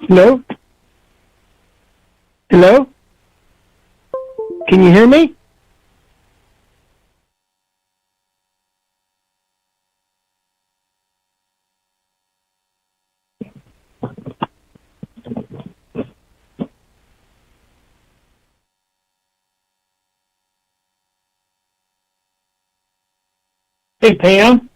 Hello? Hello? Can you hear me? Hey, Pam?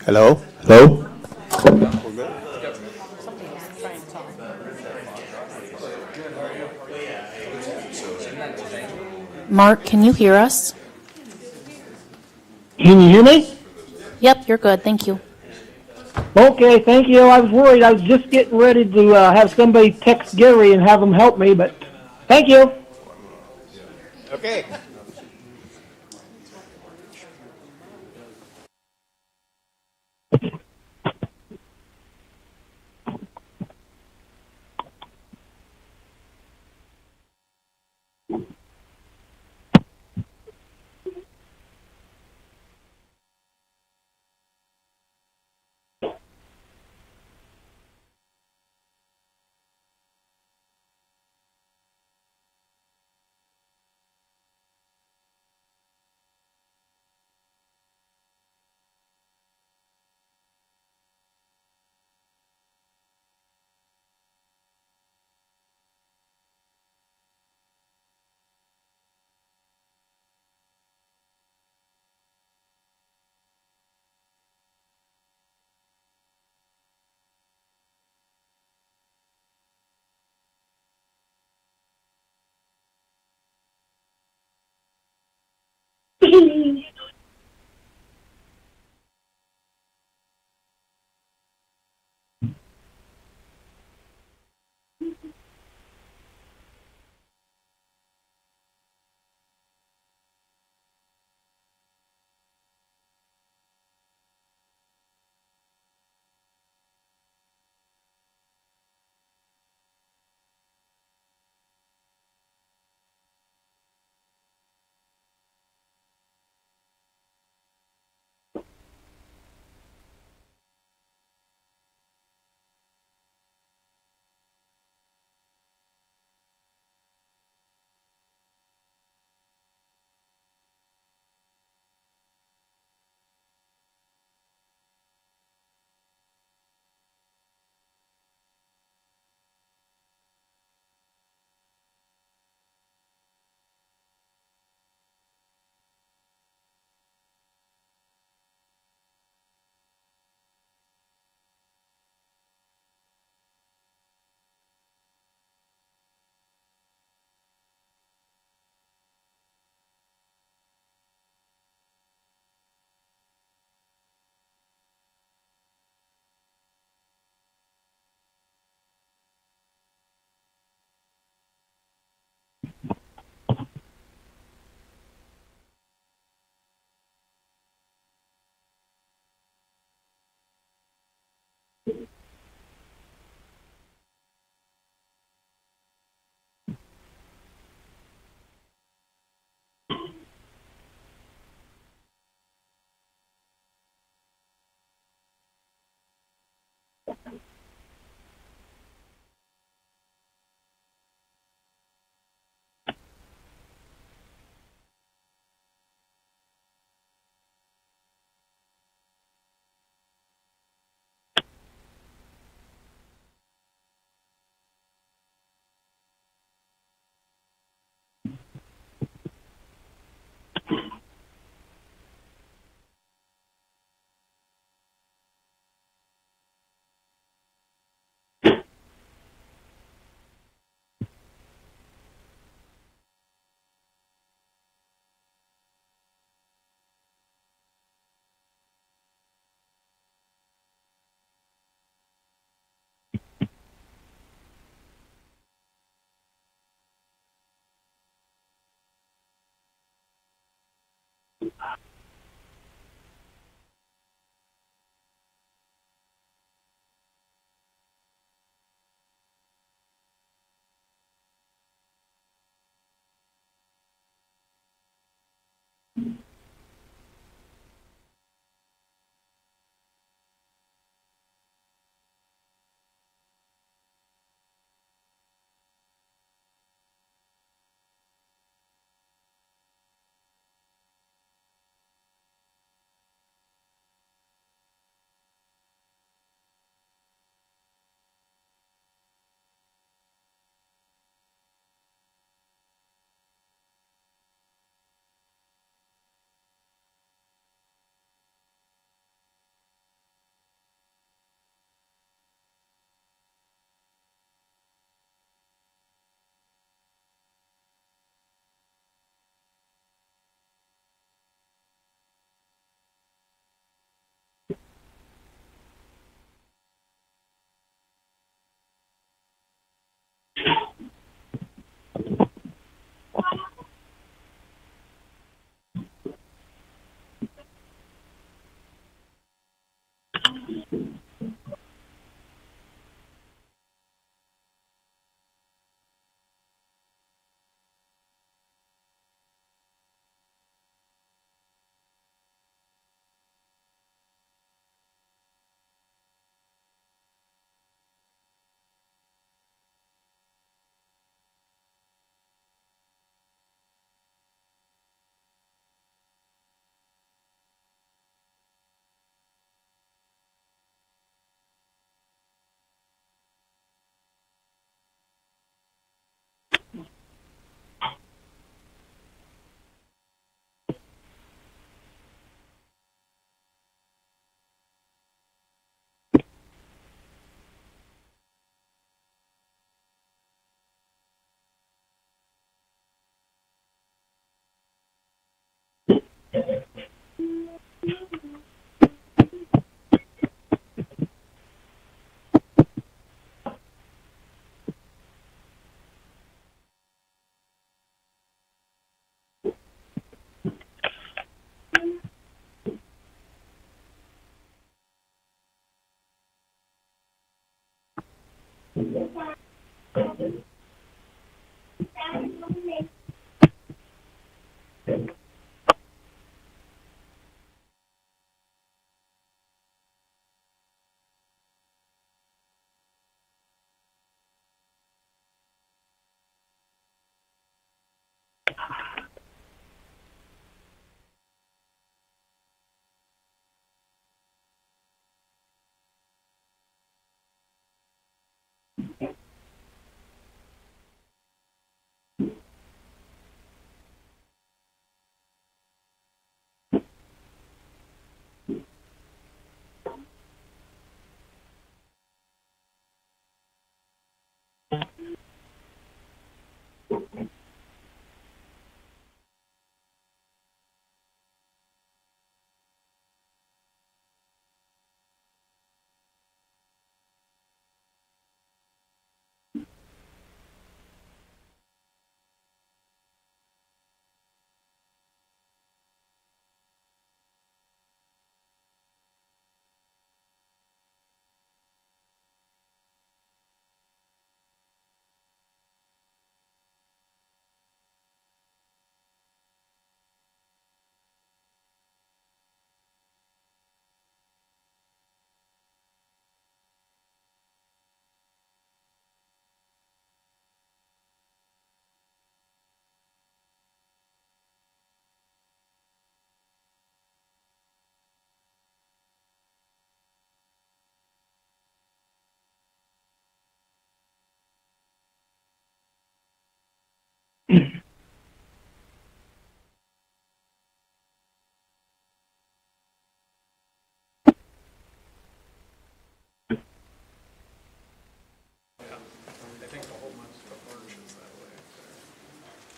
Hello? Hello? Mark, can you hear us? Can you hear me? Yep, you're good. Thank you. Okay, thank you. I was worried. I was just getting ready to have somebody text Gary and have him help me, but thank you. Okay.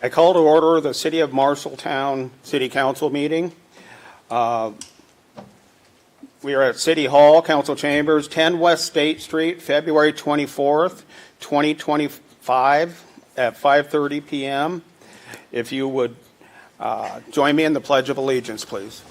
I call to order the City of Marshalltown City Council meeting. We are at City Hall, Council Chambers, 10 West State Street, February 24th, 2025 at 5:30 p.m. If you would join me in the Pledge of Allegiance, please.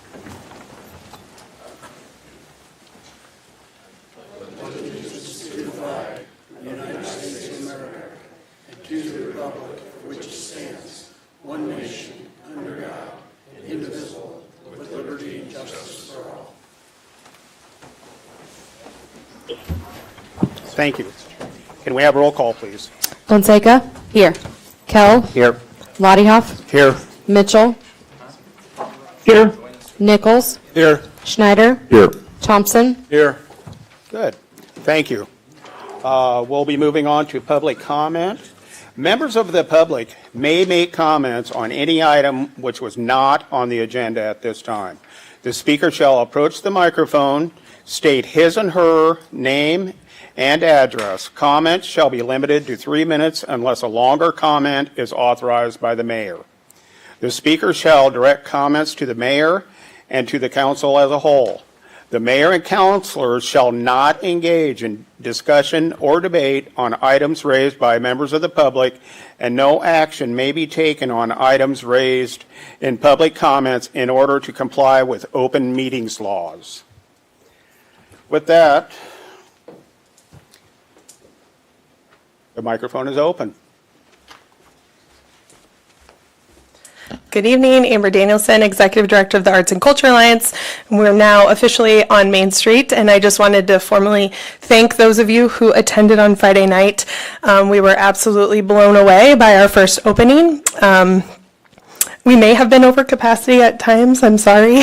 Thank you. Can we have roll call, please? Fonseca? Here. Kell? Here. Lottiehoff? Here. Mitchell? Here. Nichols? Here. Schneider? Here. Thompson? Here. Good. Thank you. We'll be moving on to public comment. Members of the public may make comments on any item which was not on the agenda at this time. The speaker shall approach the microphone, state his and her name and address. Comments shall be limited to 3 minutes unless a longer comment is authorized by the mayor. The speaker shall direct comments to the mayor and to the council as a whole. The mayor and councilors shall not engage in discussion or debate on items raised by members of the public, and no action may be taken on items raised in public comments in order to comply with open meetings laws. With that, the microphone is open. Good evening, Amber Danielson, Executive Director of the Arts and Culture Alliance. We're now officially on Main Street, and I just wanted to formally thank those of you who attended on Friday night. We were absolutely blown away by our first opening. We may have been over capacity at times, I'm sorry.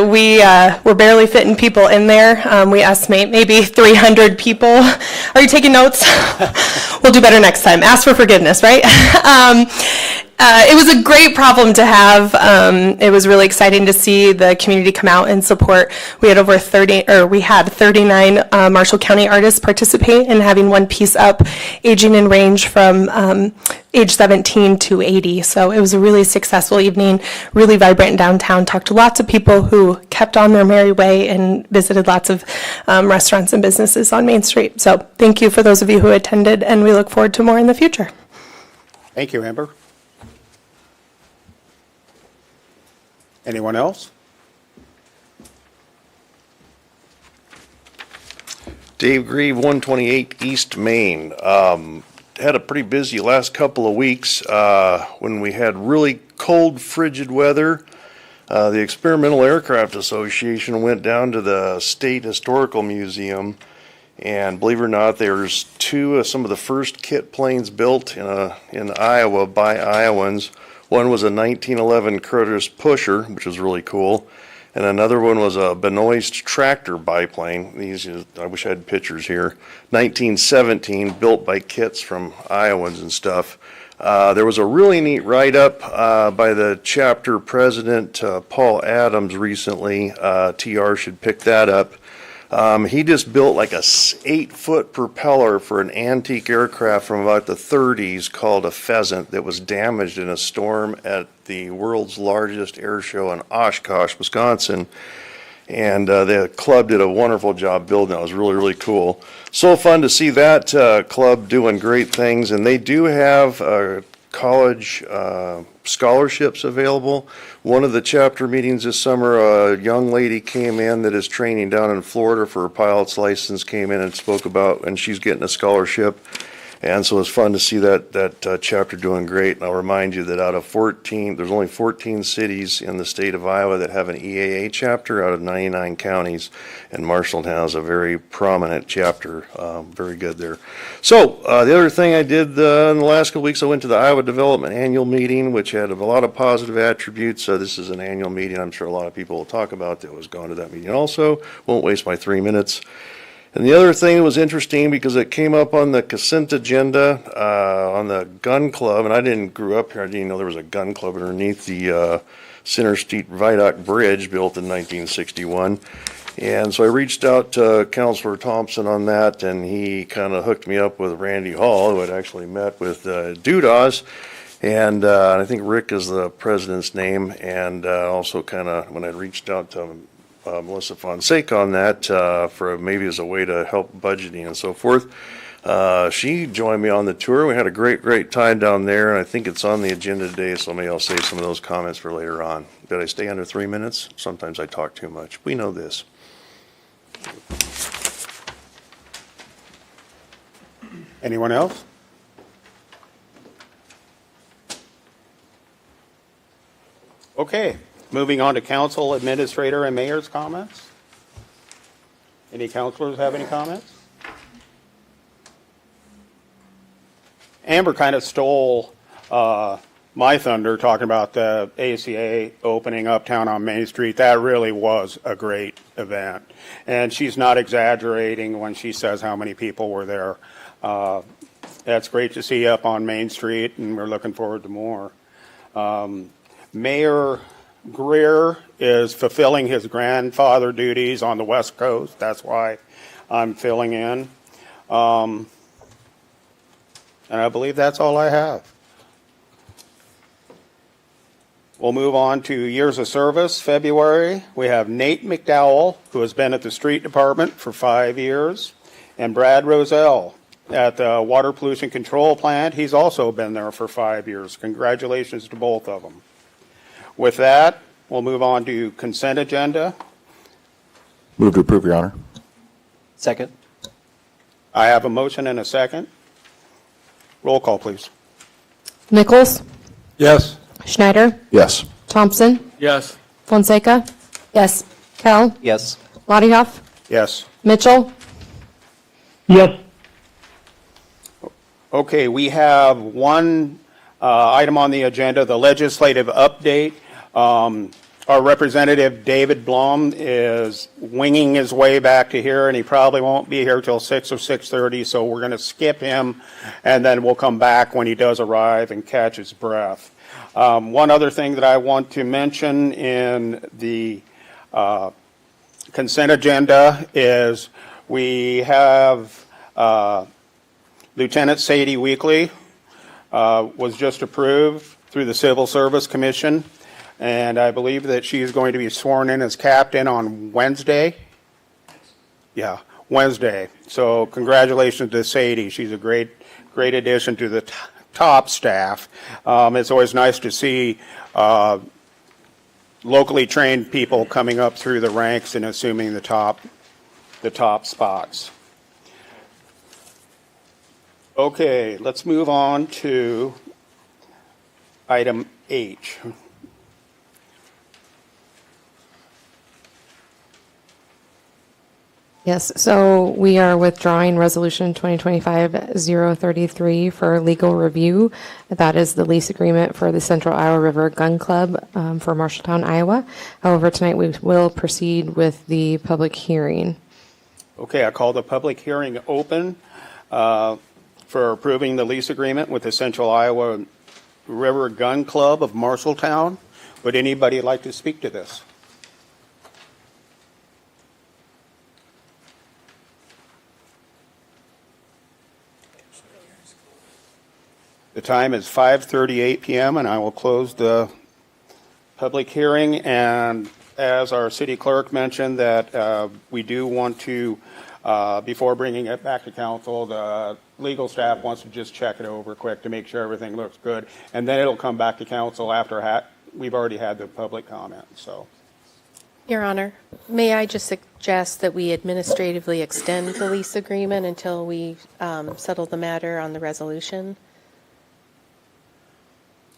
We were barely fitting people in there. We estimate maybe 300 people. Are you taking notes? We'll do better next time. Ask for forgiveness, right? It was a great problem to have. It was really exciting to see the community come out and support. We had we had 39 Marshall County artists participate in having one piece up, aging in range from age 17 to 80. So it was a really successful evening, really vibrant downtown. Talked to lots of people who kept on their merry way and visited lots of restaurants and businesses on Main Street. So thank you for those of you who attended, and we look forward to more in the future. Thank you, Amber. Anyone else? Dave Grieve, 128 East Main. Had a pretty busy last couple of weeks when we had really cold, frigid weather. The Experimental Aircraft Association went down to the State Historical Museum, and believe it or not, there's some of the first kit planes built in Iowa by Iowans. One was a 1911 Curtiss Pusher, which was really cool, and another one was a Benoist tractor biplane. I wish I had pictures here. 1917, built by kits from Iowans and stuff. There was a really neat write-up by the chapter president, Paul Adams, recently. TR should pick that up. He just built like a 8-foot propeller for an antique aircraft from about the 30s called a Pheasant that was damaged in a storm at the world's largest air show in Oshkosh, Wisconsin. And the club did a wonderful job building it. It was really, really cool. So fun to see that club doing great things. And they do have college scholarships available. One of the chapter meetings this summer, a young lady came in that is training down in Florida for her pilot's license, came in and spoke about, and she's getting a scholarship. And so it's fun to see that chapter doing great. And I'll remind you that out of 14, there's only 14 cities in the state of Iowa that have an EAA chapter out of 99 counties. And Marshalltown is a very prominent chapter. Very good there. So the other thing I did in the last couple weeks, I went to the Iowa Development Annual Meeting, which had a lot of positive attributes. This is an annual meeting I'm sure a lot of people will talk about that was going to that meeting also. Won't waste my 3 minutes. And the other thing was interesting because it came up on the consent agenda on the gun club, and I didn't grow up here. I didn't know there was a gun club underneath the Center Street Viaduct Bridge built in 1961. And so I reached out to Councilor Thompson on that, and he kind of hooked me up with Randy Hall, who had actually met with Dudas. And I think Rick is the president's name. And also kind of when I reached out to Melissa Fonseca on that for maybe as a way to help budgeting and so forth. She joined me on the tour. We had a great time down there, and I think it's on the agenda today, so maybe I'll save some of those comments for later on. Did I stay under 3 minutes? Sometimes I talk too much. We know this. Anyone else? Okay, moving on to council, administrator, and mayor's comments. Any councilors have any comments? Amber kind of stole my thunder talking about the ACA opening uptown on Main Street. That really was a great event. And she's not exaggerating when she says how many people were there. That's great to see up on Main Street, and we're looking forward to more. Mayor Greer is fulfilling his grandfather duties on the West Coast. That's why I'm filling in. And I believe that's all I have. We'll move on to years of service. February, we have Nate McDowell, who has been at the street department for 5 years, and Brad Roselle at the water pollution control plant. He's also been there for 5 years. Congratulations to both of them. With that, we'll move on to consent agenda. Move to approve, Your Honor. Second. I have a motion and a second. Roll call, please. Nichols? Yes. Schneider? Yes. Thompson? Yes. Fonseca? Yes. Kell? Yes. Lottiehoff? Yes. Mitchell? Yes. Okay, we have one item on the agenda, the legislative update. Our representative, David Blum, is winging his way back to here, and he probably won't be here till 6 or 6:30, so we're going to skip him, and then we'll come back when he does arrive and catch his breath. One other thing that I want to mention in the consent agenda is we have Lieutenant Sadie Weekly was just approved through the Civil Service Commission. And I believe that she is going to be sworn in as captain on Wednesday. Yeah, Wednesday. So congratulations to Sadie. She's a great addition to the top staff. It's always nice to see locally trained people coming up through the ranks and assuming the top spots. Okay, let's move on to item H. Yes, so we are withdrawing Resolution 2025-033 for legal review. That is the lease agreement for the Central Iowa River Gun Club for Marshalltown, Iowa. However, tonight we will proceed with the public hearing. Okay, I call the public hearing open for approving the lease agreement with the Central Iowa River Gun Club of Marshalltown. Would anybody like to speak to this? The time is 5:38 p.m. and I will close the public hearing. And as our city clerk mentioned, that we do want to, before bringing it back to council, the legal staff wants to just check it over quick to make sure everything looks good. And then it'll come back to council after we've already had the public comment. So, Your Honor, may I just suggest that we administratively extend the lease agreement until we settle the matter on the resolution?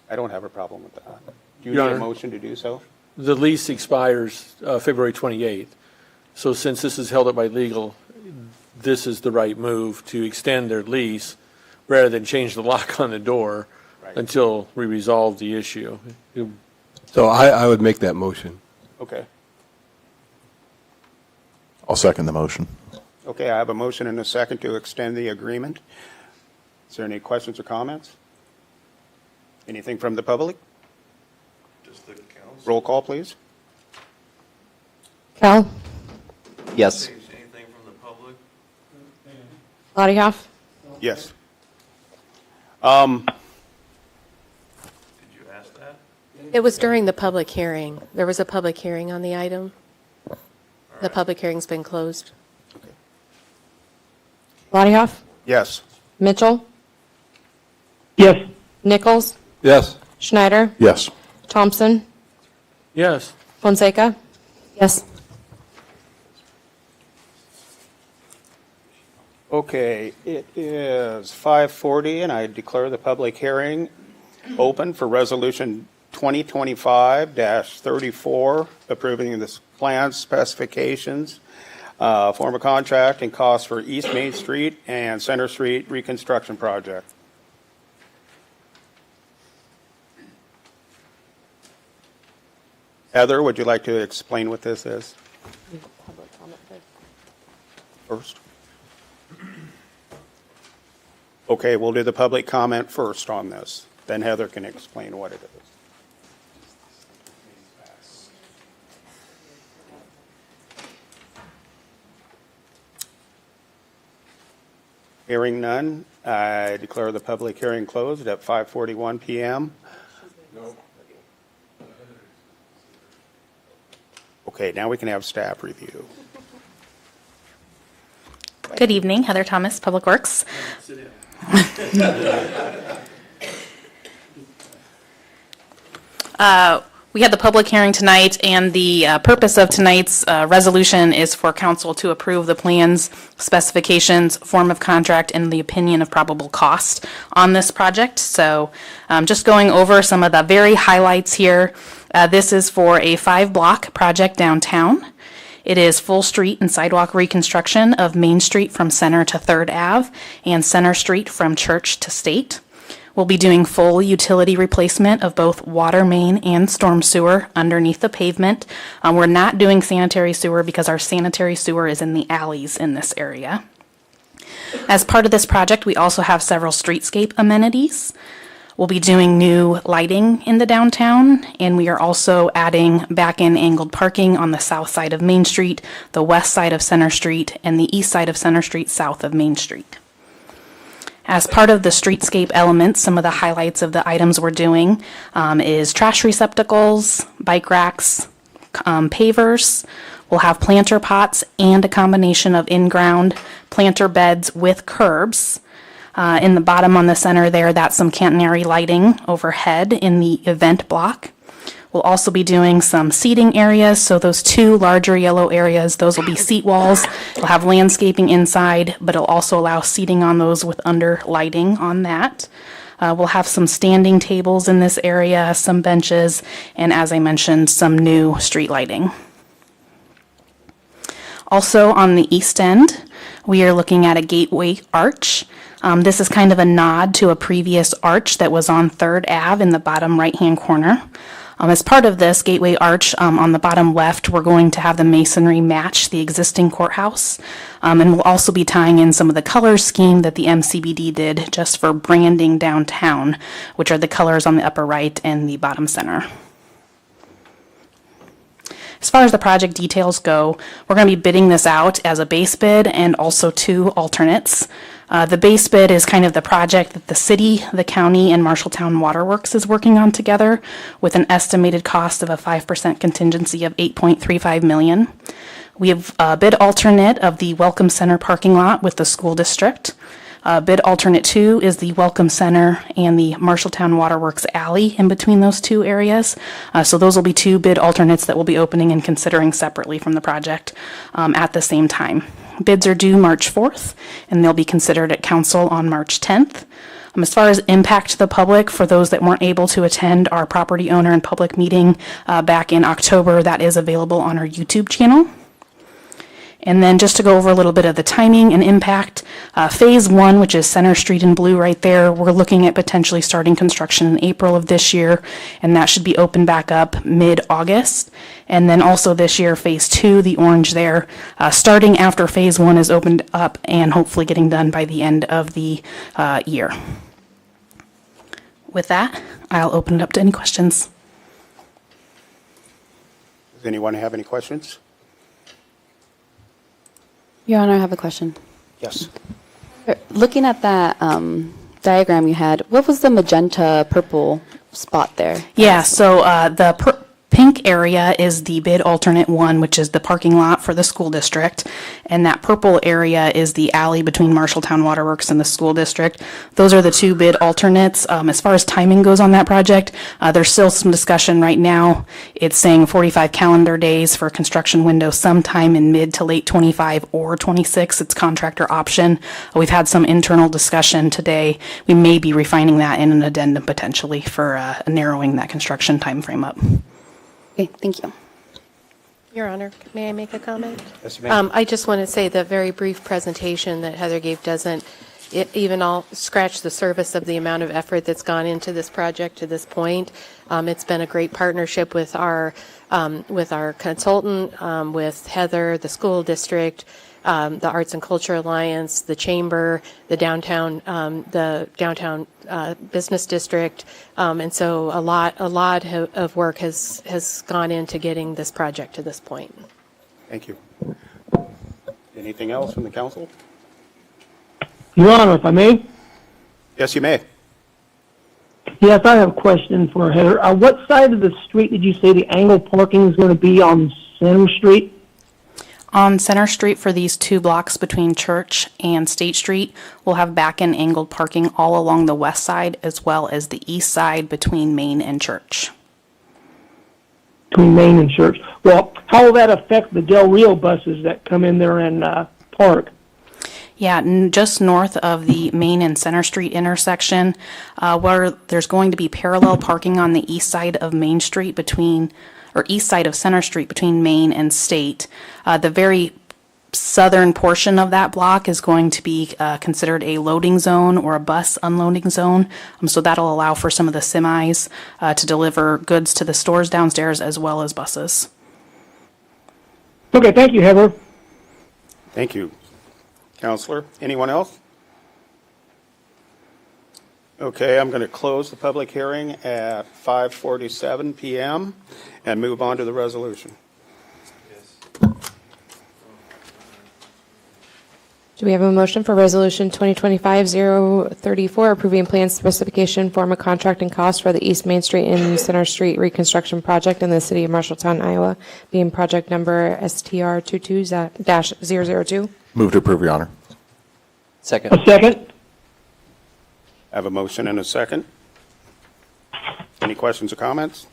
I don't have a problem with that. Do you Your need a Honor. motion to do so? The lease expires February 28th. So since this is held up by legal, this is the right move to extend their lease rather than change the lock on the door Right. until we resolve the issue. So I would make that motion. Okay. I'll second the motion. Okay, I have a motion and a second to extend the agreement. Is there any questions or comments? Anything from the public? Just the council. Roll call, please. Kell? Yes. Anything from the public? Lottiehoff? Yes. Did you ask that? It was during the public hearing. There was a public hearing on the item. The public hearing's been closed. Lottiehoff? Yes. Mitchell? Yes. Nichols? Yes. Schneider? Yes. Thompson? Yes. Fonseca? Yes. Okay, it is 5:40, and I declare the public hearing open for Resolution 2025-34, approving the plan specifications, form of contract, and costs for East Main Street and Center Street reconstruction project. Heather, would you like to explain what this is? First. Okay, we'll do the public comment first on this. Then Heather can explain what it is. Hearing none, I declare the public hearing closed at 5:41 PM. Okay, now we can have staff review. Good evening, Heather Thomas, Public Works. We had the public hearing tonight, and the purpose of tonight's resolution is for council to approve the plans, specifications, form of contract, and the opinion of probable cost on this project. So just going over some of the very highlights here. This is for a 5-block project downtown. It is full street and sidewalk reconstruction of Main Street from Center to 3rd Ave and Center Street from Church to State. We'll be doing full utility replacement of both water main and storm sewer underneath the pavement. We're not doing sanitary sewer because our sanitary sewer is in the alleys in this area. As part of this project, we also have several streetscape amenities. We'll be doing new lighting in the downtown, and we are also adding back-in angled parking on the south side of Main Street, the west side of Center Street, and the east side of Center Street south of Main Street. As part of the streetscape elements, some of the highlights of the items we're doing is trash receptacles, bike racks, pavers. We'll have planter pots and a combination of in-ground planter beds with curbs. In the bottom on the center there, that's some catenary lighting overhead in the event block. We'll also be doing some seating areas, so those 2 larger yellow areas, those will be seat walls. We'll have landscaping inside, but it'll also allow seating on those with under lighting on that. We'll have some standing tables in this area, some benches, and as I mentioned, some new street lighting. Also on the east end, we are looking at a gateway arch. This is kind of a nod to a previous arch that was on 3rd Ave in the bottom right-hand corner. As part of this gateway arch, on the bottom left, we're going to have the masonry match the existing courthouse. And we'll also be tying in some of the color scheme that the MCBD did just for branding downtown, which are the colors on the upper right and the bottom center. As far as the project details go, we're going to be bidding this out as a base bid and also 2 alternates. The base bid is kind of the project that the city, the county, and Marshalltown Waterworks is working on together with an estimated cost of a 5% contingency of $8.35 million. We have a bid alternate of the Welcome Center parking lot with the school district. Bid alternate 2 is the Welcome Center and the Marshalltown Waterworks alley in between those 2 areas. So those will be 2 bid alternates that we'll be opening and considering separately from the project at the same time. Bids are due March 4th, and they'll be considered at council on March 10th. As far as impact to the public, for those that weren't able to attend our property owner and public meeting back in October, that is available on our YouTube channel. And then just to go over a little bit of the timing and impact, Phase 1, which is Center Street in blue right there, we're looking at potentially starting construction in April of this year, and that should be open back up mid-August. And then also this year, Phase 2, the orange there, starting after Phase 1 is opened up and hopefully getting done by the end of the year. With that, I'll open it up to any questions. Does anyone have any questions? Your Honor, I have a question. Yes. Looking at that diagram you had, what was the magenta purple spot there? Yeah, so the pink area is the bid alternate 1, which is the parking lot for the school district, and that purple area is the alley between Marshalltown Waterworks and the school district. Those are the 2 bid alternates. As far as timing goes on that project, there's still some discussion right now. It's saying 45 calendar days for construction window sometime in mid to late 25 or 26. It's contractor option. We've had some internal discussion today. We may be refining that in an addendum potentially for narrowing that construction time frame up. Okay, thank you. Your Honor, may I make a comment? Yes, you may. I just want to say the very brief presentation that Heather gave doesn't even all scratch the surface of the amount of effort that's gone into this project to this point. It's been a great partnership with our consultant, with Heather, the school district, the Arts and Culture Alliance, the Chamber, the downtown business district, and so a lot of work has gone into getting this project to this point. Thank you. Anything else from the council? Your Honor, if I may? Yes, you may. Yes, I have a question for Heather. What side of the street did you say the angled parking is going to be on Center Street? On Center Street for these 2 blocks between Church and State Street, we'll have back and angled parking all along the west side as well as the east side between Main and Church. Between Main and Church. Well, how will that affect the Del Rio buses that come in there and park? Yeah, just north of the Main and Center Street intersection, where there's going to be parallel parking on the east side of Main Street east side of Center Street between Main and State. The very southern portion of that block is going to be considered a loading zone or a bus unloading zone. So that'll allow for some of the semis to deliver goods to the stores downstairs as well as buses. Okay, thank you, Heather. Thank you. Counselor, anyone else? Okay, I'm going to close the public hearing at 5:47 p.m. and move on to the resolution. Do we have a motion for Resolution 2025-034, approving plan specification, form of contract, and cost for the East Main Street and Center Street reconstruction project in the city of Marshalltown, Iowa, being project number STR22-002? Move to approve, Your Honor. A second? I have a motion and a second. Any questions or comments?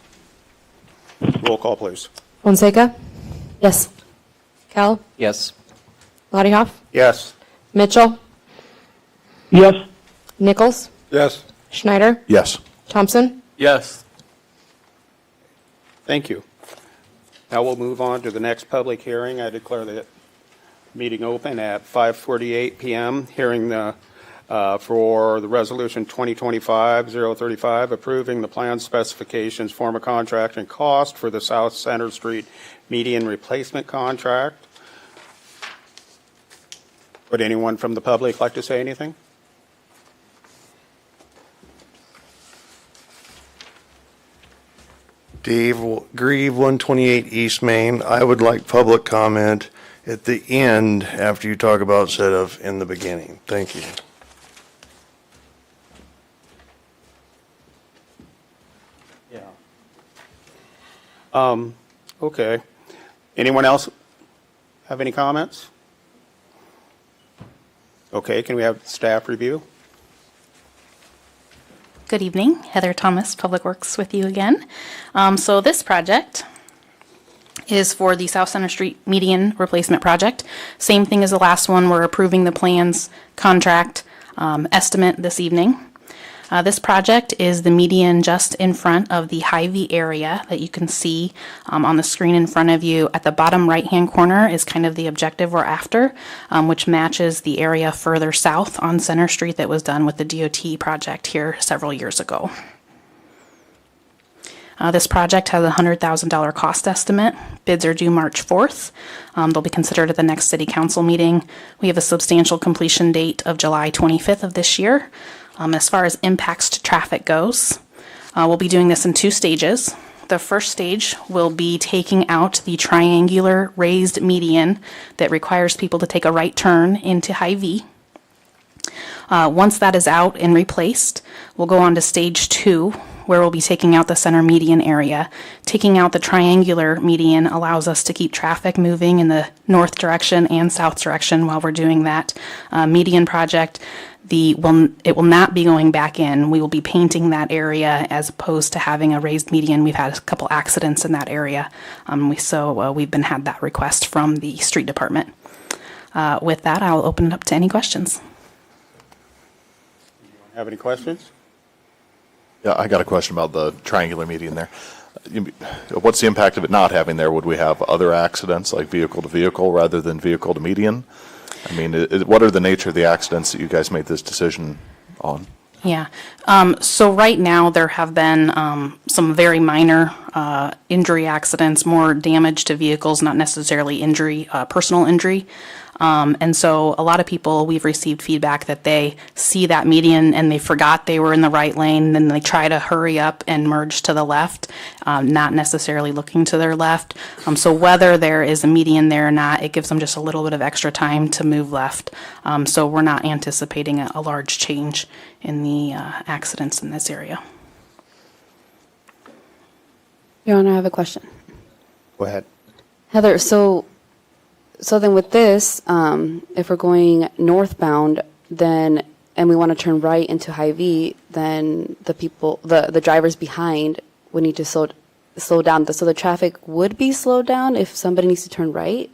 Roll call, please. Fonseca? Yes. Kell? Yes. Lottie Yes. Mitchell? Yes. Nichols? Yes. Schneider? Yes. Thompson? Yes. Thank you. Now we'll move on to the next public hearing. I declare the meeting open at 5:48 p.m. Hearing for the resolution 2025-035, approving the plan specifications, form of contract, and cost for the South Center Street median replacement contract. Would anyone from the public like to say anything? Dave Grieve, 128 East Main. I would like public comment at the end after you talk about instead of in the beginning. Thank you. Yeah. Okay. Anyone else have any comments? Okay, can we have staff review? Good evening, Heather Thomas, Public Works with you again. So this project is for the South Center Street median replacement project. Same thing as the last one, we're approving the plans, contract, estimate this evening. This project is the median just in front of the Hy-Vee area that you can see on the screen in front of you. At the bottom right-hand corner is kind of the objective we're after, which matches the area further south on Center Street that was done with the DOT project here several years ago. This project has a $100,000 cost estimate. Bids are due March 4th. They'll be considered at the next City Council meeting. We have a substantial completion date of July 25th of this year. As far as impacts to traffic goes, we'll be doing this in 2 stages. The first stage will be taking out the triangular raised median that requires people to take a right turn into Hy-Vee. Once that is out and replaced, we'll go on to stage 2, where we'll be taking out the center median area. Taking out the triangular median allows us to keep traffic moving in the north direction and south direction while we're doing that median project. It will not be going back in. We will be painting that area as opposed to having a raised median. We've had a couple accidents in that area, we've had that request from the street department. With that, I'll open it up to any questions. Have any questions? Yeah, I got a question about the triangular median there. What's the impact of it not having there? Would we have other accidents like vehicle to vehicle rather than vehicle to median? I mean, what are the nature of the accidents that you guys made this decision on? Yeah. So right now there have been some very minor injury accidents, more damage to vehicles, not necessarily injury, personal injury. And so a lot of people, we've received feedback that they see that median and they forgot they were in the right lane, then they try to hurry up and merge to the left, not necessarily looking to their left. So whether there is a median there or not, it gives them just a little bit of extra time to move left. So we're not anticipating a large change in the accidents in this area. Your Honor, I have a question. Go ahead. Heather, so then with this, if we're going northbound, then and we want to turn right into Hy-Vee, then the drivers behind would need to slow down. So the traffic would be slowed down if somebody needs to turn right,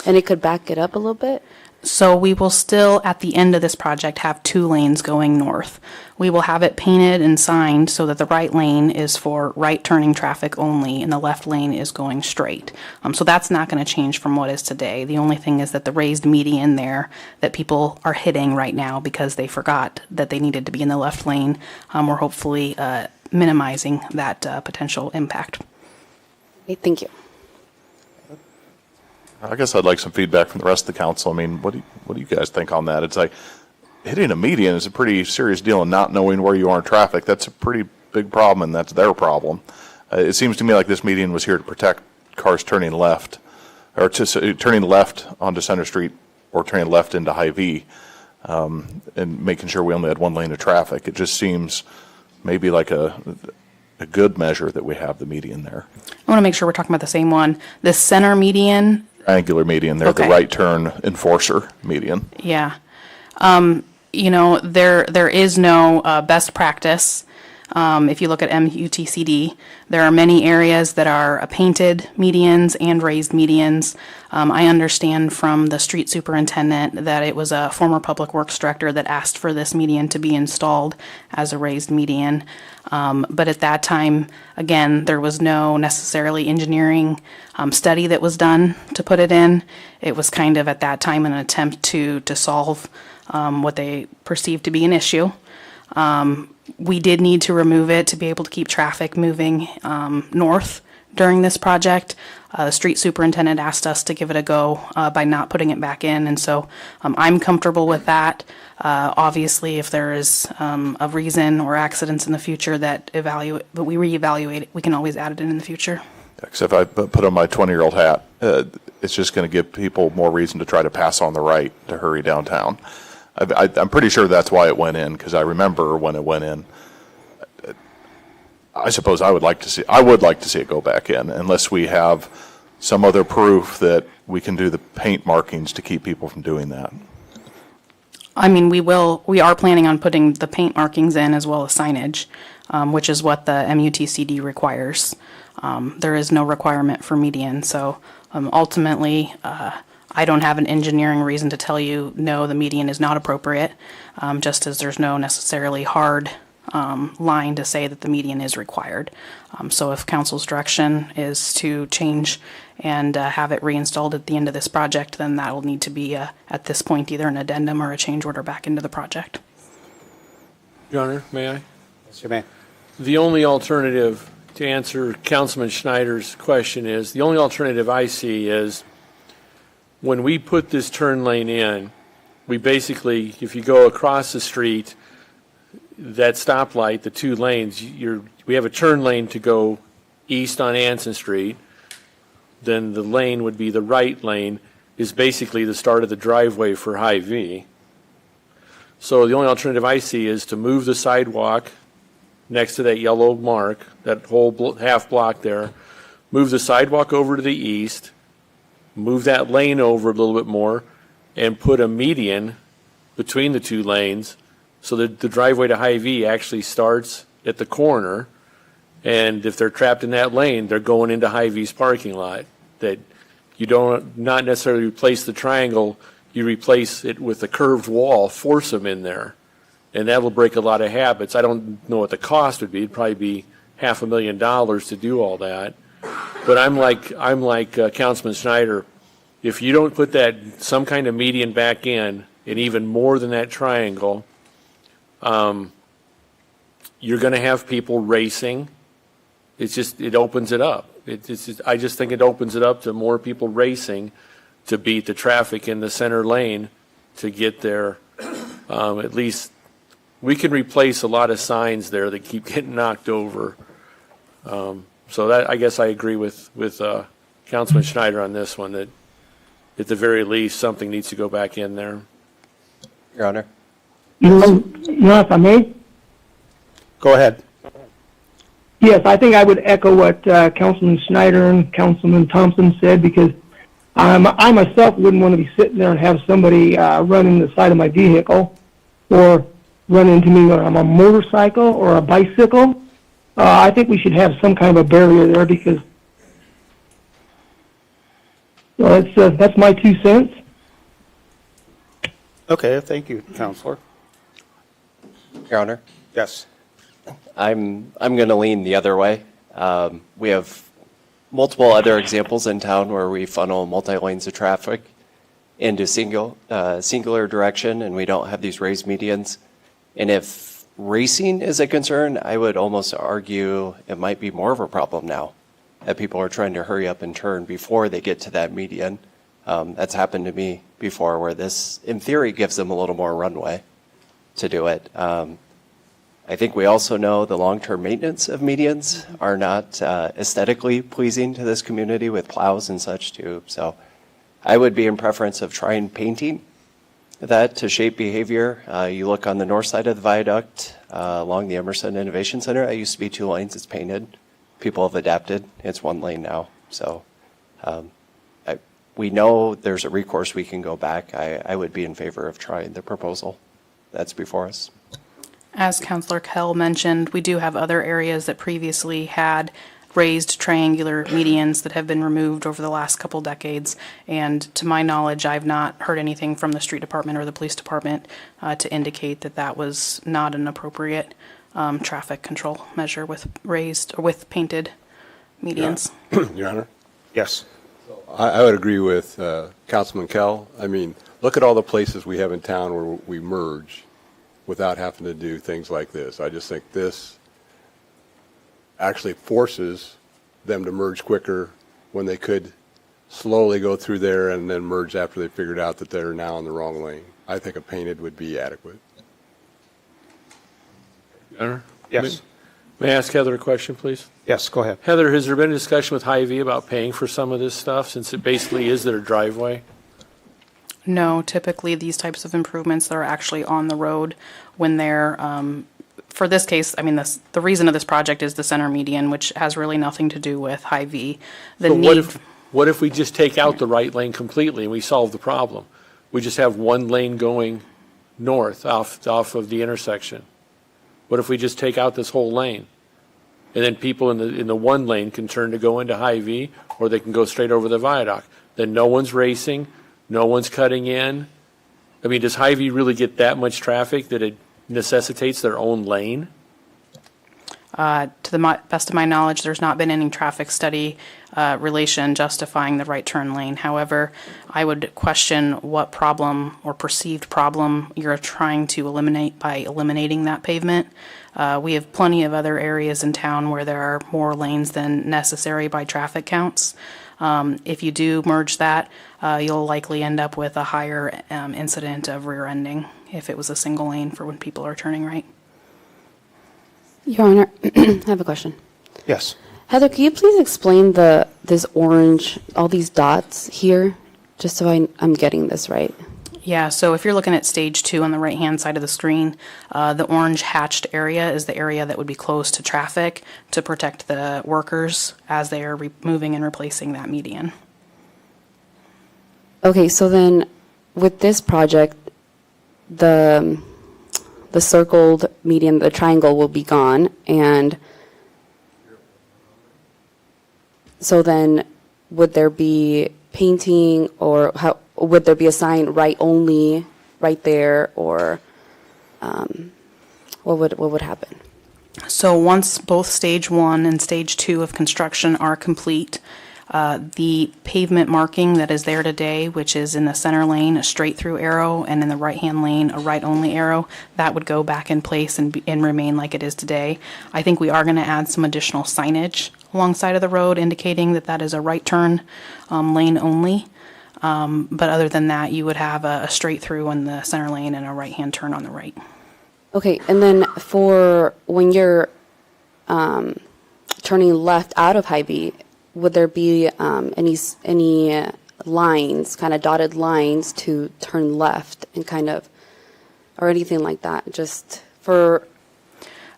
and it could back it up a little bit. So we will still, at the end of this project, have 2 lanes going north. We will have it painted and signed so that the right lane is for right turning traffic only and the left lane is going straight. So that's not going to change from what is today. The only thing is that the raised median there that people are hitting right now because they forgot that they needed to be in the left lane, we're hopefully minimizing that potential impact. Okay, thank you. I guess I'd like some feedback from the rest of the council. I mean, what do you guys think on that? It's like hitting a median is a pretty serious deal, and not knowing where you are in traffic, that's a pretty big problem, and that's their problem. It seems to me like this median was here to protect cars turning left, or turning left onto Center Street or turning left into Hy-Vee, and making sure we only had 1 lane of traffic. It just seems maybe like a good measure that we have the median there. I want to make sure we're talking about the same one. The center median. Triangular median there, Okay. the right turn enforcer median. Yeah. There is no best practice. If you look at MUTCD, there are many areas that are painted medians and raised medians. I understand from the street superintendent that it was a former public works director that asked for this median to be installed as a raised median. But at that time, again, there was no necessarily engineering study that was done to put it in. It was kind of at that time an attempt to solve what they perceived to be an issue. We did need to remove it to be able to keep traffic moving north during this project. The street superintendent asked us to give it a go by not putting it back in, and so I'm comfortable with that. Obviously, if there is a reason or accidents in the future that we reevaluate it, we can always add it in the future. Because if I put on my 20-year-old hat, it's just going to give people more reason to try to pass on the right to hurry downtown. I'm pretty sure that's why it went in, because I remember when it went in. I suppose I would like to see it go back in, unless we have some other proof that we can do the paint markings to keep people from doing that. I mean, we are planning on putting the paint markings in as well as signage, which is what the MUTCD requires. There is no requirement for median, so ultimately, I don't have an engineering reason to tell you, no, the median is not appropriate, just as there's no necessarily hard line to say that the median is required. So if council's direction is to change and have it reinstalled at the end of this project, then that will need to be, at this point, either an addendum or a change order back into the project. Your Honor, may I? Yes, you may. The only alternative, to answer Councilman Schneider's question, is the only alternative I see is when we put this turn lane in, we basically, if you go across the street, that stoplight, the 2 lanes, we have a turn lane to go east on Anson Street, then the lane would be the right lane, is basically the start of the driveway for Hy-Vee. So the only alternative I see is to move the sidewalk next to that yellow mark, that whole half block there, move the sidewalk over to the east, move that lane over a little bit more, and put a median between the two lanes so that the driveway to Hy-Vee actually starts at the corner. And if they're trapped in that lane, they're going into Hy-Vee's parking lot. That you don't not necessarily replace the triangle, you replace it with a curved wall, force them in there. And that will break a lot of habits. I don't know what the cost would be. It'd probably be $500,000 to do all that. But I'm like Councilman Schneider. If you don't put that some kind of median back in, and even more than that triangle, you're going to have people racing. It opens it up. I just think it opens it up to more people racing to beat the traffic in the center lane to get there. At least we can replace a lot of signs there that keep getting knocked over. So that, I guess I agree with Councilman Schneider on this one, that at the very least, something needs to go back in there. Your Honor. You know, if I may? Go ahead. Yes, I think I would echo what Councilman Schneider and Councilman Thompson said, because I myself wouldn't want to be sitting there and have somebody running the side of my vehicle or run into me on a motorcycle or a bicycle. I think we should have some kind of a barrier there, because that's my 2 cents. Okay, thank you, Counselor. Your Honor. Yes. I'm going to lean the other way. We have multiple other examples in town where we funnel multi-lanes of traffic into singular direction, and we don't have these raised medians. And if racing is a concern, I would almost argue it might be more of a problem now, that people are trying to hurry up and turn before they get to that median. That's happened to me before, where this, in theory, gives them a little more runway to do it. I think we also know the long-term maintenance of medians are not aesthetically pleasing to this community with plows and such too. So I would be in preference of trying painting that to shape behavior. You look on the north side of the viaduct along the Emerson Innovation Center, it used to be 2 lanes, it's painted. People have adapted, it's 1 lane now. So we know there's a recourse we can go back. I would be in favor of trying the proposal that's before us. As Councilor Kell mentioned, we do have other areas that previously had raised triangular medians that have been removed over the last couple decades. And to my knowledge, I've not heard anything from the street department or the police department to indicate that that was not an appropriate traffic control measure with raised or with painted medians. Your Honor. Yes. I would agree with Councilman Kell. I mean, look at all the places we have in town where we merge without having to do things like this. I just think this actually forces them to merge quicker when they could slowly go through there and then merge after they figured out that they're now in the wrong lane. I think a painted would be adequate. Honor? Yes. May I ask Heather a question, please? Yes, go ahead. Heather, has there been a discussion with Hy-Vee about paying for some of this stuff, since it basically is their driveway? No, typically these types of improvements that are actually on the road when they're, for this case, I mean, the reason of this project is the center median, which has really nothing to do with Hy-Vee. So what if we just take out the right lane completely and we solve the problem? We just have 1 lane going north off of the intersection. What if we just take out this whole lane? And then people in the 1 lane can turn to go into Hy-Vee, or they can go straight over the viaduct. Then no one's racing. No one's cutting in. I mean, does Hy-Vee really get that much traffic that it necessitates their own lane? To the best of my knowledge, there's not been any traffic study relation justifying the right turn lane. However, I would question what problem or perceived problem you're trying to eliminate by eliminating that pavement. We have plenty of other areas in town where there are more lanes than necessary by traffic counts. If you do merge that, you'll likely end up with a higher incident of rear-ending if it was a single lane for when people are turning right. Your Honor, I have a question. Yes. Heather, can you please explain this orange, all these dots here, just so I'm getting this right? Yeah, so if you're looking at stage 2 on the right-hand side of the screen, the orange hatched area is the area that would be closed to traffic to protect the workers as they are removing and replacing that median. Okay, so then with this project, the circled median, the triangle will be gone, and so then would there be painting, or how would there be a sign right only right there, or what would happen? So once both stage 1 and stage 2 of construction are complete, the pavement marking that is there today, which is in the center lane, a straight through arrow, and in the right-hand lane, a right only arrow, that would go back in place and remain like it is today. I think we are going to add some additional signage alongside of the road indicating that that is a right turn lane only. But other than that, you would have a straight through in the center lane and a right-hand turn on the right. Okay, and then for when you're turning left out of Hy-Vee, would there be any lines, kind of dotted lines to turn left and kind of, or anything like that, just for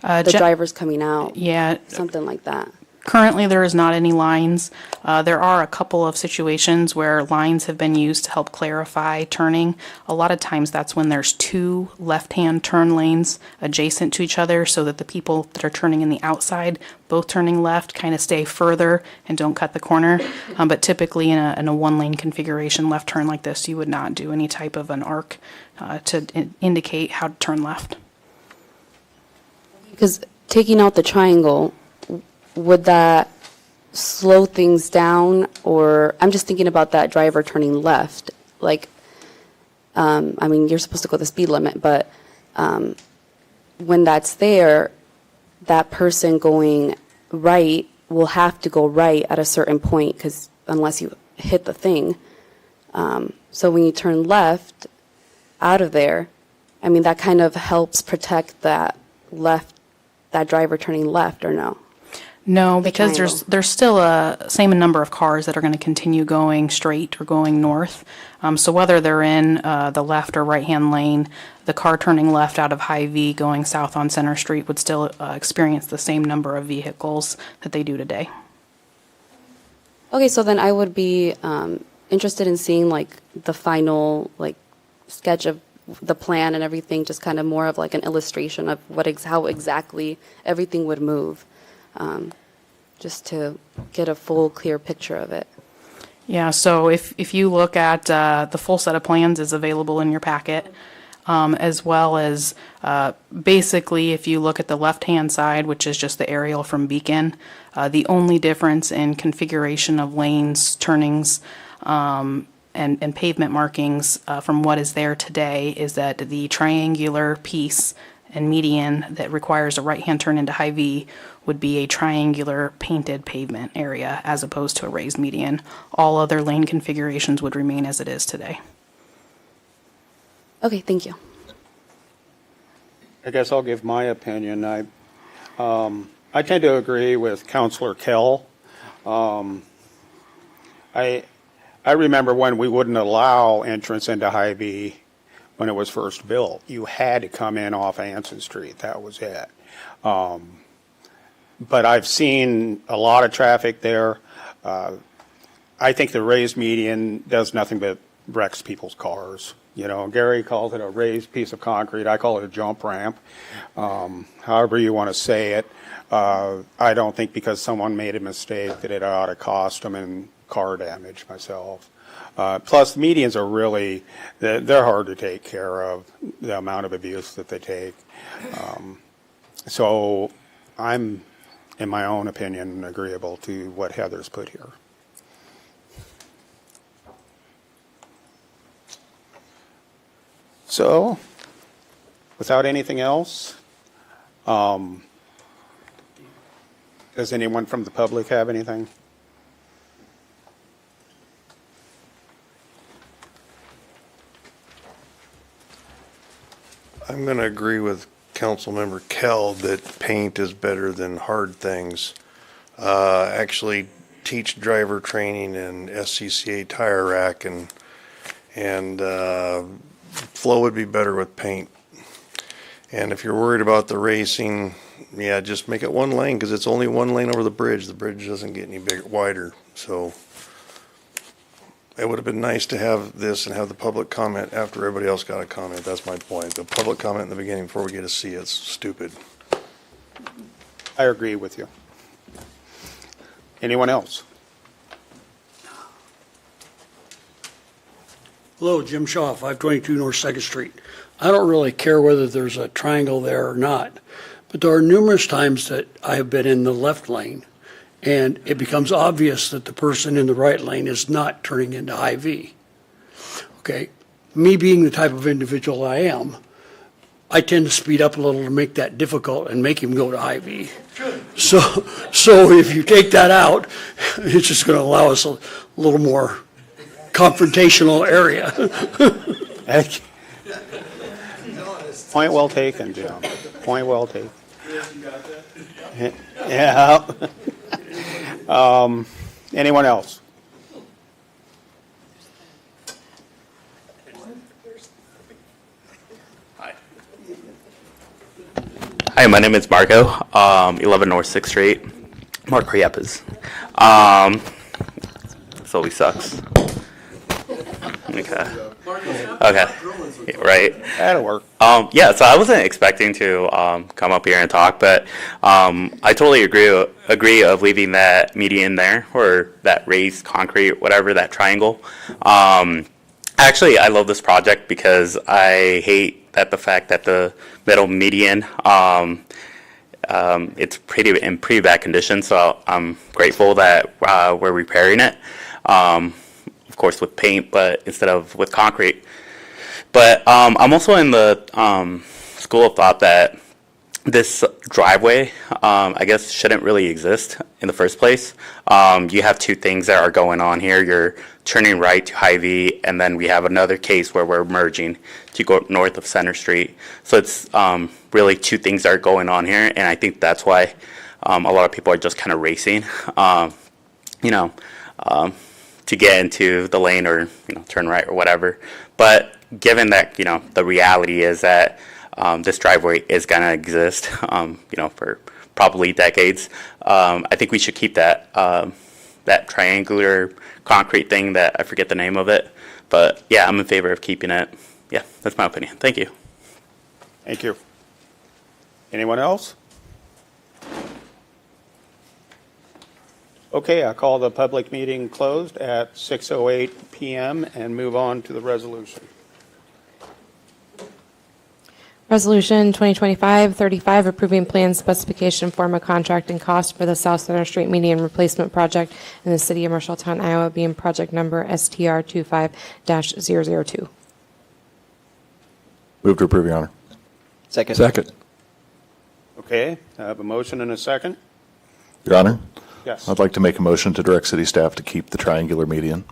the drivers coming out? Yeah. Something like that. Currently, there is not any lines. There are a couple of situations where lines have been used to help clarify turning. A lot of times that's when there's 2 left-hand turn lanes adjacent to each other so that the people that are turning in the outside, both turning left, kind of stay further and don't cut the corner. But typically in a one-lane configuration left turn like this, you would not do any type of an arc to indicate how to turn left. Because taking out the triangle, would that slow things down? Or I'm just thinking about that driver turning left. Like, I mean, you're supposed to go the speed limit, but when that's there, that person going right will have to go right at a certain point, because unless you hit the thing. So when you turn left out of there, I mean, that kind of helps protect that driver turning left, or no? No, because there's still a same number of cars that are going to continue going straight or going north. So whether they're in the left or right-hand lane, the car turning left out of Hy-Vee going south on Center Street would still experience the same number of vehicles that they do today. Okay, so then I would be interested in seeing like the final like sketch of the plan and everything, just kind of more of like an illustration of how exactly everything would move. Just to get a full, clear picture of it. Yeah, so if you look at the full set of plans is available in your packet, as well as basically if you look at the left-hand side, which is just the aerial from Beacon, the only difference in configuration of lanes, turnings, and pavement markings from what is there today is that the triangular piece and median that requires a right-hand turn into Hy-Vee would be a triangular painted pavement area as opposed to a raised median. All other lane configurations would remain as it is today. Okay, thank you. I guess I'll give my opinion. I tend to agree with Councilor Kell. I remember when we wouldn't allow entrance into Hy-Vee when it was first built. You had to come in off Anson Street. That was it. But I've seen a lot of traffic there. I think the raised median does nothing but wrecks people's cars. You know, Gary calls it a raised piece of concrete. I call it a jump ramp. However you want to say it. I don't think because someone made a mistake that it ought to cost them in car damage myself. Plus, the medians are really, they're hard to take care of, the amount of abuse that they take. So I'm, in my own opinion, agreeable to what Heather's put here. So, without anything else, does anyone from the public have anything? I'm going to agree with Councilmember Kell that paint is better than hard things. actually teach driver training and SCCA tire rack, and flow would be better with paint. And if you're worried about the racing, yeah, just make it one lane, because it's only one lane over the bridge. The bridge doesn't get any bigger, wider. So it would have been nice to have this and have the public comment after everybody else got a comment. That's my point. The public comment in the beginning before we get to see it's stupid. I agree with you. Anyone else? Hello, Jim Shaw, 522 North 2nd Street. I don't really care whether there's a triangle there or not, but there are numerous times that I have been in the left lane, and it becomes obvious that the person in the right lane is not turning into high V. Okay, me being the type of individual I am, I tend to speed up a little to make that difficult and make him go to high V. So if you take that out, it's just going to allow us a little more confrontational area. Point well taken, Jim. Point well taken. Yeah. Anyone else? Hi, my name is Marco, 11 North 6th Street. Marco Yepes. This always sucks. Okay, yeah, right. That'll work. Yeah, so I wasn't expecting to come up here and talk, but I totally agree of leaving that median there, or that raised concrete, whatever, that triangle. Actually, I love this project because I hate that the fact that the middle median, it's in pretty bad condition, so I'm grateful that we're repairing it. Of course with paint, but instead of with concrete. But I'm also in the school of thought that this driveway, I guess, shouldn't really exist in the first place. You have two things that are going on here. You're turning right to Hy-Vee, and then we have another case where we're merging to go north of Center Street. So it's really two things that are going on here, and I think that's why a lot of people are just kind of racing, to get into the lane or turn right or whatever. But given that the reality is that this driveway is going to exist, for probably decades, I think we should keep that that triangular concrete thing that I forget the name of it. But yeah, I'm in favor of keeping it. Yeah, that's my opinion. Thank you. Thank you. Anyone else? Okay, I call the public meeting closed at 6:08 p.m. and move on to the resolution. Resolution 2025-35, approving plan specification, form of contract, and cost for the South Center Street median replacement project in the city of Marshalltown, Iowa, being project number STR 25-002. Move to approve, Your Honor. Second. Second. Okay, I have a motion and a second. Your Honor, Yes. I'd like to make a motion to direct city staff to keep the triangular median.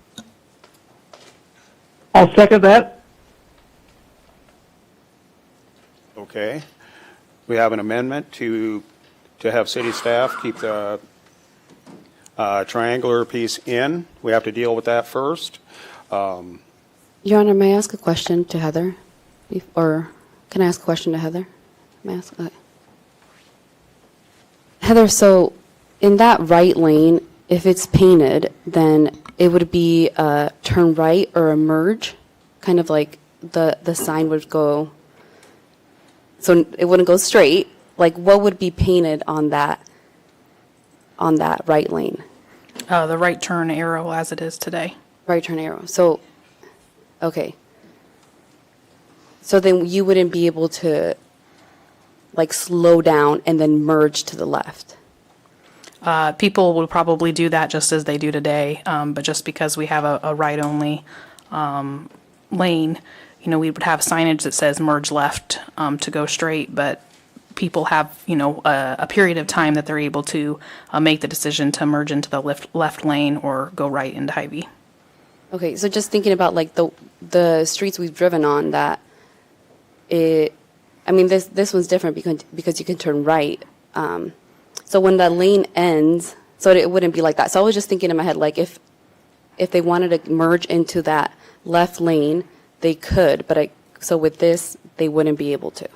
I'll second that. Okay. We have an amendment to have city staff keep the triangular piece in. We have to deal with that first. Your Honor, may I ask a question to Heather? Or can I ask a question to Heather? May I ask? Okay. Heather, so in that right lane, if it's painted, then it would be a turn right or a merge, kind of like the sign would go, so it wouldn't go straight. Like, what would be painted on that right lane? The right turn arrow as it is today. Right turn arrow. So, okay. So then you wouldn't be able to, like, slow down and then merge to the left. People will probably do that just as they do today, but just because we have a right-only lane, we would have signage that says merge left to go straight, but people have, a period of time that they're able to make the decision to merge into the left lane or go right into Hy-Vee. Okay, so just thinking about, like, the streets we've driven on, that this one's different because you can turn right. So when the lane ends, So it wouldn't be like that. So I was just thinking in my head, like if they wanted to merge into that left lane, they could, but so with this, they wouldn't be able to.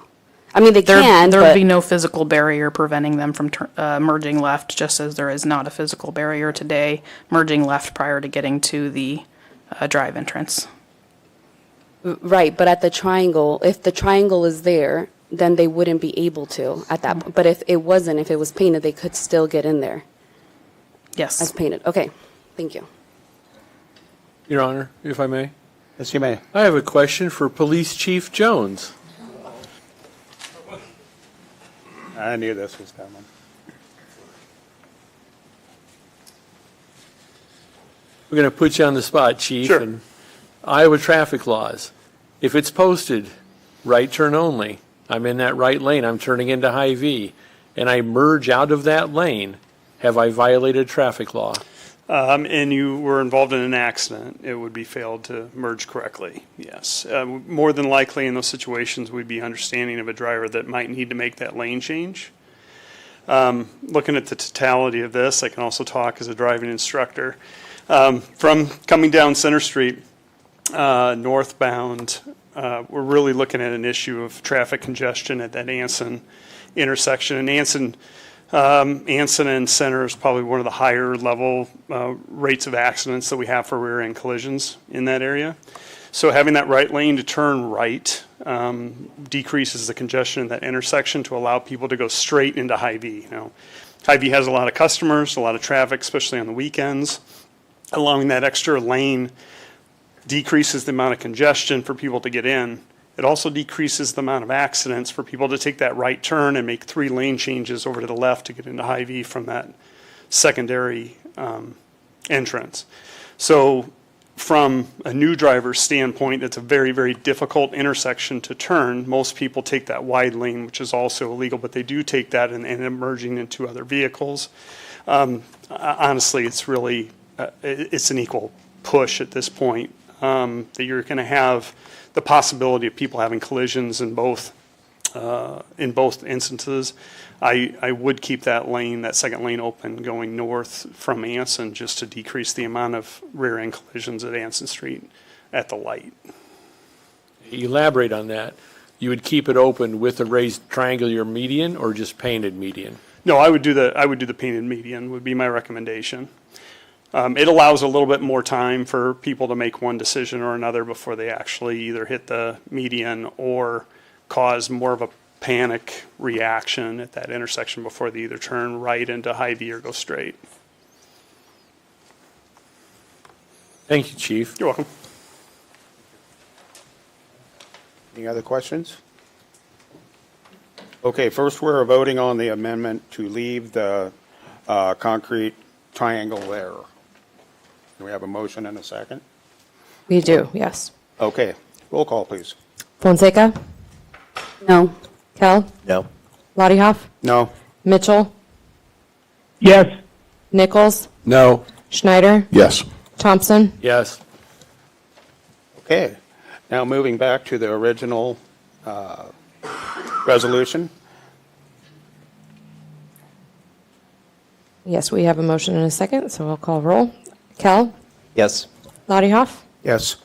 I mean, they can, There would but be no physical barrier preventing them from merging left, just as there is not a physical barrier today merging left prior to getting to the drive entrance. right, but at the triangle, if the triangle is there, then they wouldn't be able to at that point. But if it wasn't, if it was painted, they could still get in there Yes. as painted. Okay, thank you. Your Honor, if I may. Yes, you may. I have a question for Police Chief Jones. I knew this was coming. We're going to put you on the spot, Chief. Sure. And Iowa traffic laws. If it's posted, right turn only, I'm in that right lane, I'm turning into Hy-Vee, and I merge out of that lane, have I violated traffic law? And you were involved in an accident, it would be failed to merge correctly, yes. More than likely in those situations, we'd be understanding of a driver that might need to make that lane change. Looking at the totality of this, I can also talk as a driving instructor. From coming down Center Street, northbound, we're really looking at an issue of traffic congestion at that Anson intersection. And Anson and Center is probably one of the higher level rates of accidents that we have for rear end collisions in that area. So having that right lane to turn right decreases the congestion in that intersection to allow people to go straight into Hy-Vee. Now, Hy-Vee has a lot of customers, a lot of traffic, especially on the weekends. Allowing that extra lane decreases the amount of congestion for people to get in. It also decreases the amount of accidents for people to take that right turn and make 3 lane changes over to the left to get into Hy-Vee from that secondary entrance. So from a new driver's standpoint, it's a very, very difficult intersection to turn. Most people take that wide lane, which is also illegal, but they do take that and end up merging into other vehicles. Honestly, it's really, it's an equal push at this point, that you're going to have the possibility of people having collisions in both instances. I would keep that lane, that second lane open going north from Anson just to decrease the amount of rear end collisions at Anson Street at the light. Elaborate on that. You would keep it open with a raised triangular median or just painted median? No, I would do the painted median would be my recommendation. It allows a little bit more time for people to make one decision or another before they actually either hit the median or cause more of a panic reaction at that intersection before they either turn right into Hy-Vee or go straight. Thank you, Chief. You're welcome. Any other questions? Okay, first we're voting on the amendment to leave the concrete triangle there. Do we have a motion and a second? We do, yes. Okay, roll call, please. Fonseca? No. Kell? No. Lottie Hoff? No. Mitchell? Yes. Nichols? No. Schneider? Yes. Thompson? Yes. Okay, now moving back to the original resolution. Yes, we have a motion and a second, so we'll call roll. Kell? Yes. Lottie Hoff? Yes.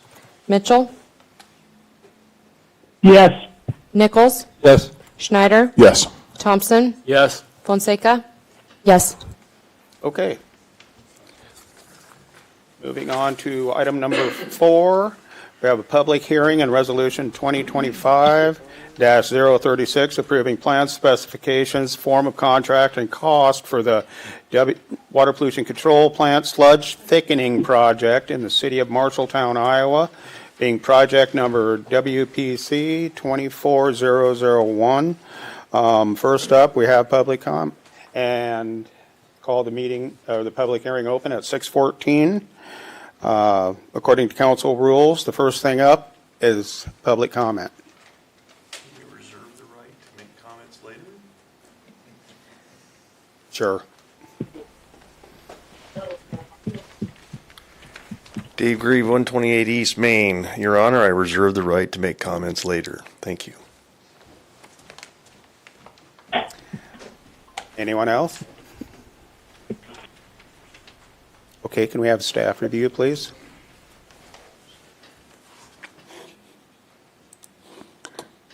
Mitchell? Yes. Nichols? Yes. Schneider? Yes. Thompson? Yes. Fonseca? Yes. Okay. Moving on to item number 4. We have a public hearing and resolution 2025-036 approving plan specifications, form of contract, and cost for the water pollution control plant sludge thickening project in the city of Marshalltown, Iowa, being project number WPC 24001. First up, we have public comment and call the meeting, the public hearing open at 6:14. According to council rules, the first thing up is public comment. Can you reserve the right to make comments later? Sure. Dave Grieve, 128 East Main. Your Honor, I reserve the right to make comments later. Thank you. Anyone else? Okay, can we have staff review, please?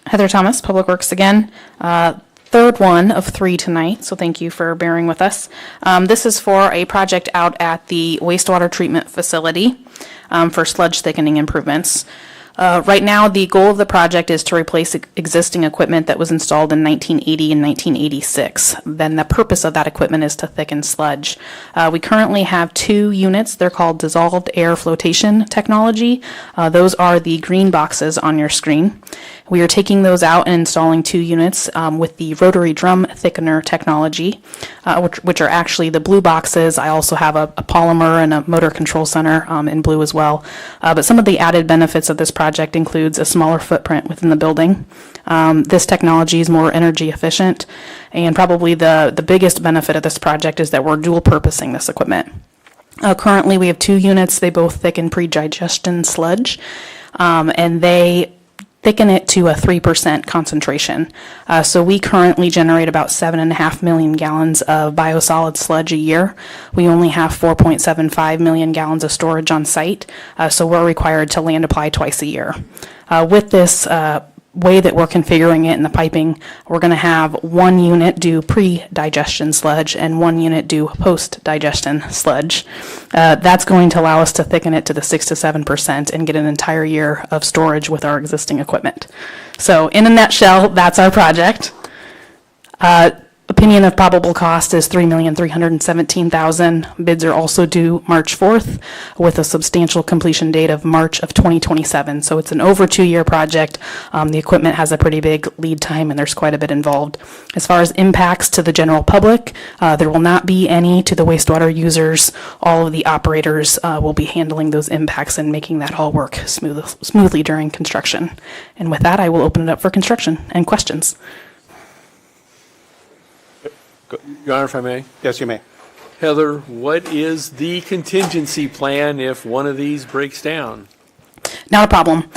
Heather Thomas, Public Works again. Third one of 3 tonight, so thank you for bearing with us. This is for a project out at the wastewater treatment facility for sludge thickening improvements. Right now, the goal of the project is to replace existing equipment that was installed in 1980 and 1986. Then the purpose of that equipment is to thicken sludge. We currently have 2 units. They're called dissolved air flotation technology. Those are the green boxes on your screen. We are taking those out and installing 2 units with the rotary drum thickener technology, which are actually the blue boxes. I also have a polymer and a motor control center in blue as well. But some of the added benefits of this project includes a smaller footprint within the building. This technology is more energy efficient, and probably the biggest benefit of this project is that we're dual purposing this equipment. Currently, we have 2 units. They both thicken pre-digestion sludge, and they thicken it to a 3% concentration. So we currently generate about 7.5 million gallons of biosolid sludge a year. We only have 4.75 million gallons of storage on site, so we're required to land apply twice a year. With this way that we're configuring it in the piping, we're going to have 1 unit do pre-digestion sludge and 1 unit do post-digestion sludge. That's going to allow us to thicken it to the 6 to 7% and get an entire year of storage with our existing equipment. So in a nutshell, that's our project. Opinion of probable cost is $3,317,000. Bids are also due March 4th with a substantial completion date of March of 2027. So it's an over 2-year project. The equipment has a pretty big lead time and there's quite a bit involved. As far as impacts to the general public, there will not be any to the wastewater users. All of the operators will be handling those impacts and making that all work smoothly during construction. And with that, I will open it up for construction and questions. Your Honor, if I may. Yes, you may. Heather, what is the contingency plan if one of these breaks down? Not a problem.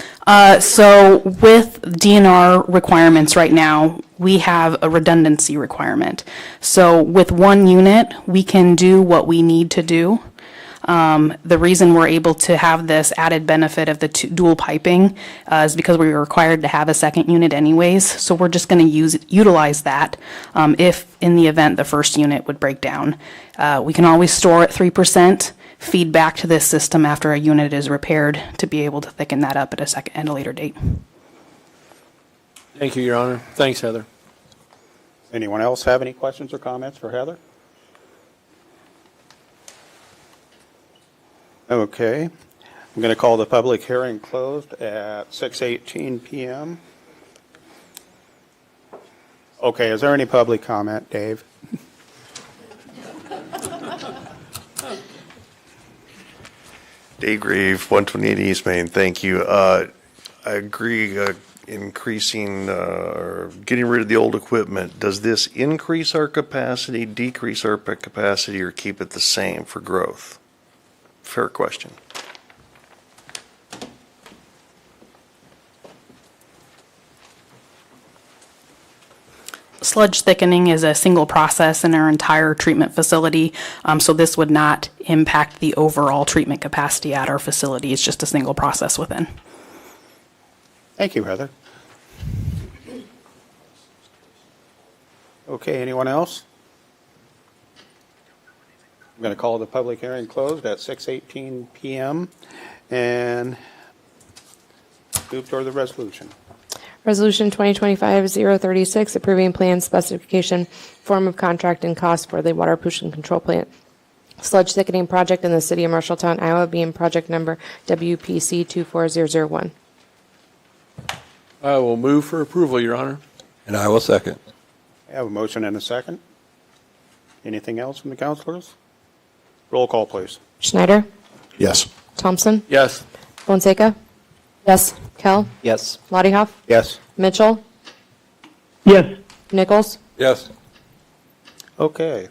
So with DNR requirements right now, we have a redundancy requirement. So with 1 unit, we can do what we need to do. The reason we're able to have this added benefit of the dual piping is because we were required to have a second unit anyways. So we're just going to utilize that if in the event the first unit would break down. We can always store at 3%, feed back to this system after a unit is repaired to be able to thicken that up at a later date. Thank you, Your Honor. Thanks, Heather. Anyone else have any questions or comments for Heather? Okay, I'm going to call the public hearing closed at 6:18 p.m. Okay, is there any public comment, Dave? Dave Grieve, 128 East Main, thank you. I agree, increasing or getting rid of the old equipment. Does this increase our capacity, decrease our capacity, or keep it the same for growth? Fair question. Sludge thickening is a single process in our entire treatment facility, so this would not impact the overall treatment capacity at our facility. It's just a single process within. Thank you, Heather. Okay, anyone else? I'm going to call the public hearing closed at 6:18 p.m. and move toward the resolution. Resolution 2025-036, approving plan specification, form of contract, and cost for the water pollution control plant sludge thickening project in the city of Marshalltown, Iowa, being project number WPC 24001. I will move for approval, Your Honor. And I will second. I have a motion and a second. Anything else from the councilors? Roll call, please. Schneider? Yes. Thompson? Yes. Fonseca? Yes. Kell? Yes. Lottiehoff? Yes. Mitchell? Yes. Nichols? Yes. Okay.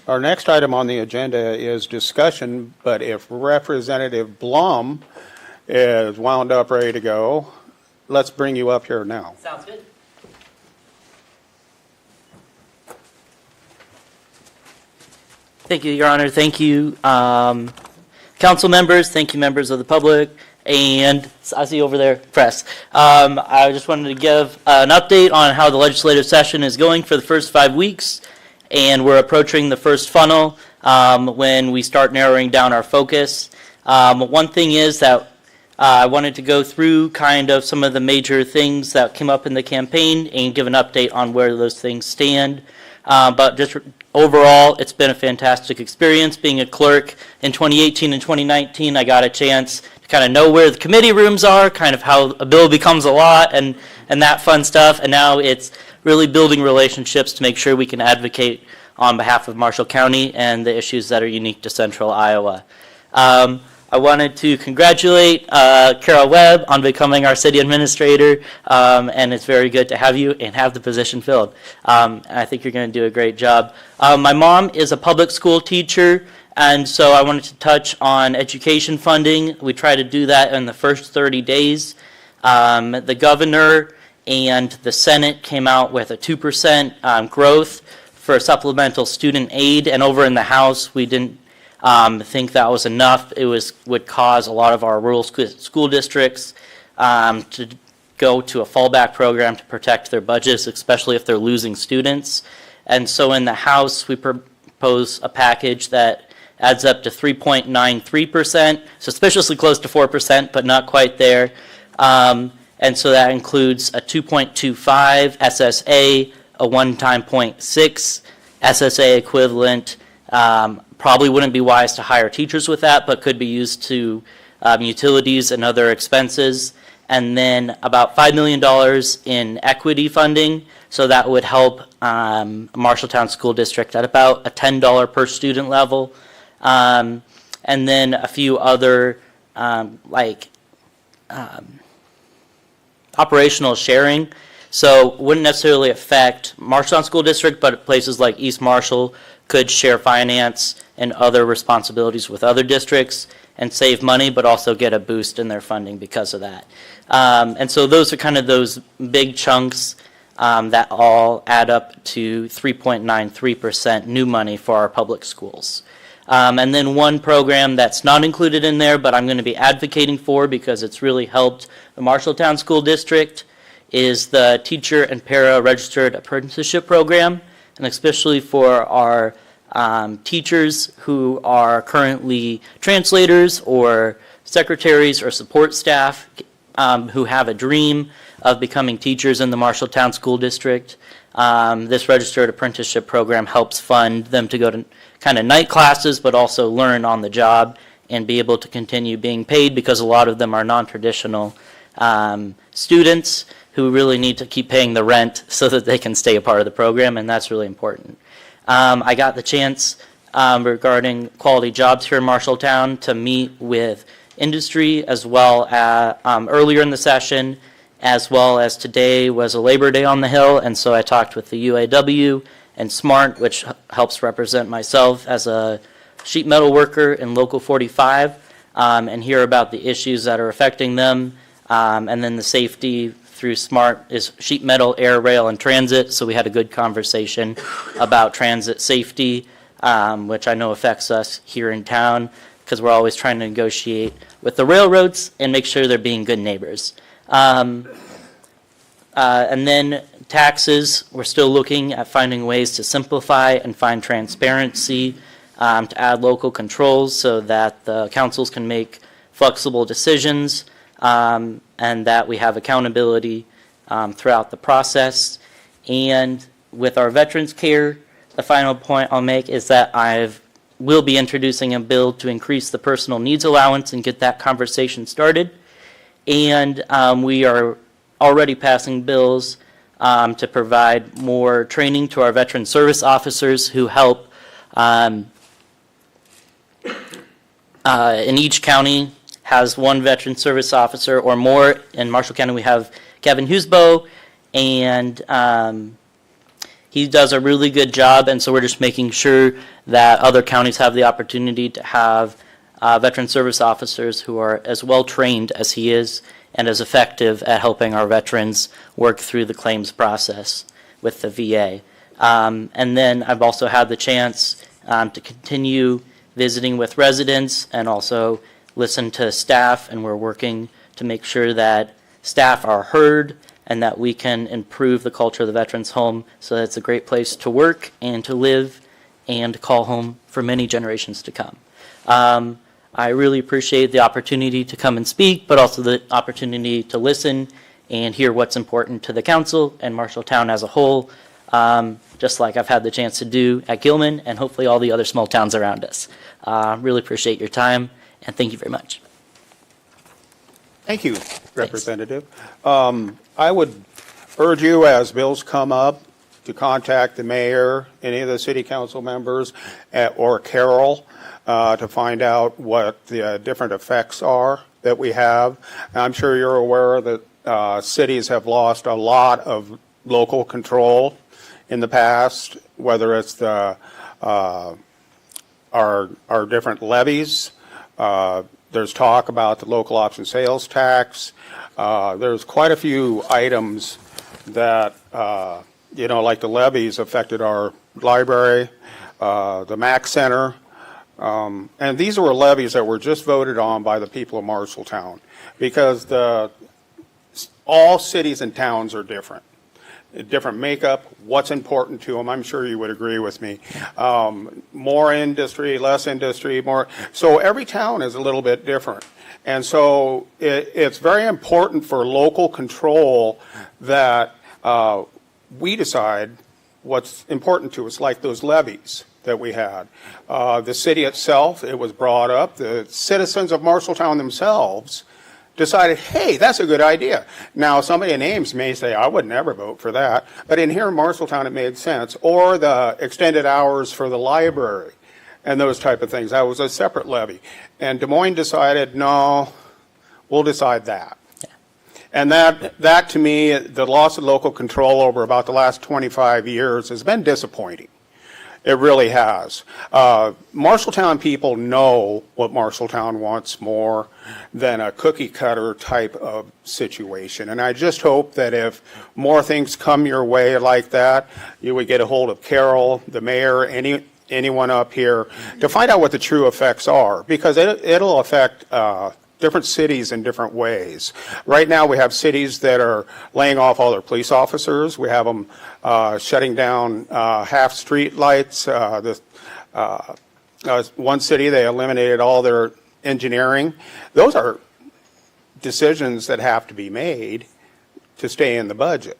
Our next item on the agenda is discussion, but if Representative Blum is wound up, ready to go, let's bring you up here now. Sounds good. Thank you, Your Honor. Thank you. council members, thank you members of the public, and I see over there, press. I just wanted to give an update on how the legislative session is going for the first 5 weeks, and we're approaching the first funnel when we start narrowing down our focus. One thing is that I wanted to go through kind of some of the major things that came up in the campaign and give an update on where those things stand. But just overall, it's been a fantastic experience being a clerk. In 2018 and 2019, I got a chance to kind of know where the committee rooms are, kind of how a bill becomes a law and that fun stuff. And now it's really building relationships to make sure we can advocate on behalf of Marshall County and the issues that are unique to Central Iowa. I wanted to congratulate Carol Webb on becoming our city administrator, and it's very good to have you and have the position filled. I think you're going to do a great job. My mom is a public school teacher, and so I wanted to touch on education funding. We try to do that in the first 30 days. The governor and the Senate came out with a 2% growth for supplemental student aid, and over in the House, we didn't think that was enough. It would cause a lot of our rural school districts to go to a fallback program to protect their budgets, especially if they're losing students. And so in the House, we propose a package that adds up to 3.93%, suspiciously close to 4%, but not quite there. And so that includes a 2.25 SSA, a one-time 0.6 SSA equivalent. Probably wouldn't be wise to hire teachers with that, but could be used to utilities and other expenses. And then about $5 million in equity funding. So that would help Marshalltown School District at about a $10 per student level. And then a few other operational sharing. So wouldn't necessarily affect Marshalltown School District, but places like East Marshall could share finance and other responsibilities with other districts and save money, but also get a boost in their funding because of that. And so those are kind of those big chunks that all add up to 3.93% new money for our public schools. And then one program that's not included in there, but I'm going to be advocating for because it's really helped the Marshalltown School District, is the teacher and para registered apprenticeship program, and especially for our teachers who are currently translators or secretaries or support staff who have a dream of becoming teachers in the Marshalltown School District. This registered apprenticeship program helps fund them to go to kind of night classes, but also learn on the job and be able to continue being paid, because a lot of them are non-traditional students who really need to keep paying the rent so that they can stay a part of the program, and that's really important. I got the chance regarding quality jobs here in Marshalltown to meet with industry as well as earlier in the session, as well as today was a Labor Day on the Hill, and so I talked with the UAW and SMART, which helps represent myself as a sheet metal worker in Local 45, and hear about the issues that are affecting them, and then the safety through SMART is sheet metal, air, rail, and transit. So we had a good conversation about transit safety, which I know affects us here in town, because we're always trying to negotiate with the railroads and make sure they're being good neighbors. And then taxes, we're still looking at finding ways to simplify and find transparency, to add local controls so that the councils can make flexible decisions, and that we have accountability throughout the process. And with our veterans care, the final point I'll make is that will be introducing a bill to increase the personal needs allowance and get that conversation started. And we are already passing bills to provide more training to our veteran service officers who help in each county has one veteran service officer or more. In Marshall County, we have Kevin Husbo, and he does a really good job, and so we're just making sure that other counties have the opportunity to have veteran service officers who are as well trained as he is and as effective at helping our veterans work through the claims process with the VA. And then I've also had the chance to continue visiting with residents and also listen to staff, and we're working to make sure that staff are heard and that we can improve the culture of the Veterans Home so that it's a great place to work and to live and call home for many generations to come. I really appreciate the opportunity to come and speak, but also the opportunity to listen and hear what's important to the council and Marshalltown as a whole, just like I've had the chance to do at Gilman and hopefully all the other small towns around us. Really appreciate your time, and thank you very much. Thank you, Representative. I would urge you, as bills come up, to contact the mayor, any of the city council members, or Carol, to find out what the different effects are that we have. I'm sure you're aware that cities have lost a lot of local control in the past, whether it's the our different levies. There's talk about the local option sales tax. There's quite a few items that, like the levies affected our library, the Mac Center. And these were levies that were just voted on by the people of Marshalltown, because all cities and towns are different. Different makeup, what's important to them. I'm sure you would agree with me. More industry, less industry, more. So every town is a little bit different. And so it's very important for local control that we decide what's important to us, like those levies that we had. The city itself, it was brought up, the citizens of Marshalltown themselves decided, hey, that's a good idea. Now, somebody in Ames may say, I would never vote for that, but in here in Marshalltown, it made sense. Or the extended hours for the library and those type of things. That was a separate levy. And Des Moines decided, no, we'll decide that. Yeah. And that to me, the loss of local control over about the last 25 years has been disappointing. It really has. Marshalltown people know what Marshalltown wants more than a cookie cutter type of situation. And I just hope that if more things come your way like that, you would get a hold of Carol, the mayor, anyone up here to find out what the true effects are, because it'll affect different cities in different ways. Right now, we have cities that are laying off all their police officers. We have them shutting down half street lights. One city, they eliminated all their engineering. Those are decisions that have to be made to stay in the budget.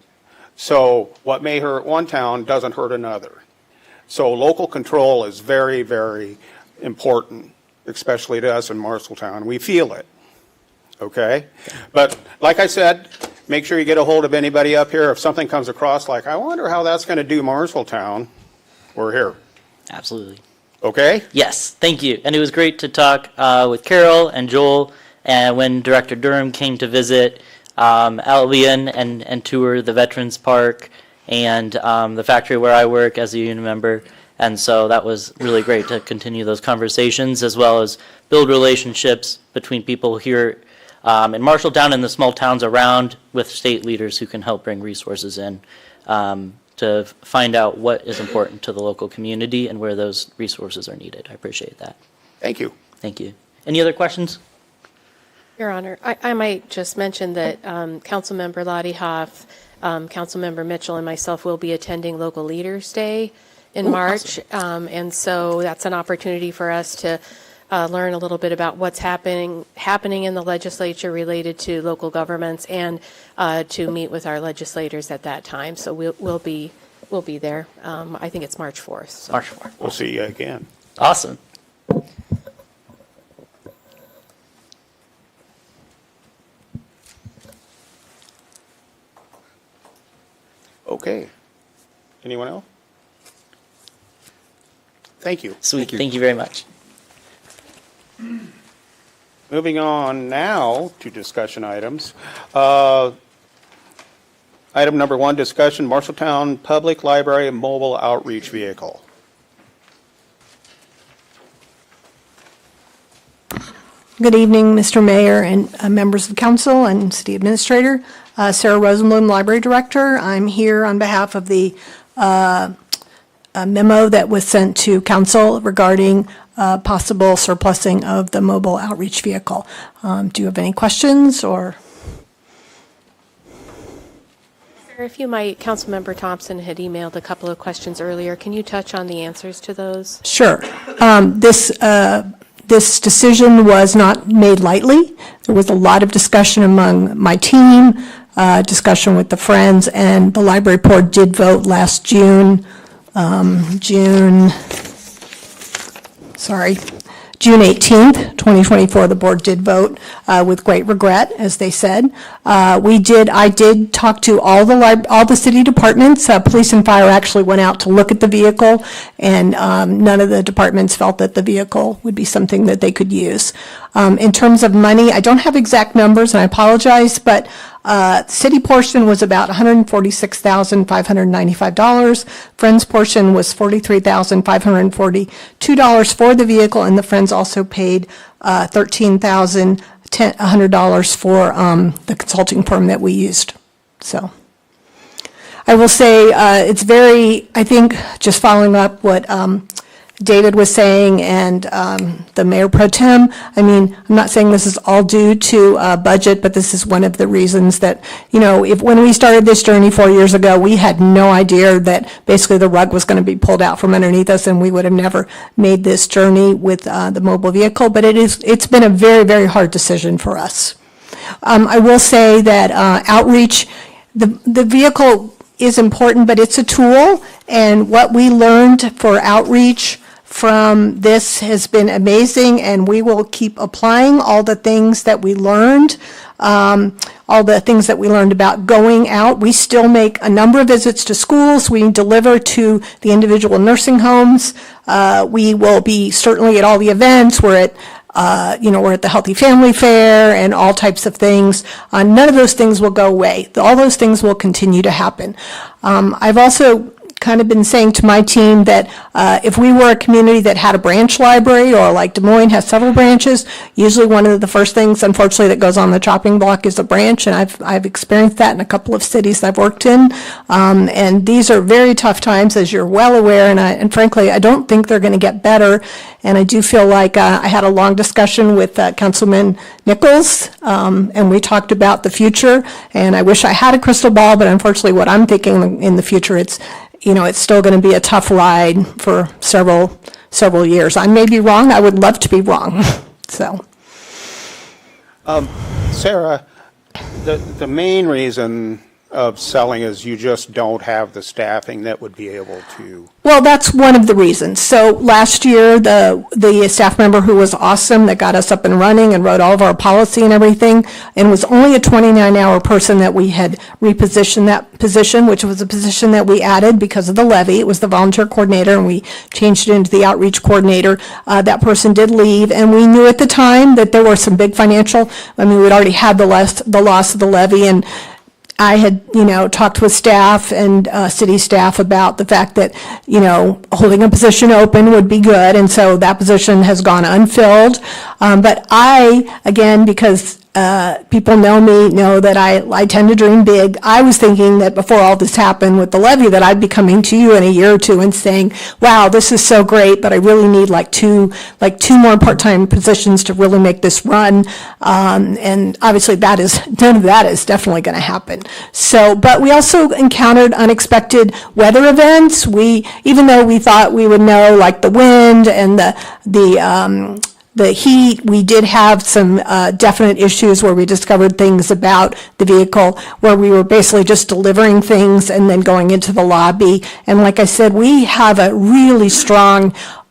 So what may hurt one town doesn't hurt another. So local control is very, very important, especially to us in Marshalltown. We feel it, okay? But like I said, make sure you get a hold of anybody up here. If something comes across like, I wonder how that's going to do Marshalltown, we're here. Absolutely. Okay? Yes, thank you. And it was great to talk with Carol and Joel, and when Director Durham came to visit Albion and tour the Veterans Park and the factory where I work as a union member. And so that was really great to continue those conversations, as well as build relationships between people here in Marshalltown and the small towns around with state leaders who can help bring resources in to find out what is important to the local community and where those resources are needed. I appreciate that. Thank you. Thank you. Any other questions? Your Honor, I might just mention that Councilmember Lottie Hoff, Councilmember Mitchell, and myself will be attending Local Leaders Day in March. Awesome. And so that's an opportunity for us to learn a little bit about what's happening in the legislature related to local governments, and to meet with our legislators at that time. So we'll be there. I think it's March 4th. So. March 4th. We'll see you again. Awesome. Okay. Anyone else? Thank you. Sweet. Thank you very much. Moving on now to discussion items. Item number 1, discussion, Marshalltown Public Library Mobile Outreach Vehicle. Good evening, Mr. Mayor and members of council and city administrator. Sarah Rosenblum, Library Director. I'm here on behalf of the memo that was sent to council regarding possible surplusing of the mobile outreach vehicle. Do you have any questions or? If you might, Councilmember Thompson had emailed a couple of questions earlier. Can you touch on the answers to those? Sure. This decision was not made lightly. There was a lot of discussion among my team, discussion with the Friends, and the library board did vote last June 18th, 2024, the board did vote with great regret, as they said. I did talk to all the city departments. Police and fire actually went out to look at the vehicle, and none of the departments felt that the vehicle would be something that they could use. In terms of money, I don't have exact numbers, and I apologize, but city portion was about $146,595. Friends portion was $43,542 for the vehicle, and the Friends also paid $13,100 for the consulting firm that we used. So I will say it's very, I think, just following up what David was saying and the Mayor Pro Tem, I mean, I'm not saying this is all due to budget, but this is one of the reasons that, when we started this journey 4 years ago, we had no idea that basically the rug was going to be pulled out from underneath us, and we would have never made this journey with the mobile vehicle, but it's been a very, very hard decision for us. I will say that outreach, the vehicle is important, but it's a tool, and what we learned for outreach from this has been amazing, and we will keep applying all the things that we learned, about going out. We still make a number of visits to schools. We deliver to the individual nursing homes. We will be certainly at all the events. We're at the Healthy Family Fair and all types of things. None of those things will go away. All those things will continue to happen. I've also kind of been saying to my team that if we were a community that had a branch library, or like Des Moines has several branches, usually one of the first things, unfortunately, that goes on the chopping block is a branch, and I've experienced that in a couple of cities I've worked in, and these are very tough times, as you're well aware, and frankly, I don't think they're going to get better, and I do feel like I had a long discussion with Councilman Nichols, and we talked about the future, and I wish I had a crystal ball, but unfortunately, what I'm thinking in the future, it's still going to be a tough ride for several years. I may be wrong. I would love to be wrong. So, Sarah, the main reason of selling is you just don't have the staffing that would be able to. Well, that's one of the reasons. So last year, the staff member who was awesome that got us up and running and wrote all of our policy and everything, and was only a 29-hour person that we had repositioned that position, which was a position that we added because of the levy. It was the volunteer coordinator, and we changed it into the outreach coordinator. That person did leave, and we knew at the time that there were some big financial, we'd already had the loss of the levy, and I had, talked with staff and city staff about the fact that, holding a position open would be good, and so that position has gone unfilled. But I, again, because people know me, know that I tend to dream big. I was thinking that before all this happened with the levy, that I'd be coming to you in a year or two and saying, wow, this is so great, but I really need like two more part-time positions to really make this run. And obviously none of that is definitely going to happen. So, but we also encountered unexpected weather events. Even though we thought we would know like the wind and the heat, we did have some definite issues where we discovered things about the vehicle where we were basically just delivering things and then going into the lobby. And like I said, we have a really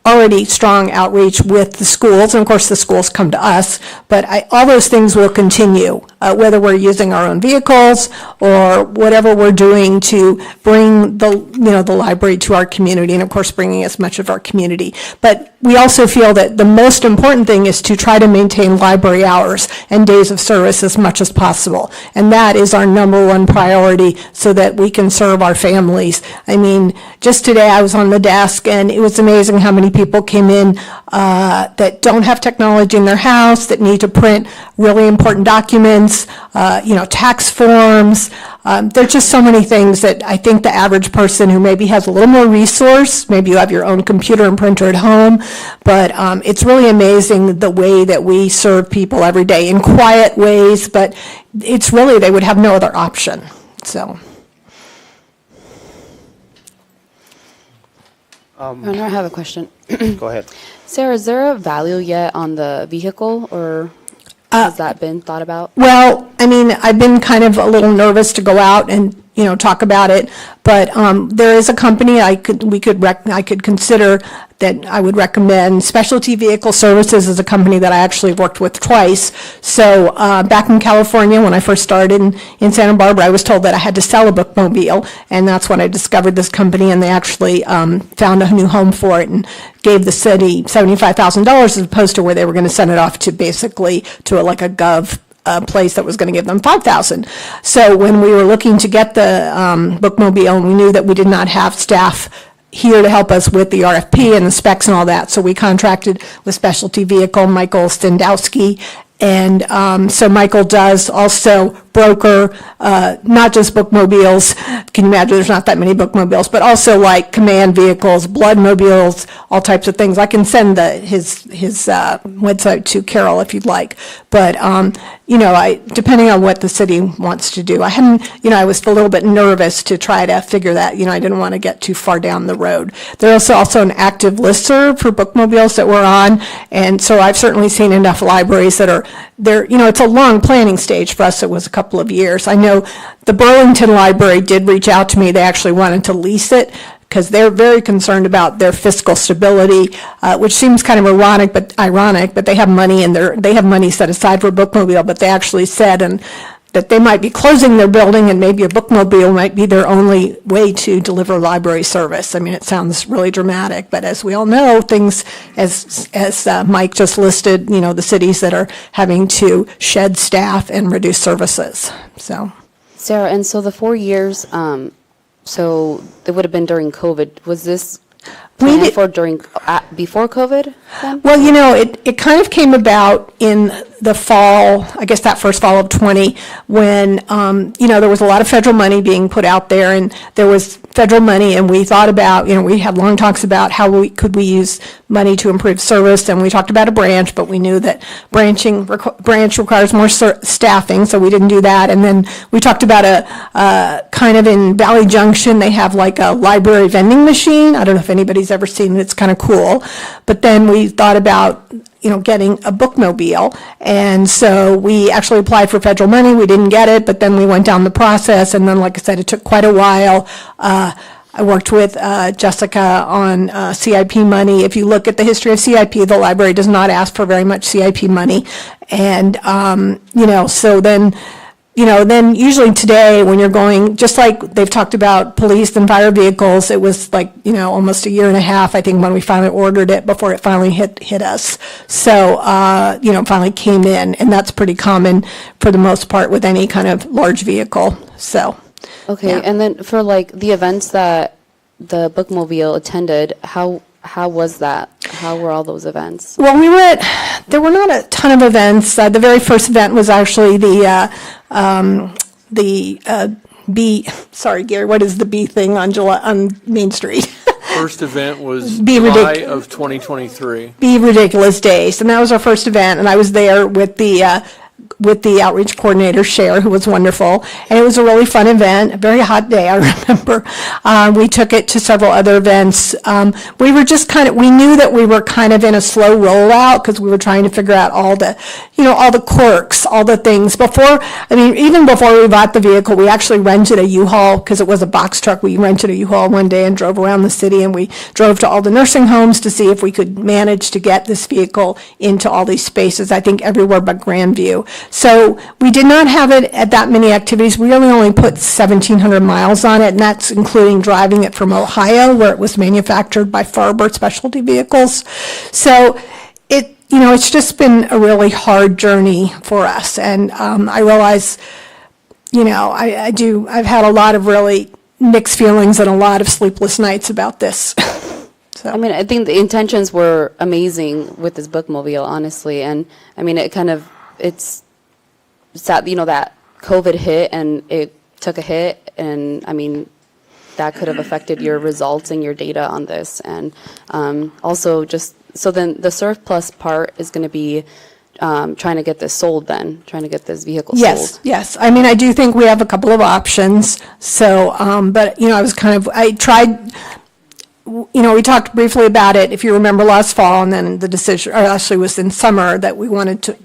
already strong outreach with the schools, and of course the schools come to us, but all those things will continue, whether we're using our own vehicles or whatever we're doing to bring the library to our community, and of course bringing as much of our community. But we also feel that the most important thing is to try to maintain library hours and days of service as much as possible, and that is our number one priority so that we can serve our families. I mean, just today I was on the desk, and it was amazing how many people came in that don't have technology in their house, that need to print really important documents, tax forms. There's just so many things that I think the average person who maybe has a little more resource, maybe you have your own computer and printer at home, But it's really amazing the way that we serve people every day in quiet ways, but it's really, they would have no other option, so. I have a question. Go ahead. Sarah, is there a value yet on the vehicle, or has that been thought about? Well, I mean, I've been kind of a little nervous to go out and, talk about it, but there is a company I could consider that I would recommend. Specialty Vehicle Services is a company that I actually worked with twice. So back in California, when I first started in Santa Barbara, I was told that I had to sell a bookmobile, and that's when I discovered this company, and they actually found a new home for it and gave the city $75,000 as opposed to where they were going to send it off to basically to a gov place that was going to give them $5,000. So when we were looking to get the bookmobile, and we knew that we did not have staff here to help us with the RFP and the specs and all that, so we contracted with Specialty Vehicle, Michael Stendowski, and so Michael does also broker, not just bookmobiles. Can you imagine, there's not that many bookmobiles, but also like command vehicles, bloodmobiles, all types of things. I can send his website to Carol if you'd like. But, depending on what the city wants to do. I was a little bit nervous to try to figure that, I didn't want to get too far down the road. There's also an active listserv for bookmobiles that we're on, and so I've certainly seen enough libraries that are there. It's a long planning stage for us. It was a couple of years. I know the Burlington Library did reach out to me. They actually wanted to lease it because they're very concerned about their fiscal stability, which seems kind of ironic, but they have money and they have money set aside for a bookmobile, but they actually said that they might be closing their building and maybe a bookmobile might be their only way to deliver library service. I mean, it sounds really dramatic, but as we all know, things, as Mike just listed, the cities that are having to shed staff and reduce services, so. Sarah, and so the 4 years, so it would have been during COVID. Was this planned for before COVID then? Well, it kind of came about in the fall, I guess that first fall of 20, when, there was a lot of federal money being put out there, and there was federal money, and we thought about, we had long talks about how we could use money to improve service, and we talked about a branch, but we knew that branch requires more staffing, so we didn't do that. And then we talked about a kind of in Valley Junction, they have like a library vending machine. I don't know if anybody's ever seen it. It's kind of cool. But then we thought about getting a bookmobile. And so we actually applied for federal money. We didn't get it, but then we went down the process. And then, like I said, it took quite a while. I worked with Jessica on CIP money. If you look at the history of CIP, the library does not ask for very much CIP money. And, so then, then usually today when you're going, just like they've talked about police and fire vehicles, it was like, almost a year and a half, I think, when we finally ordered it before it finally hit us. So, finally came in, and that's pretty common for the most part with any kind of large vehicle, so. Okay, yeah. and then for the events that the bookmobile attended, how was that? How were all those events? Well, there were not a ton of events. The very first event was actually the bee, sorry, Gary, what is the bee thing on Main Street? First event was Be July of 2023. Be Ridiculous Days, and that was our first event, and I was there with the outreach coordinator, Cher, who was wonderful. And it was a really fun event, a very hot day, I remember. We took it to several other events. We were just we knew that we were kind of in a slow rollout because we were trying to figure out all the quirks, all the things. Even before we bought the vehicle, we actually rented a U-Haul because it was a box truck. We rented a U-Haul one day and drove around the city, and we drove to all the nursing homes to see if we could manage to get this vehicle into all these spaces, I think everywhere but Grandview. So we did not have it at that many activities. We really only put 1,700 miles on it, and that's including driving it from Ohio, where it was manufactured by Farber Specialty Vehicles. So it's just been a really hard journey for us. And I realize, I've had a lot of really mixed feelings and a lot of sleepless nights about this. So. I think the intentions were amazing with this bookmobile, honestly. And it's sad, that COVID hit and it took a hit, and that could have affected your results and your data on this. And also just So then the surplus part is going to be trying to get this sold then, trying to get this vehicle Yes, sold. yes. I mean, I do think we have a couple of options. So, but, you know, I tried, you know, we talked briefly about it, if you remember last fall, and then the decision, or actually it was in summer, that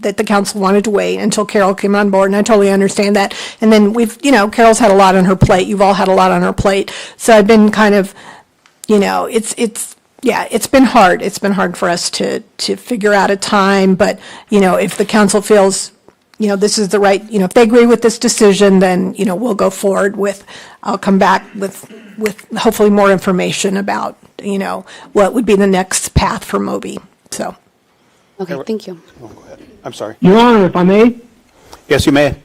that the council wanted to wait until Carol came on board, and I totally understand that. And then you know, Carol's had a lot on her plate. You've all had a lot on her plate. So I've been kind of, you know, yeah, it's been hard. It's been hard for us to figure out a time, but, you know, if the council feels, you know, this is the right, you know, if they agree with this decision, then, you know, we'll go forward I'll come back with hopefully more information about, you know, what would be the next path for Moby, so. Okay, thank you. Oh, go ahead. I'm sorry. Your Honor, if I may? Yes, you may.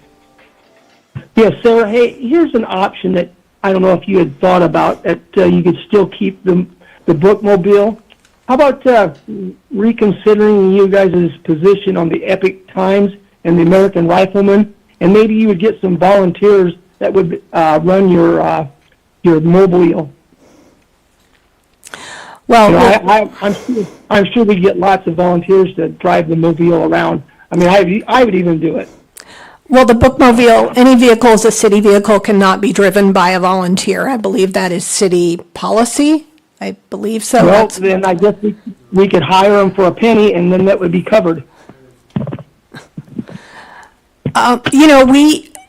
Yes, sir. Hey, here's an option that I don't know if you had thought about, that you could still keep the bookmobile. How about reconsidering you guys' position on the Epic Times and the American Rifleman? And maybe you would get some volunteers that would run your mobile. Well, You know, I'm sure we get lots of volunteers to drive the mobile around. I mean, I would even do it. well, the bookmobile, any vehicle is a city vehicle, cannot be driven by a volunteer. I believe that is city policy. I believe so. Well, then I guess we could hire them for a penny, and then that would be covered. You know,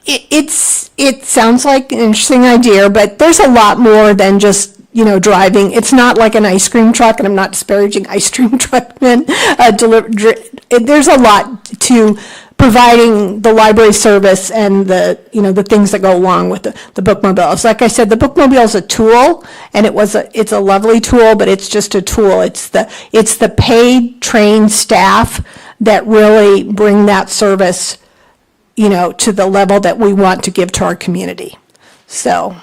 it sounds like an interesting idea, but there's a lot more than just, you know, driving. It's not like an ice cream truck, and I'm not disparaging ice cream truck men. There's a lot to providing the library service and the, you know, the things that go along with the bookmobiles. Like I said, the bookmobile is a tool, and it's a lovely tool, but it's just a tool. It's the paid, trained staff that really bring that service, you know, to the level that we want to give to our community. So,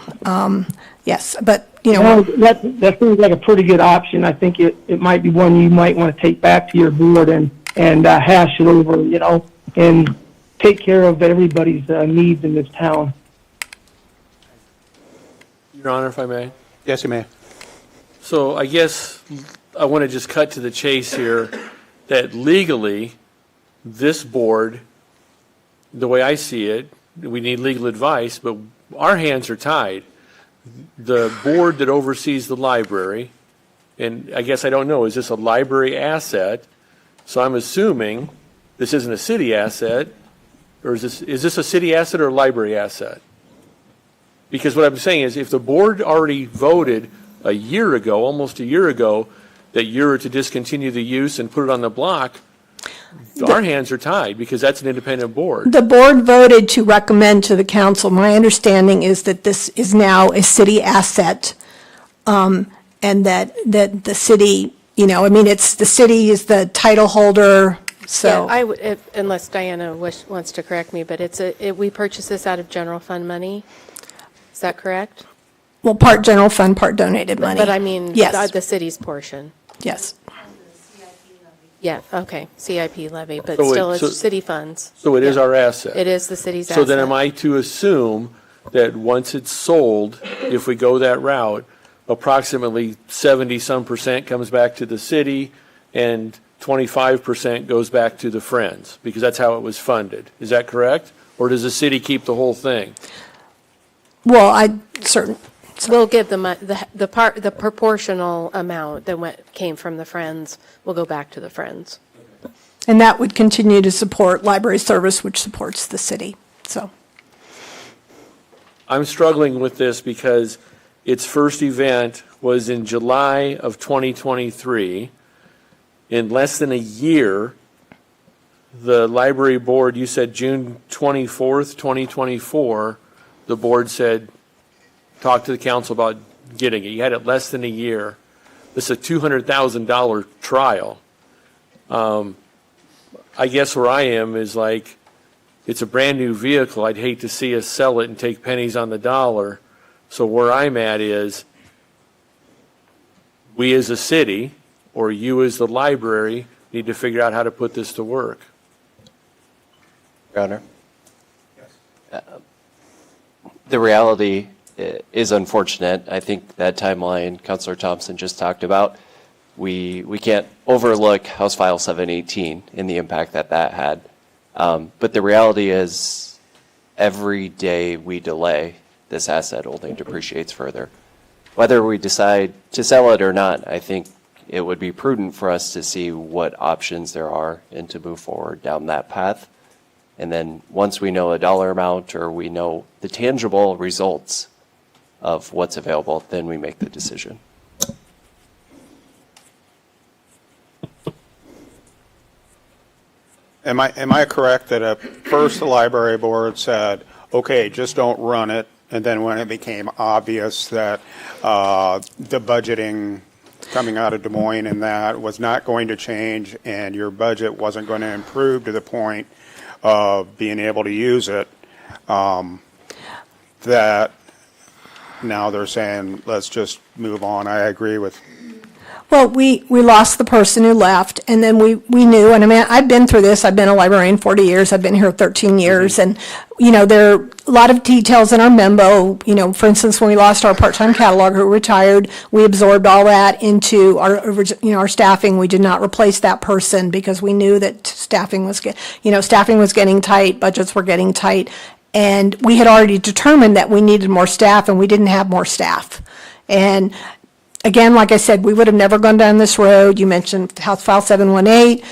yes, but, you know. Well, that seems like a pretty good option. I think it might be one you might want to take back to your board and hash it over, you know, and take care of everybody's needs in this town. Your Honor, if I may. Yes, you may. So I guess I want to just cut to the chase here, that legally, this board, the way I see it, we need legal advice, but our hands are tied. The board that oversees the library, and I guess I don't know, is this a library asset? So I'm assuming this isn't a city asset, or is this a city asset or a library asset? Because what I'm saying is, if the board already voted a year ago, almost a year ago, that you're to discontinue the use and put it on the block, our hands are tied, because that's an independent board. The board voted to recommend to the council. My understanding is that this is now a city asset, and that the city, you know, I mean, the city is the title holder, so. Yeah, I would, unless Diana wants to correct me, but we purchased this out of general fund money. Is that correct? Well, part general fund, part donated money. But I mean, Yes, the city's portion. yes. Yeah, okay, CIP levy, but So still it's city funds. So it is Yeah. our asset. It is the city's asset. So then am I to assume that once it's sold, if we go that route, approximately 70-some% comes back to the city and 25% goes back to the Friends? Because that's how it was funded. Is that correct? Or does the city keep the whole thing? Well, We'll give the proportional amount that came from the Friends will go back to the Friends. and that would continue to support library service, which supports the city, so. I'm struggling with this because its first event was in July of 2023. In less than a year, the library board, you said June 24th, 2024, the board said, talk to the council about getting it. You had it less than a year. This is a $200,000 trial. I guess where I am is like, it's a brand new vehicle. I'd hate to see us sell it and take pennies on the dollar. So where I'm at is, we as a city, or you as the library, need to figure out how to put this to work. Your Honor? The reality is unfortunate. I think that timeline Councilor Thompson just talked about we can't overlook House File 718 and the impact that that had. But the reality is, every day we delay, this asset only depreciates further. Whether we decide to sell it or not, I think it would be prudent for us to see what options there are and to move forward down that path. And then once we know a dollar amount or we know the tangible results of what's available, then we make the decision. Am I correct that at first the library board said, okay, just don't run it, and then when it became obvious that the budgeting coming out of Des Moines and that was not going to change and your budget wasn't going to improve to the point of being able to use it, that now they're saying, let's just move on? I agree with. Well, we lost the person who left, and then we knew, and I mean, I've been through this, I've been a librarian 40 years, I've been here 13 years, and, there are a lot of details in our memo, for instance, when we lost our part-time cataloger who retired, we absorbed all that into our staffing. We did not replace that person because we knew that staffing was getting tight, budgets were getting tight, and we had already determined that we needed more staff, and we didn't have more staff. And again, like I said, we would have never gone down this road. You mentioned House File 718.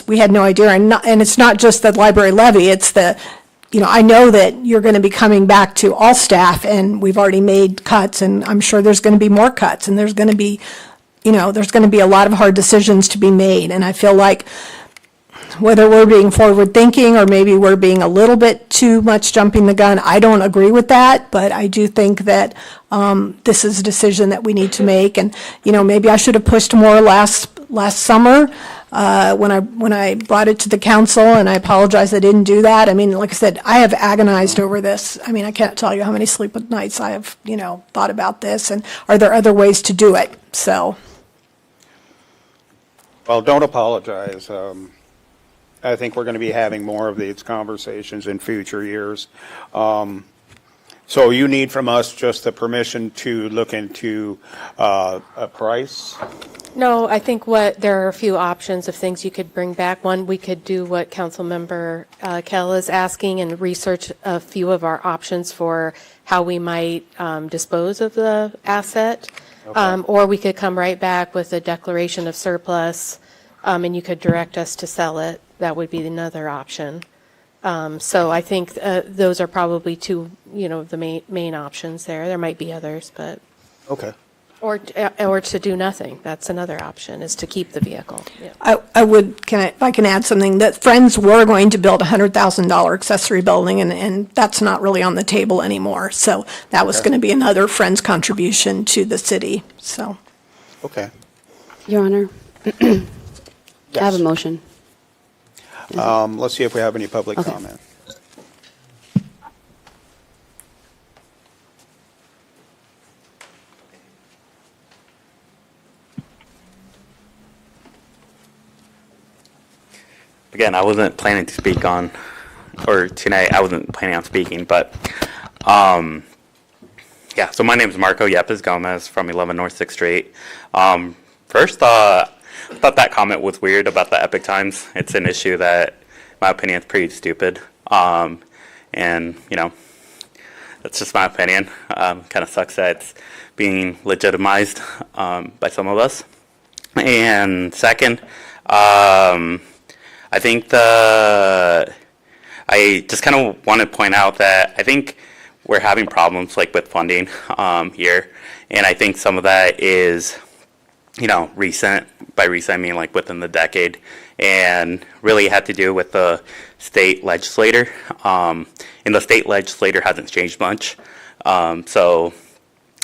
We had no idea. And it's not just the library levy, it's I know that you're going to be coming back to all staff, and we've already made cuts, and I'm sure there's going to be more cuts, and there's going to be a lot of hard decisions to be made. And I feel like whether we're being forward-thinking or maybe we're being a little bit too much jumping the gun, I don't agree with that, but I do think that this is a decision that we need to make. And, maybe I should have pushed more last summer when I brought it to the council, and I apologize I didn't do that. I mean, like I said, I have agonized over this. I mean, I can't tell you how many sleepless nights I have, thought about this, and are there other ways to do it? So. Well, don't apologize. I think we're going to be having more of these conversations in future years. So you need from us just the permission to look into a price? No, I think there are a few options of things you could bring back. One, we could do what Councilmember Kell is asking and research a few of our options for how we might dispose of the asset. Okay. Or we could come right back with a declaration of surplus, and you could direct us to sell it. That would be another option. So I think those are probably two, the main options there. There might be others, but. Okay. Or to do nothing. That's another option, is to keep the vehicle. Yeah. If I can add something, that Friends were going to build a $100,000 accessory building, and that's not really on the table anymore. So that was going to be another Friends contribution to the city, so. Okay. Your Honor, Yes. I have a motion. Let's see if we have any public comment. Again, I wasn't planning to speak tonight I wasn't planning on speaking, but yeah, so my name is Marco Yepes Gomez from 11 North 6th Street. First, I thought that comment was weird about the Epic Times. It's an issue that, in my opinion, is pretty stupid. And, that's just my opinion. Kind of sucks that it's being legitimized by some of us. And second, I think I just kind of want to point out that I think we're having problems with funding here. And I think some of that is recent. By recent, I mean within the decade, and really had to do with the state legislator. And the state legislator hasn't changed much. So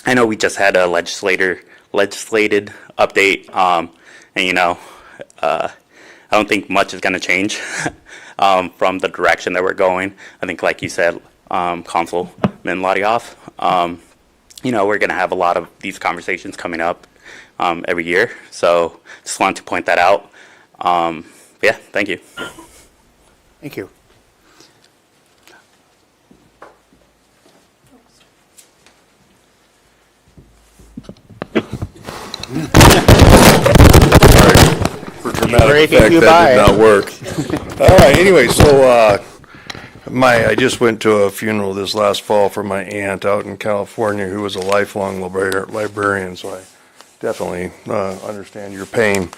I know we just had a legislated update, and I don't think much is going to change from the direction that we're going. I think, like you said, Councilman Ladioff, we're going to have a lot of these conversations coming up every year. So just wanted to point that out. Yeah, thank you. Thank you. dramatic breaking effect, you that did by. not work. All right, anyway, so I just went to a funeral this last fall for my aunt out in California who was a lifelong librarian, so I definitely understand your pain.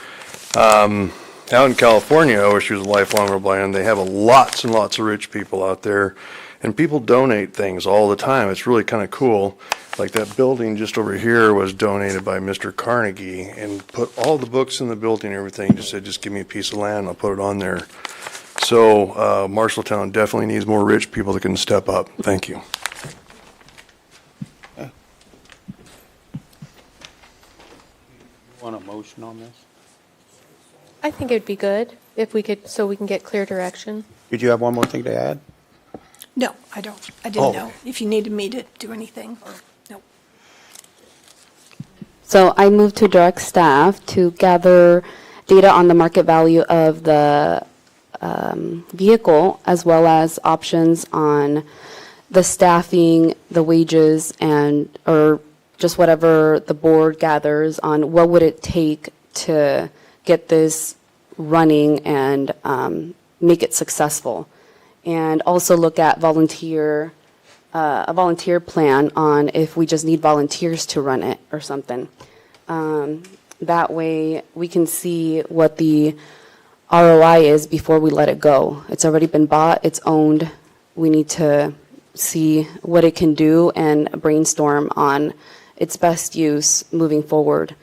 Out in California, where she was a lifelong librarian, they have lots and lots of rich people out there, and people donate things all the time. It's really kind of cool. Like that building just over here was donated by Mr. Carnegie and put all the books in the building and everything. Just said, just give me a piece of land, I'll put it on there. So Marshalltown definitely needs more rich people that can step up. Thank you. Want a motion on this? I think it'd be good if we could, so we can get clear direction. Did you have one more thing to add? No, I don't. I Oh. didn't know if you needed me to do anything or, no. So I moved to direct staff to gather data on the market value of the vehicle, as well as options on the staffing, the wages, and, or just whatever the board gathers on what would it take to get this running and make it successful. And also look at a volunteer plan on if we just need volunteers to run it or something. That way we can see what the ROI is before we let it go. It's already been bought, it's owned. We need to see what it can do and brainstorm on its best use moving forward.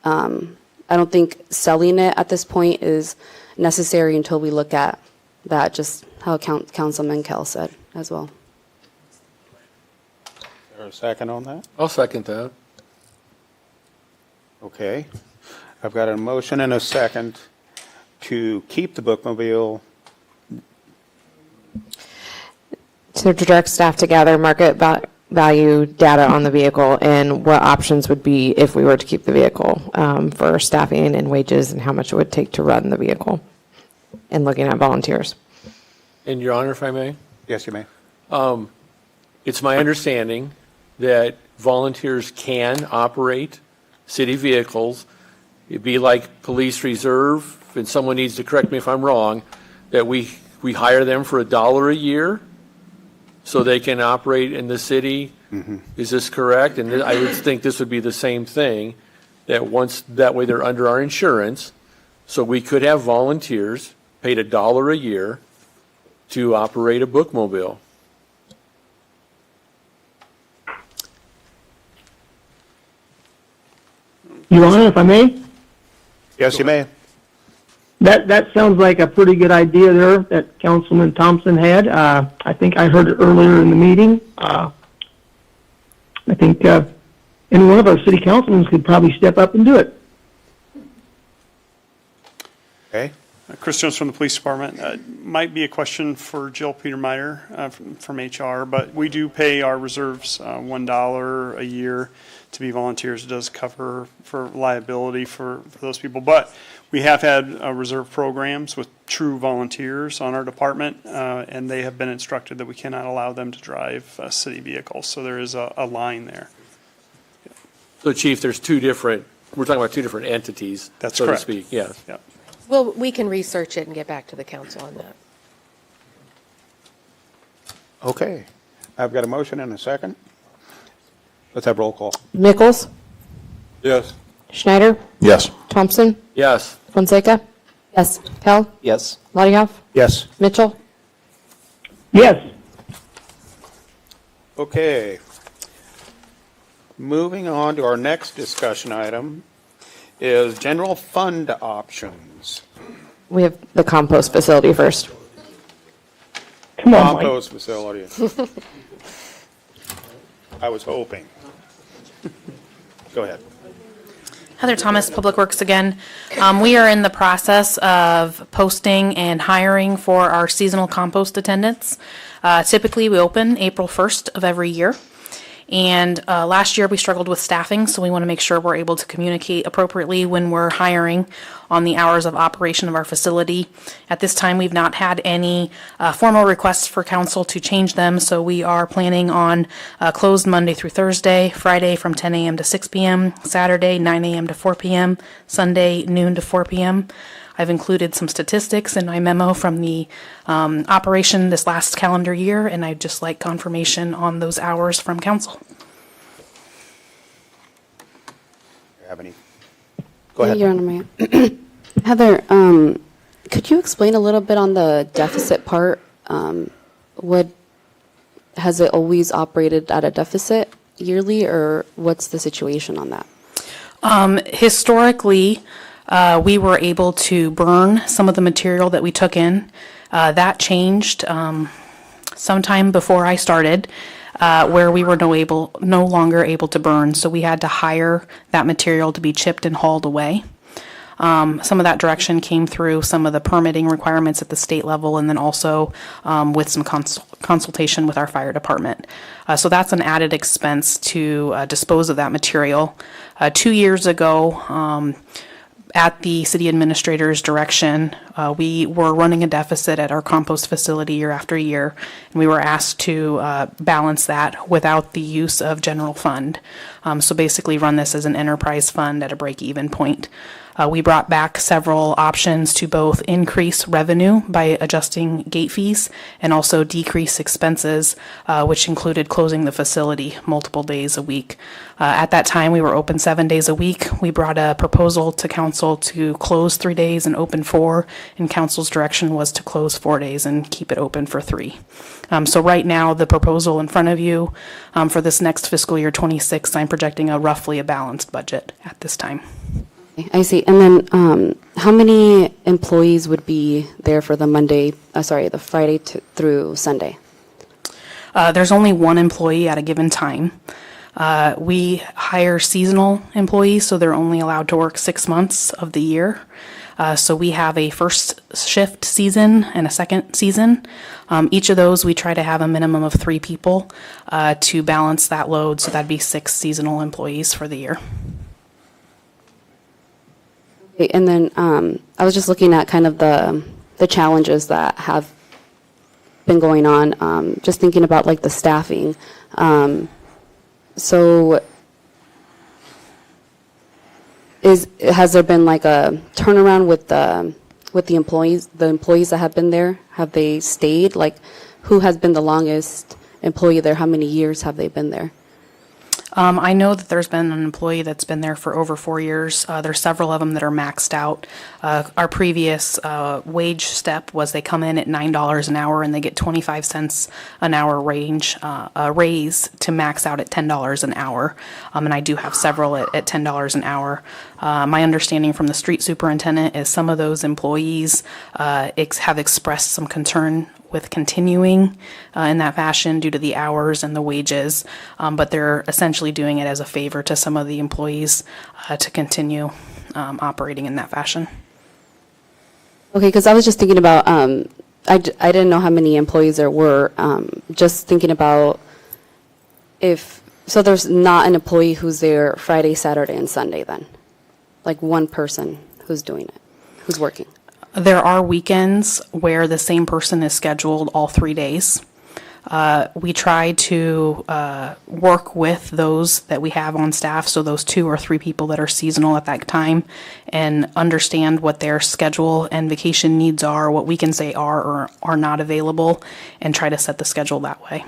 I don't think selling it at this point is necessary until we look at that, just how Councilman Kell said as well. Is there a second on that? I'll second that. Okay. I've got a motion and a second to keep the bookmobile. To direct staff to gather market value data on the vehicle and what options would be if we were to keep the vehicle for staffing and wages and how much it would take to run the vehicle, and looking at volunteers. And Your Honor, if I may? Yes, you may. It's my understanding that volunteers can operate city vehicles. It'd be like police reserve, and someone needs to correct me if I'm wrong, that we hire them for $1 a year so they can operate in the city. Mm-hmm. Is this correct? And I would think this would be the same thing, that way they're under our insurance. So we could have volunteers paid $1 a year to operate a bookmobile. Your Honor, if I may? Yes, you may. That sounds like a pretty good idea there that Councilman Thompson had. I think I heard it earlier in the meeting. I think any one of our city councilmen could probably step up and do it. Okay. Chris Jones from the Police Department. Might be a question for Jill Petermeyer from HR, but we do pay our reserves $1 a year to be volunteers. It does cover for liability for those people. But we have had reserve programs with true volunteers on our department, and they have been instructed that we cannot allow them to drive city vehicles. So there is a line there. So Chief, we're talking about two different entities, That's so correct. to speak, yes. Yeah. Well, we can research it and get back to the council on that. Okay. I've got a motion and a second. Let's have roll call. Nichols? Yes. Schneider? Yes. Thompson? Yes. Fonseca? Yes. Kell? Yes. Lolleyhoff? Yes. Mitchell? Yes. Okay. Moving on to our next discussion item is general fund options. We have the compost facility first. Come on, Mike. Compost facility. I was hoping. Go ahead. Heather Thomas, Public Works again. We are in the process of posting and hiring for our seasonal compost attendants. Typically, we open April 1st of every year. And last year, we struggled with staffing, so we want to make sure we're able to communicate appropriately when we're hiring on the hours of operation of our facility. At this time, we've not had any formal requests for council to change them, so we are planning on closed Monday through Thursday, Friday from 10 a.m. to 6 p.m., Saturday 9 a.m. to 4 p.m., Sunday noon to 4 p.m. I've included some statistics in my memo from the operation this last calendar year, and I'd just like confirmation on those hours from council. Have any? Go ahead. Your Honor, Mayor. Heather, could you explain a little bit on the deficit part? Has it always operated at a deficit yearly, or what's the situation on that? Historically, we were able to burn some of the material that we took in. That changed sometime before I started, where we were no longer able to burn, so we had to hire that material to be chipped and hauled away. Some of that direction came through some of the permitting requirements at the state level, and then also with some consultation with our fire department. So that's an added expense to dispose of that material. 2 years ago, at the city administrator's direction, we were running a deficit at our compost facility year after year, and we were asked to balance that without the use of general fund. So basically run this as an enterprise fund at a break-even point. We brought back several options to both increase revenue by adjusting gate fees and also decrease expenses, which included closing the facility multiple days a week. At that time, we were open 7 days a week. We brought a proposal to council to close 3 days and open 4, and council's direction was to close 4 days and keep it open for 3. So right now, the proposal in front of you for this next fiscal year 26, I'm projecting a roughly a balanced budget at this time. I see. And then how many employees would be there for the Friday through Sunday? There's only one employee at a given time. We hire seasonal employees, so they're only allowed to work 6 months of the year. So we have a first shift season and a second season. Each of those, we try to have a minimum of 3 people to balance that load, so that'd be 6 seasonal employees for the year. And then I was just looking at kind of the challenges that have been going on, just thinking about like the staffing. So has there been like a turnaround with the employees that have been there? Have they stayed? Like, who has been the longest employee there? How many years have they been there? I know that there's been an employee that's been there for over 4 years. There's several of them that are maxed out. Our previous wage step was they come in at $9 an hour and they get 25 cents an hour raise to max out at $10 an hour. And I do have several at $10 an hour. My understanding from the street superintendent is some of those employees have expressed some concern with continuing in that fashion due to the hours and the wages, but they're essentially doing it as a favor to some of the employees to continue operating in that fashion. Okay, because I was just thinking about, I didn't know how many employees there were, just thinking about so there's not an employee who's there Friday, Saturday, and Sunday then? Like one person who's doing it, who's working? There are weekends where the same person is scheduled all 3 days. We try to work with those that we have on staff, so those 2 or 3 people that are seasonal at that time, and understand what their schedule and vacation needs are, what we can say are or are not available, and try to set the schedule that way.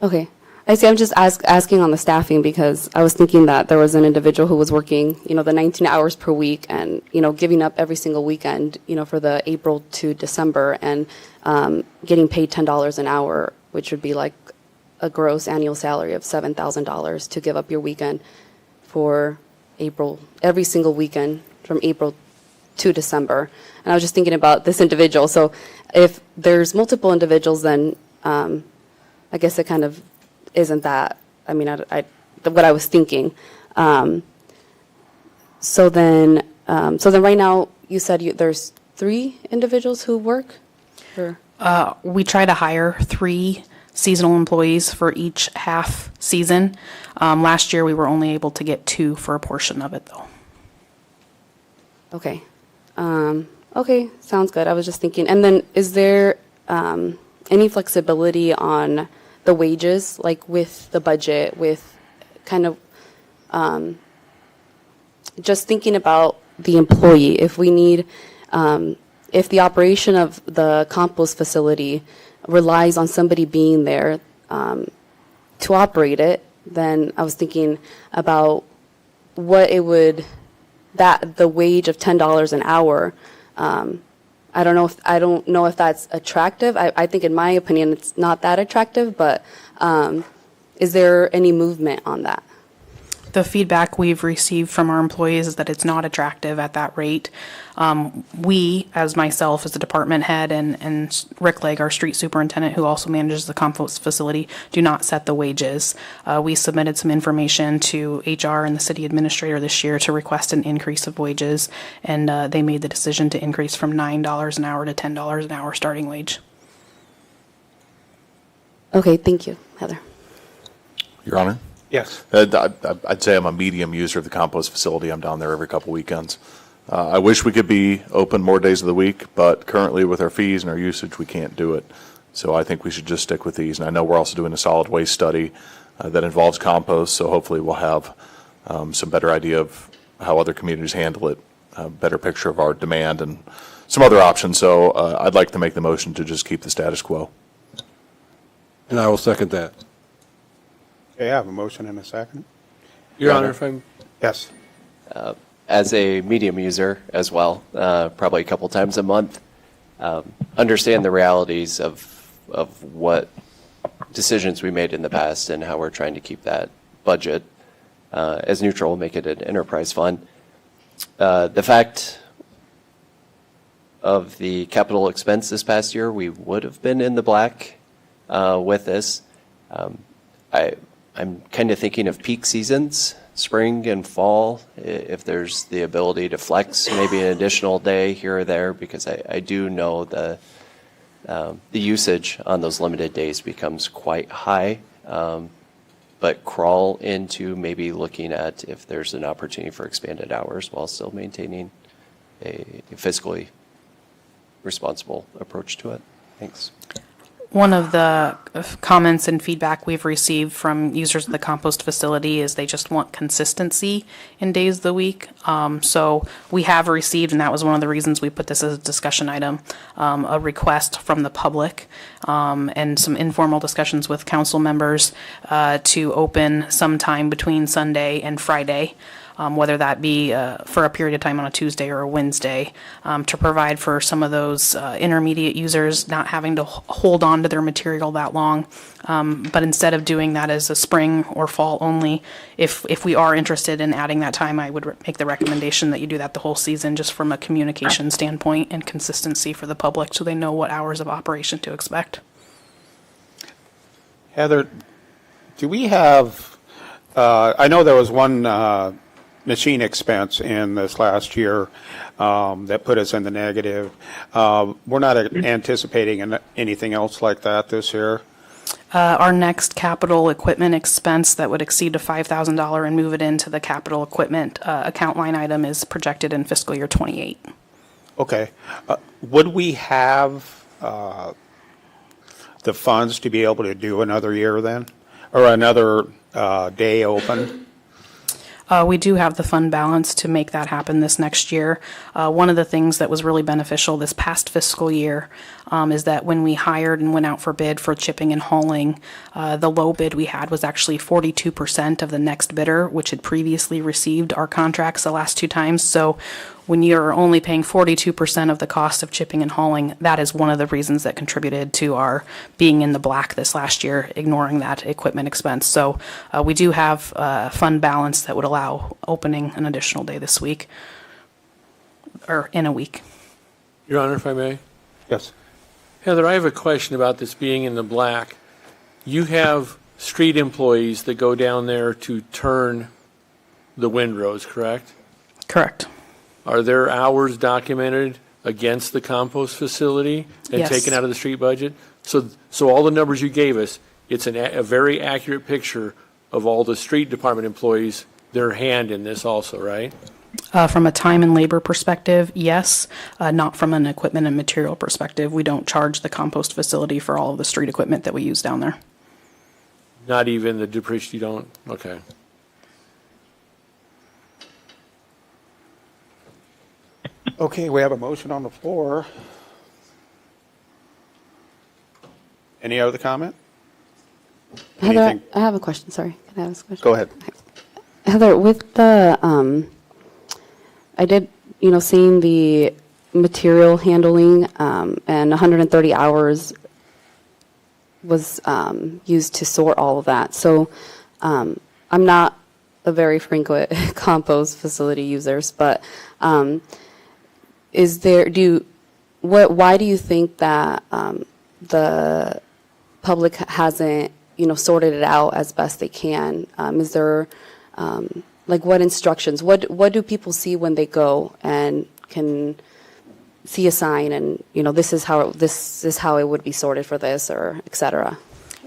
Okay. I see. I'm just asking on the staffing because I was thinking that there was an individual who was working, the 19 hours per week and, giving up every single weekend, for the April to December and getting paid $10 an hour, which would be like a gross annual salary of $7,000 to give up your weekend for April, every single weekend from April to December. And I was just thinking about this individual. So if there's multiple individuals, then I guess it kind of isn't that, what I was thinking. So then right now you said there's 3 individuals who work? Or? We try to hire 3 seasonal employees for each half season. Last year we were only able to get 2 for a portion of it though. Okay. Okay, sounds good. I was just thinking, and then is there any flexibility on the wages, like with the budget, with kind of just thinking about the employee, if we need If the operation of the compost facility relies on somebody being there to operate it, then I was thinking about what it would, that the wage of $10 an hour. I don't know if that's attractive. I think, in my opinion, it's not that attractive. But is there any movement on that? The feedback we've received from our employees is that it's not attractive at that rate. We, as myself, as a department head, and Rick Legg, our street superintendent, who also manages the compost facility, do not set the wages. We submitted some information to HR and the city administrator this year to request an increase of wages, and they made the decision to increase from $9 an hour to $10 an hour starting wage. Okay, thank you, Heather. Your Honor? Yes. I'd say I'm a medium user of the compost facility. I'm down there every couple weekends. I wish we could be open more days of the week, but currently with our fees and our usage, we can't do it. So I think we should just stick with these. And I know we're also doing a solid waste study that involves compost, so hopefully we'll have some better idea of how other communities handle it, a better picture of our demand and some other options. So I'd like to make the motion to just keep the status quo. And I will second that. Okay, I have a motion and a second. Your Honor, if I'm... Yes. As a medium user as well, probably a couple times a month, understand the realities of what decisions we made in the past and how we're trying to keep that budget as neutral, make it an enterprise fund. The fact of the capital expense this past year, we would have been in the black with this. I'm kind of thinking of peak seasons, spring and fall, if there's the ability to flex maybe an additional day here or there, because I do know the usage on those limited days becomes quite high. But crawl into maybe looking at if there's an opportunity for expanded hours while still maintaining a fiscally responsible approach to it. Thanks. One of the comments and feedback we've received from users of the compost facility is they just want consistency in days of the week. So we have received, and that was one of the reasons we put this as a discussion item, a request from the public and some informal discussions with council members to open sometime between Sunday and Friday. Whether that be for a period of time on a Tuesday or a Wednesday, to provide for some of those intermediate users not having to hold on to their material that long. But instead of doing that as a spring or fall only, if we are interested in adding that time, I would make the recommendation that you do that the whole season, just from a communication standpoint and consistency for the public, so they know what hours of operation to expect. Heather, do we have, I know there was one machine expense in this last year that put us in the negative. We're not anticipating anything else like that this year? Our next capital equipment expense that would exceed to $5,000 and move it into the capital equipment account line item is projected in fiscal year '28. Okay. Would we have the funds to be able to do another year then? Or another day open? We do have the fund balance to make that happen this next year. One of the things that was really beneficial this past fiscal year is that when we hired and went out for bid for chipping and hauling, the low bid we had was actually 42% of the next bidder, which had previously received our contracts the last two times. So when you're only paying 42% of the cost of chipping and hauling, that is one of the reasons that contributed to our being in the black this last year, ignoring that equipment expense. So we do have a fund balance that would allow opening an additional day this week, or in a week. Your Honor, if I may? Yes. Heather, I have a question about this being in the black. You have street employees that go down there to turn the windrows, correct? Correct. Are there hours documented against the compost facility and Yes. taken out of the street budget? So all the numbers you gave us, it's a very accurate picture of all the street department employees, their hand in this also, right? From a time and labor perspective, yes. Not from an equipment and material perspective. We don't charge the compost facility for all of the street equipment that we use down there. Not even the depreciation, you don't? Okay. Okay, we have a motion on the floor. Any other comment? Heather, Anything? I have a question. Sorry. Can I ask a question? Go ahead. Heather, with the, I did, seeing the material handling, and 130 hours was used to sort all of that. So I'm not a very frequent compost facility users, but why do you think that the public hasn't, sorted it out as best they can? Is there, what instructions, what do people see when they go and can see a sign and, this is how it would be sorted for this, or et cetera?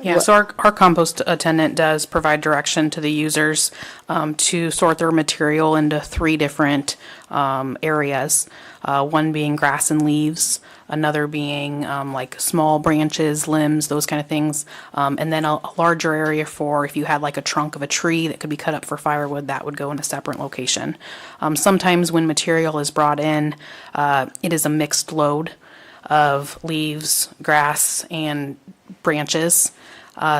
Yeah, so our compost attendant does provide direction to the users to sort their material into 3 different areas. One being grass and leaves, another being like small branches, limbs, those kind of things, and then a larger area for if you had like a trunk of a tree that could be cut up for firewood, that would go in a separate location. Sometimes when material is brought in, it is a mixed load of leaves, grass, and branches.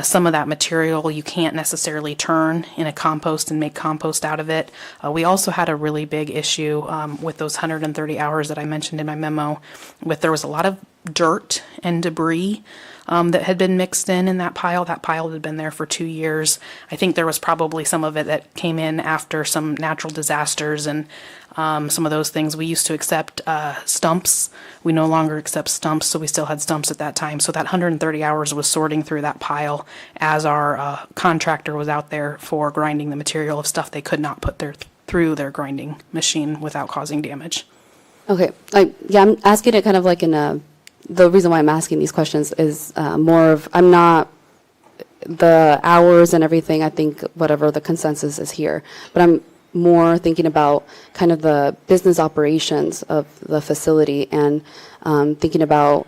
Some of that material you can't necessarily turn in a compost and make compost out of it. We also had a really big issue with those 130 hours that I mentioned in my memo, there was a lot of dirt and debris that had been mixed in that pile. That pile had been there for 2 years. I think there was probably some of it that came in after some natural disasters and some of those things. We used to accept stumps. We no longer accept stumps, so we still had stumps at that time. So that 130 hours was sorting through that pile as our contractor was out there for grinding the material of stuff they could not put through their grinding machine without causing damage. Okay. I'm asking it kind of like the reason why I'm asking these questions is more of, I'm not the hours and everything, I think whatever the consensus is here, but I'm more thinking about kind of the business operations of the facility and thinking about,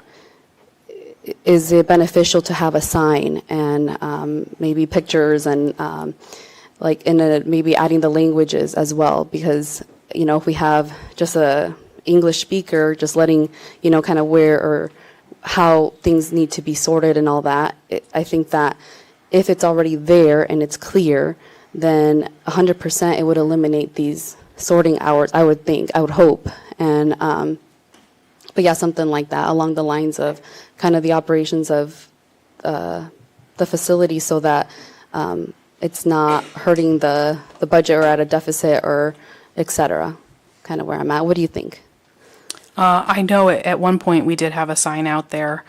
is it beneficial to have a sign and maybe pictures and maybe adding the languages as well, because if we have just a English speaker just letting kind of where or how things need to be sorted and all that, I think that if it's already there and it's clear, then 100% it would eliminate these sorting hours, I would think, I would hope. And but yeah, something like that along the lines of kind of the operations of the facility, so that it's not hurting the budget or at a deficit or et cetera. Kind of where I'm at. What do you think? I know at one point we did have a sign out there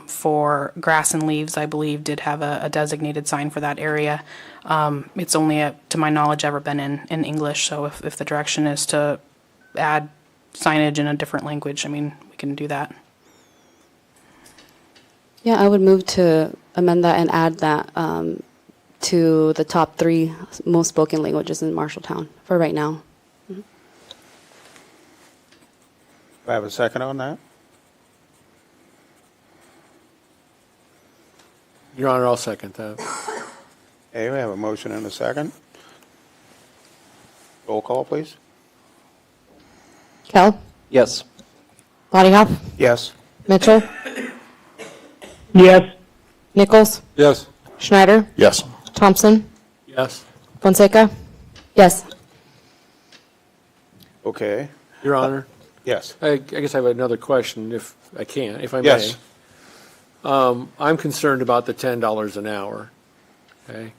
for grass and leaves, I believe, did have a designated sign for that area. It's only, to my knowledge, ever been in English, so if the direction is to add signage in a different language, we can do that. Yeah, I would move to amend that and add that to the top 3 most spoken languages in Marshalltown for right now. Do I have a second on that? Your Honor, I'll second that. Okay, we have a motion and a second. Roll call, please. Kell? Yes. Bodyhoff? Yes. Mitchell? Yes. Nichols? Yes. Schneider? Yes. Thompson? Yes. Fonseca? Yes. Okay. Your Honor, Yes. I guess I have another question, if I may. Yes. I'm concerned about the $10 an hour, okay?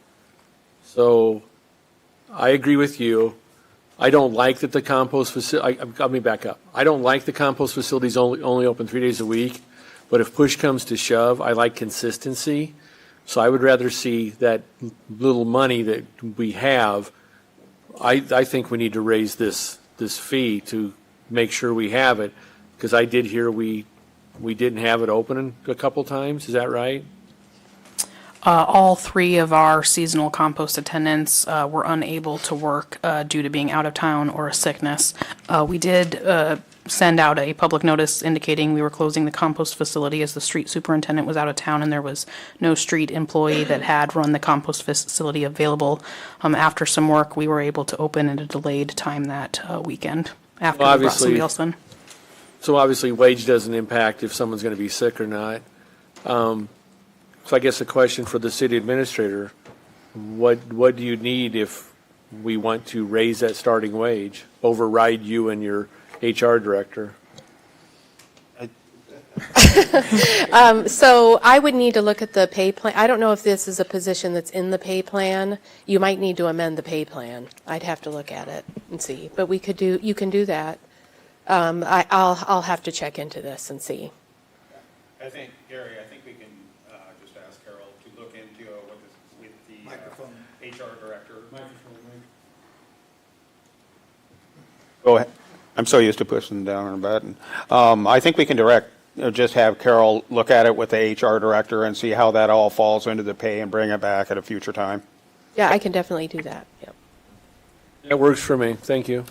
So I agree with you. I don't like that the compost facility, let me back up. I don't like the compost facilities only open 3 days a week, but if push comes to shove, I like consistency. So I would rather see that little money that we have, I think we need to raise this fee to make sure we have it, because I did hear we didn't have it open a couple times. Is that right? All 3 of our seasonal compost attendants were unable to work due to being out of town or a sickness. We did send out a public notice indicating we were closing the compost facility as the street superintendent was out of town and there was no street employee that had run the compost facility available. After some work, we were able to open at a delayed time that weekend. after Well, we brought somebody obviously- else in. So obviously, wage doesn't impact if someone's going to be sick or not. So I guess a question for the city administrator, what do you need if we want to raise that starting wage, override you and your HR director? So I would need to look at the pay plan. I don't know if this is a position that's in the pay plan. You might need to amend the pay plan. I'd have to look at it and see, but you can do that. I'll have to check into this and see. I think, Gary, we can just ask Carol to look into with the HR director. Go ahead. I'm so used to pushing down on a button. I think we can just have Carol look at it with the HR director and see how that all falls into the pay and bring it back at a future time. Yeah, I can definitely do that. Yep. That works for me. Thank you.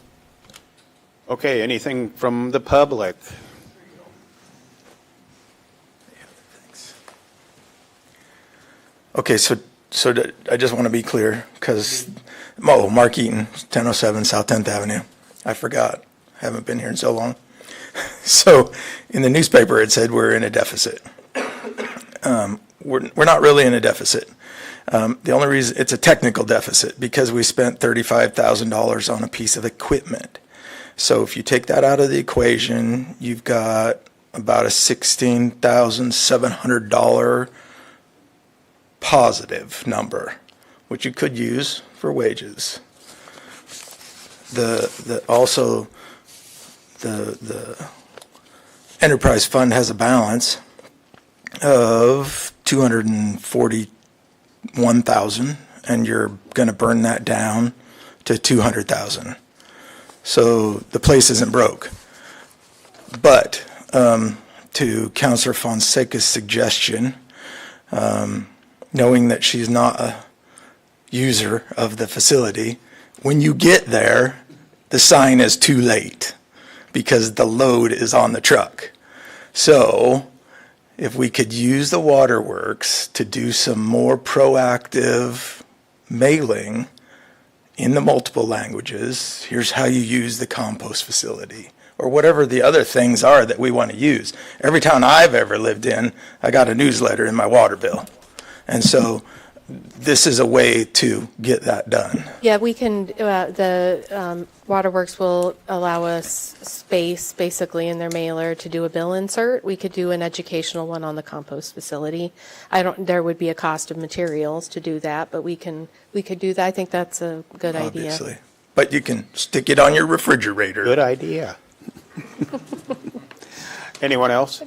Okay, anything from the public? Okay, so I just want to be clear, because, Mark Eaton, 1007 South 10th Avenue. I forgot. Haven't been here in so long. So, in the newspaper, it said we're in a deficit. We're not really in a deficit. The only reason, it's a technical deficit, because we spent $35,000 on a piece of equipment. So if you take that out of the equation, you've got about a $16,700 positive number, which you could use for wages. Also, the enterprise fund has a balance of $241,000, and you're going to burn that down to $200,000. So the place isn't broke. But to Councilor Fonseca's suggestion, knowing that she's not a user of the facility, when you get there, the sign is too late because the load is on the truck. So if we could use the waterworks to do some more proactive mailing in the multiple languages, here's how you use the compost facility, or whatever the other things are that we want to use. Every town I've ever lived in, I got a newsletter in my water bill. And so this is a way to get that done. Yeah, we can, the Waterworks will allow us space basically in their mailer to do a bill insert. We could do an educational one on the compost facility. There would be a cost of materials to do that, but we could do that. I think that's a good idea. Obviously. But you can stick it on your refrigerator. Good idea. Anyone else?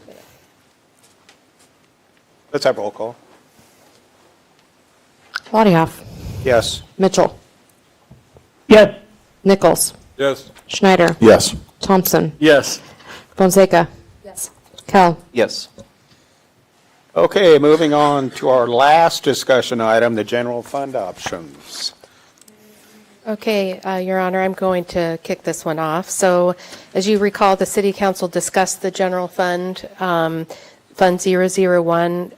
Let's have roll call. Lottie-Hoff. Yes. Mitchell. Yes. Nichols. Yes. Schneider. Yes. Thompson. Yes. Fonseca. Yes. Kell. Yes. Okay, moving on to our last discussion item, the general fund options. Okay, Your Honor, I'm going to kick this one off. So, as you recall, the City Council discussed the general fund, Fund 001,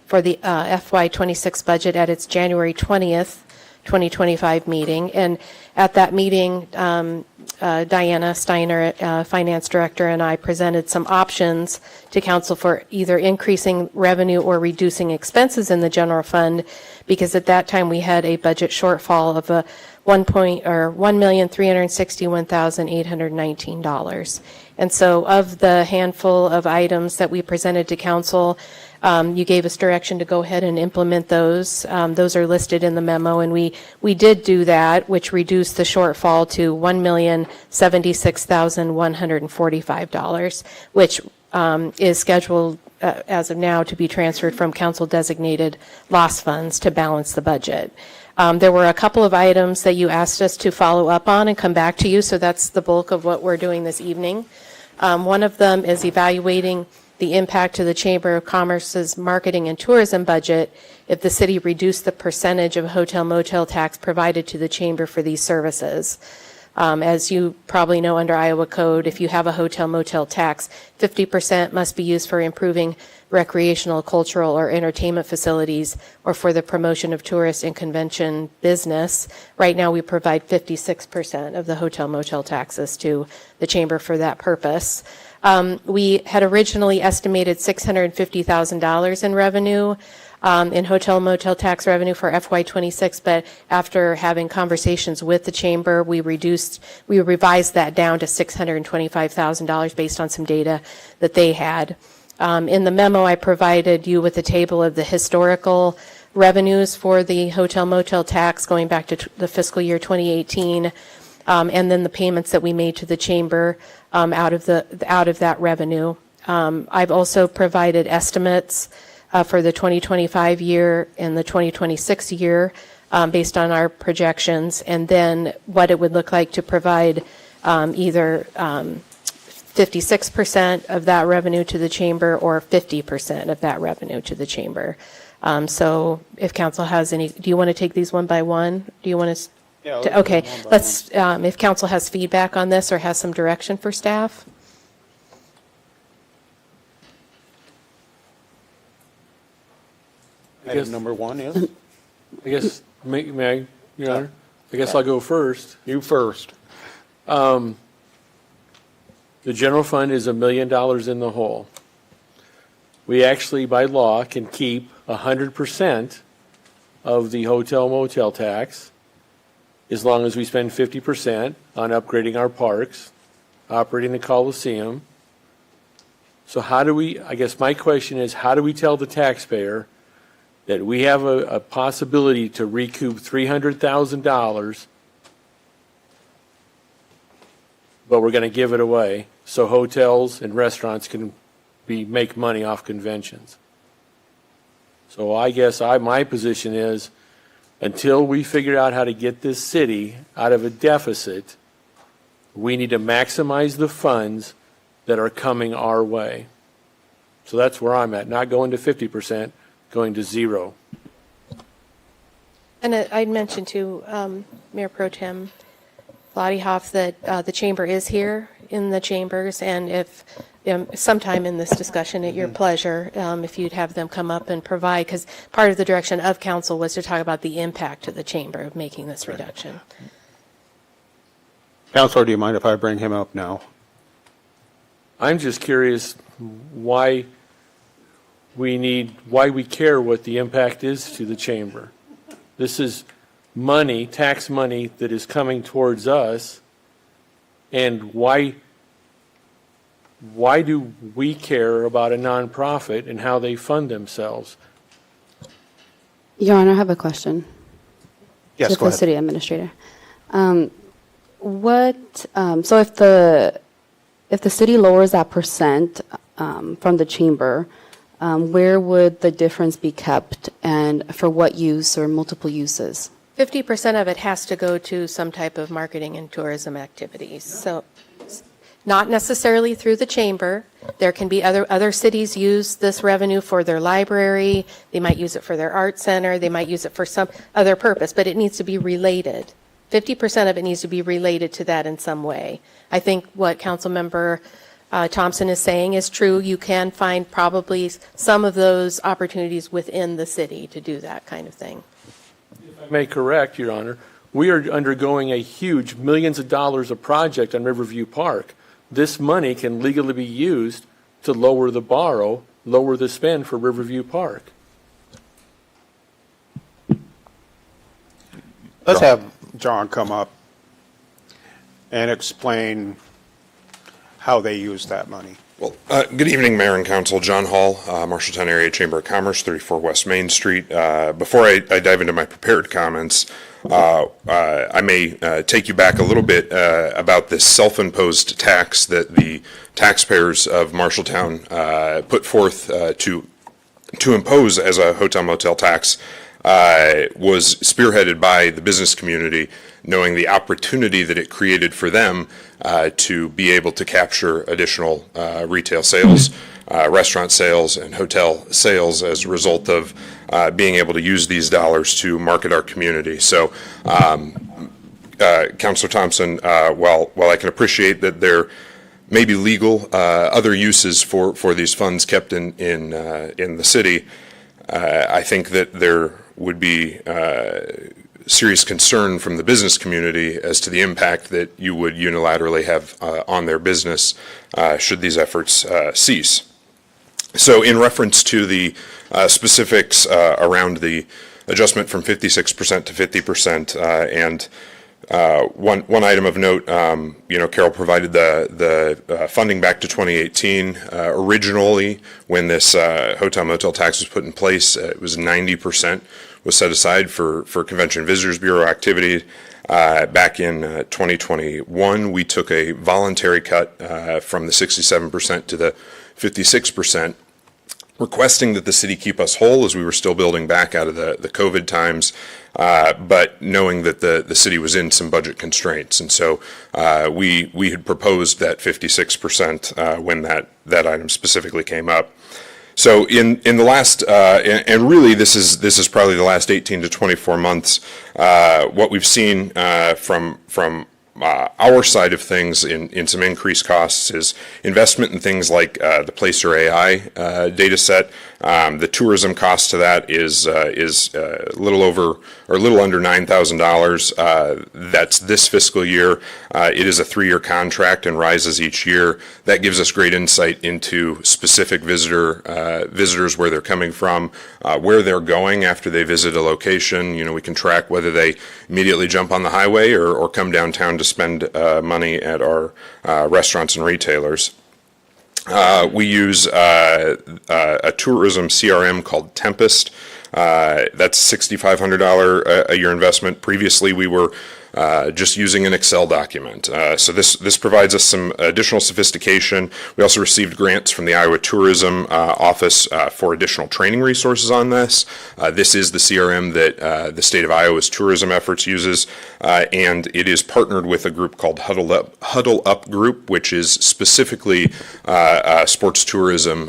for the FY26 budget at its January 20th, 2025 meeting. And at that meeting, Diana Steiner, Finance Director, and I presented some options to Council for either increasing revenue or reducing expenses in the general fund, because at that time we had a budget shortfall of $1,361,819. And so of the handful of items that we presented to Council, you gave us direction to go ahead and implement those. Those are listed in the memo, and we did do that, which reduced the shortfall to $1,076,145, which is scheduled as of now to be transferred from council-designated loss funds to balance the budget. There were a couple of items that you asked us to follow up on and come back to you, so that's the bulk of what we're doing this evening. One of them is evaluating the impact to the Chamber of Commerce's marketing and tourism budget if the city reduced the percentage of hotel motel tax provided to the Chamber for these services. As you probably know, under Iowa code, if you have a hotel motel tax, 50% must be used for improving recreational, cultural, or entertainment facilities or for the promotion of tourist and convention business. Right now, we provide 56% of the hotel motel taxes to the chamber for that purpose. We had originally estimated $650,000 in revenue, in hotel motel tax revenue for FY26, but after having conversations with the chamber, we revised that down to $625,000 based on some data that they had. In the memo, I provided you with a table of the historical revenues for the hotel motel tax going back to the fiscal year 2018, and then the payments that we made to the chamber out of that revenue. I've also provided estimates for the 2025 year and the 2026 year based on our projections, and then what it would look like to provide either 56% of that revenue to the chamber or 50% of that revenue to the chamber. So if council has any, do you want to take these one by one? Do you want us to? Okay, let's, if council has feedback on this or has some direction for staff. Item number one is? I guess, may I, Your Honor? I guess I'll go first. You first. The general fund is $1 million in the hole. We actually, by law, can keep 100% of the hotel motel tax as long as we spend 50% on upgrading our parks, operating the Coliseum. So how do we, I guess my question is, how do we tell the taxpayer that we have a possibility to recoup $300,000, but we're going to give it away so hotels and restaurants can make money off conventions? So I guess my position is, until we figure out how to get this city out of a deficit, we need to maximize the funds that are coming our way. So that's where I'm at, not going to 50%, going to zero. And I'd mentioned to Mayor Pro Tem Vladdyhoff that the chamber is here in the chambers, and if sometime in this discussion at your pleasure, if you'd have them come up and provide, because part of the direction of council was to talk about the impact to the chamber of making this reduction. Counselor, do you mind if I bring him up now? I'm just curious why we care what the impact is to the chamber. This is money, tax money, that is coming towards us, and why do we care about a nonprofit and how they fund themselves? Your Honor, I have a question. Yes, to go the ahead. city administrator. So if the city lowers that percent from the chamber, where would the difference be kept, and for what use or multiple uses? 50% of it has to go to some type of marketing and tourism activities. So not necessarily through the chamber. There can be other cities use this revenue for their library. They might use it for their art center. They might use it for some other purpose, but it needs to be related. 50% of it needs to be related to that in some way. I think what Councilmember Thompson is saying is true. You can find probably some of those opportunities within the city to do that kind of thing. If I may correct, Your Honor, we are undergoing a huge millions of dollars of project on Riverview Park. This money can legally be used to lower the spend for Riverview Park. Let's have John come up and explain how they use that money. Well, good evening, Mayor and Council. John Hall, Marshalltown Area Chamber of Commerce, 34 West Main Street. Before I dive into my prepared comments, I may take you back a little bit about this self-imposed tax that the taxpayers of Marshalltown put forth to impose as a hotel motel tax. Was spearheaded by the business community, knowing the opportunity that it created for them to be able to capture additional retail sales, restaurant sales, and hotel sales as a result of being able to use these dollars to market our community. So Councilor Thompson, while I can appreciate that there may be legal other uses for these funds kept in the city, I think that there would be serious concern from the business community as to the impact that you would unilaterally have on their business should these efforts cease. So in reference to the specifics around the adjustment from 56% to 50%, and one item of note, Carol provided the funding back to 2018. Originally, when this hotel motel tax was put in place, it was 90% was set aside for Convention and Visitors Bureau activity. Back in 2021, we took a voluntary cut from the 67% to the 56%, requesting that the city keep us whole as we were still building back out of the COVID times, but knowing that the city was in some budget constraints. And so we had proposed that 56% when that item specifically came up. So in the last, and really this is probably the last 18 to 24 months, what we've seen from our side of things in some increased costs is investment in things like the Placer AI data set. The tourism cost to that is a little over or a little under $9,000. That's this fiscal year. It is a 3-year contract and rises each year. That gives us great insight into specific visitors, where they're coming from, where they're going after they visit a location. We can track whether they immediately jump on the highway or come downtown to spend money at our restaurants and retailers. We use a tourism CRM called Tempest. That's $6,500 a year investment. Previously, we were just using an Excel document. So this provides us some additional sophistication. We also received grants from the Iowa Tourism Office for additional training resources on this. This is the CRM that the state of Iowa's tourism efforts uses, and it is partnered with a group called Huddle Up Group, which is specifically a sports tourism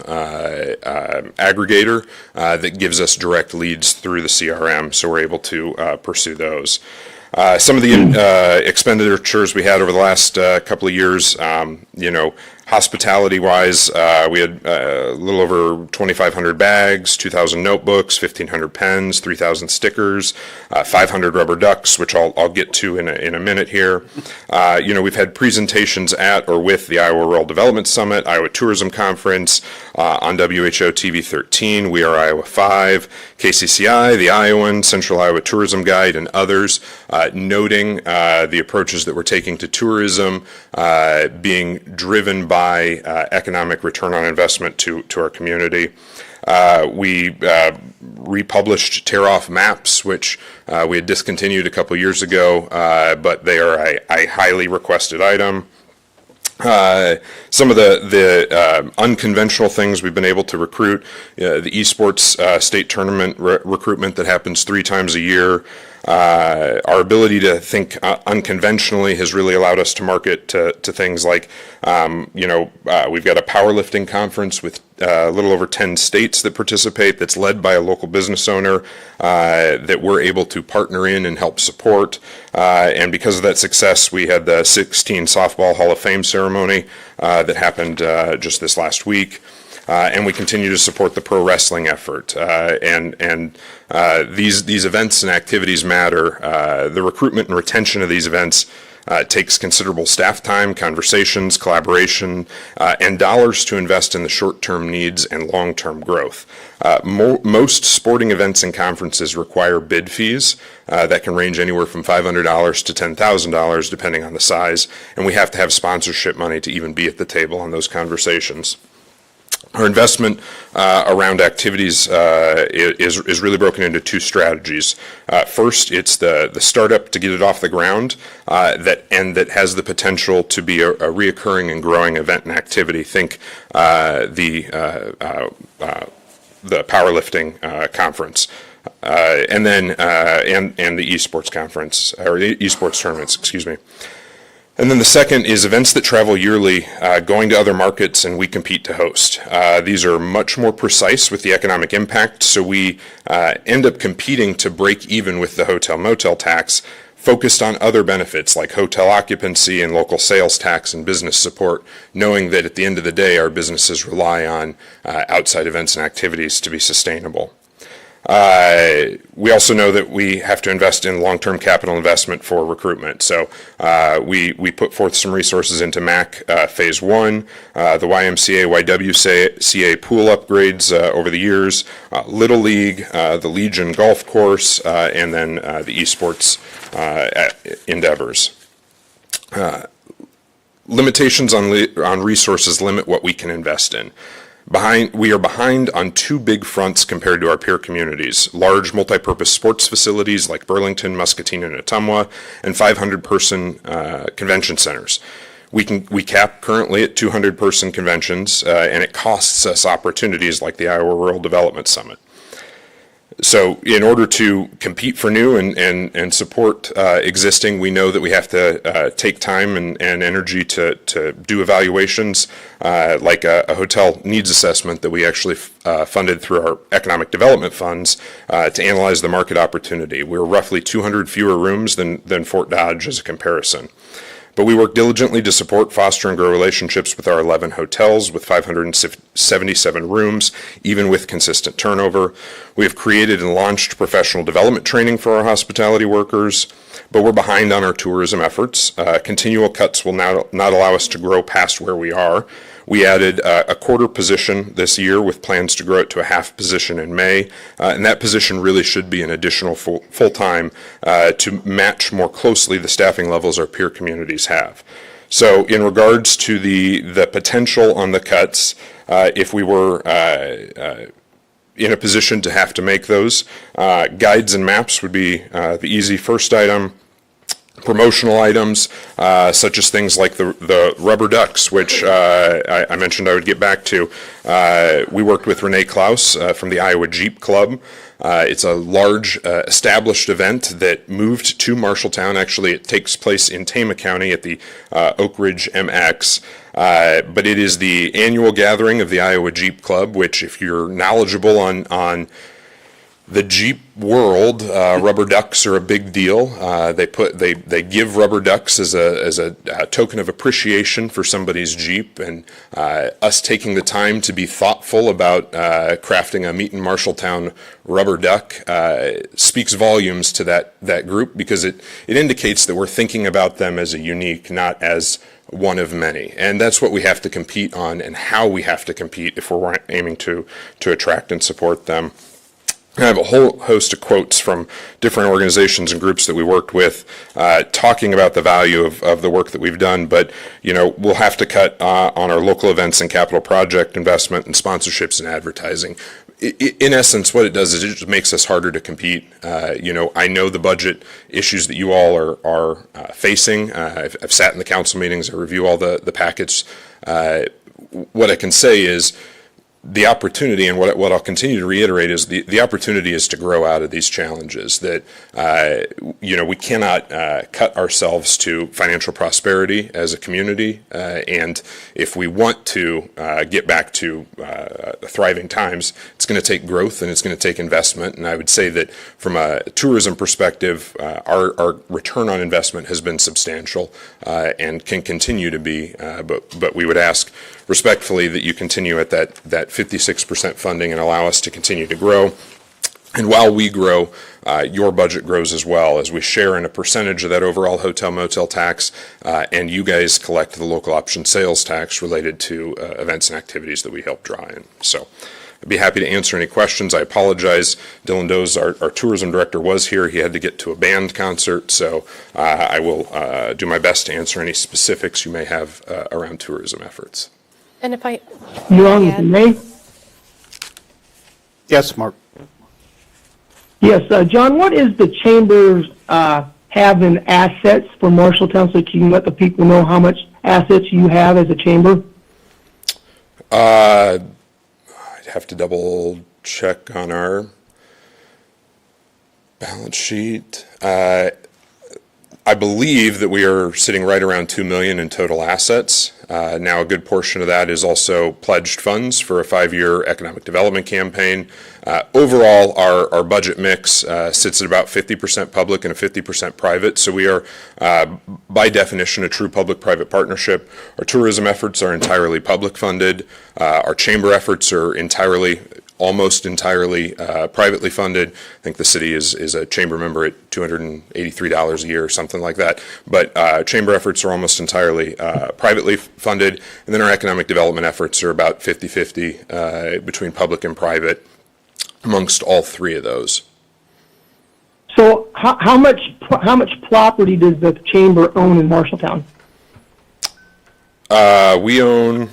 aggregator that gives us direct leads through the CRM, so we're able to pursue those. Some of the expenditures we had over the last couple of years, hospitality-wise, we had a little over 2,500 bags, 2,000 notebooks, 1,500 pens, 3,000 stickers, 500 rubber ducks, which I'll get to in a minute here. We've had presentations at or with the Iowa Rural Development Summit, Iowa Tourism Conference, on WHO TV 13, We Are Iowa 5, KCCI, the Iowan, Central Iowa Tourism Guide, and others, noting the approaches that we're taking to tourism being driven by economic return on investment to our community. We republished tear-off maps, which we had discontinued a couple years ago, but they are a highly requested item. Some of the unconventional things we've been able to recruit, the esports state tournament recruitment that happens 3 times a year. Our ability to think unconventionally has really allowed us to market to things like, we've got a powerlifting conference with a little over 10 states that participate, that's led by a local business owner that we're able to partner in and help support. And because of that success, we had the 16 Softball Hall of Fame ceremony that happened just this last week. And we continue to support the pro wrestling effort. And these events and activities matter. The recruitment and retention of these events takes considerable staff time, conversations, collaboration, and dollars to invest in the short-term needs and long-term growth. Most sporting events and conferences require bid fees that can range anywhere from $500 to $10,000 depending on the size, and we have to have sponsorship money to even be at the table on those conversations. Our investment around activities is really broken into 2 strategies. First, it's the startup to get it off the ground that has the potential to be a reoccurring and growing event and activity. Think the powerlifting conference. And then and the esports conference, or the esports tournaments, excuse me. And then the second is events that travel yearly, going to other markets, and we compete to host. These are much more precise with the economic impact, so we end up competing to break even with the hotel motel tax focused on other benefits like hotel occupancy and local sales tax and business support, knowing that at the end of the day, our businesses rely on outside events and activities to be sustainable. We also know that we have to invest in long-term capital investment for recruitment. So we put forth some resources into MAC Phase 1, the YMCA, YWCA pool upgrades over the years, Little League, the Legion Golf Course, and then the esports endeavors. Limitations on resources limit what we can invest in. We are behind on two big fronts compared to our peer communities: large multi-purpose sports facilities like Burlington, Muscatine, and Ottumwa, and 500-person convention centers. We cap currently at 200-person conventions, and it costs us opportunities like the Iowa Rural Development Summit. So in order to compete for new and support existing, we know that we have to take time and energy to do evaluations, like a hotel needs assessment that we actually funded through our economic development funds to analyze the market opportunity. We're roughly 200 fewer rooms than Fort Dodge as a comparison. But we work diligently to support, foster, and grow relationships with our 11 hotels with 577 rooms, even with consistent turnover. We have created and launched professional development training for our hospitality workers, but we're behind on our tourism efforts. Continual cuts will not allow us to grow past where we are. We added a quarter position this year with plans to grow it to a half position in May, and that position really should be an additional full-time to match more closely the staffing levels our peer communities have. So in regards to the potential on the cuts, if we were in a position to have to make those, guides and maps would be the easy first item. Promotional items, such as things like the rubber ducks, which I mentioned I would get back to. We worked with Renee Klaus from the Iowa Jeep Club. It's a large established event that moved to Marshalltown. Actually, it takes place in Tama County at the Oak Ridge MX. But it is the annual gathering of the Iowa Jeep Club, which, if you're knowledgeable on the Jeep world, rubber ducks are a big deal. They give rubber ducks as a token of appreciation for somebody's Jeep, and us taking the time to be thoughtful about crafting a Meet in Marshalltown rubber duck speaks volumes to that group, because it indicates that we're thinking about them as a unique, not as one of many. And that's what we have to compete on, and how we have to compete if we're aiming to attract and support them. I have a whole host of quotes from different organizations and groups that we worked with, talking about the value of the work that we've done. But, we'll have to cut on our local events and capital project investment and sponsorships and advertising. In essence, what it does is it just makes us harder to compete. I know the budget issues that you all are facing. I've sat in the council meetings. I review all the packets. What I can say is, the opportunity, and what I'll continue to reiterate, is the opportunity is to grow out of these challenges. That we cannot cut ourselves to financial prosperity as a community, and if we want to get back to thriving times, it's going to take growth and it's going to take investment. And I would say that from a tourism perspective, our return on investment has been substantial and can continue to be. But we would ask respectfully that you continue at that 56% funding and allow us to continue to grow. And while we grow, your budget grows as well, as we share in a percentage of that overall hotel motel tax, and you guys collect the local option sales tax related to events and activities that we help draw in. So I'd be happy to answer any questions. I apologize. Dylan Does, our tourism director, was here. He had to get to a band concert, so I will do my best to answer any specifics you may have around tourism efforts. And if I... You're on with me? Yes, Mark. Yes, John, what is the chamber's having assets for Marshalltown, so you can let the people know how much assets you have as a chamber? I'd have to double check on our balance sheet. I believe that we are sitting right around $2 million in total assets. Now, a good portion of that is also pledged funds for a 5-year economic development campaign. Overall, our budget mix sits at about 50% public and a 50% private. So we are, by definition, a true public-private partnership. Our tourism efforts are entirely public funded. Our chamber efforts are almost entirely privately funded. I think the city is a chamber member at $283 a year or something like that. But chamber efforts are almost entirely privately funded. And then our economic development efforts are about 50-50 between public and private amongst all three of those. So how much property does the chamber own in Marshalltown? We own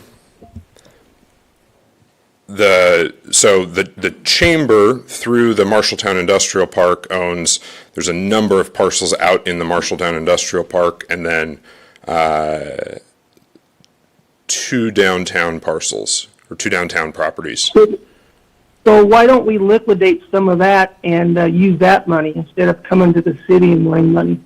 the chamber through the Marshalltown Industrial Park owns, there's a number of parcels out in the Marshalltown Industrial Park, and then 2 downtown parcels, or 2 downtown properties. So why don't we liquidate some of that and use that money instead of coming to the city and lending money?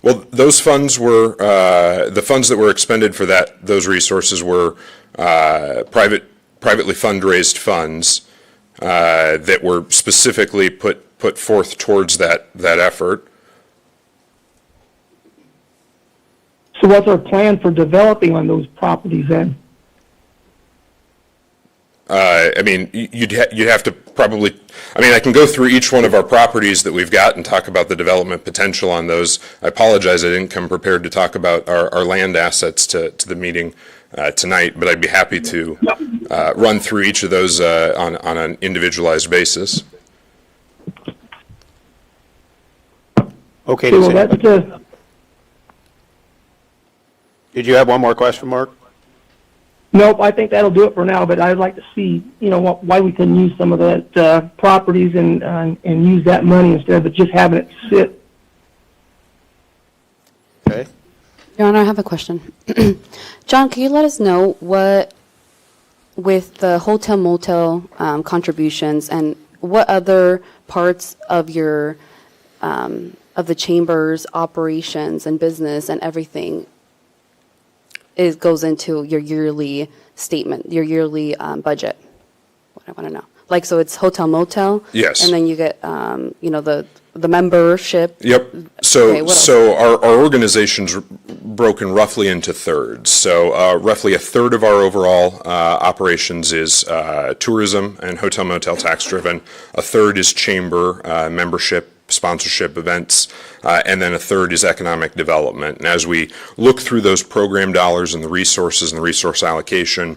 Well, those funds were, the funds that were expended for those resources were privately fundraised funds that were specifically put forth towards that effort. So what's our plan for developing on those properties then? I mean, you'd have to probably, I mean, I can go through each one of our properties that we've got and talk about the development potential on those. I apologize, I didn't come prepared to talk about our land assets to the meeting tonight, but I'd be happy to run through each of those on an individualized basis. Okay. Well, that's Did you have one more question, Mark? Nope, I think that'll do it for now, but I'd like to see, why we can use some of that properties and use that money instead of just having it sit. Okay. Your Honor, I have a question. John, can you let us know what, with the hotel motel contributions, and what other parts of your of the chamber's operations and business and everything goes into your yearly statement, your yearly budget? What I want to know. Like, so it's hotel motel. Yes. And then you get, the membership. Yep. So our organization's broken roughly into thirds. So roughly a third of our overall operations is tourism and hotel motel tax driven. A third is chamber membership, sponsorship, events, and then a third is economic development. And as we look through those program dollars and the resources and the resource allocation,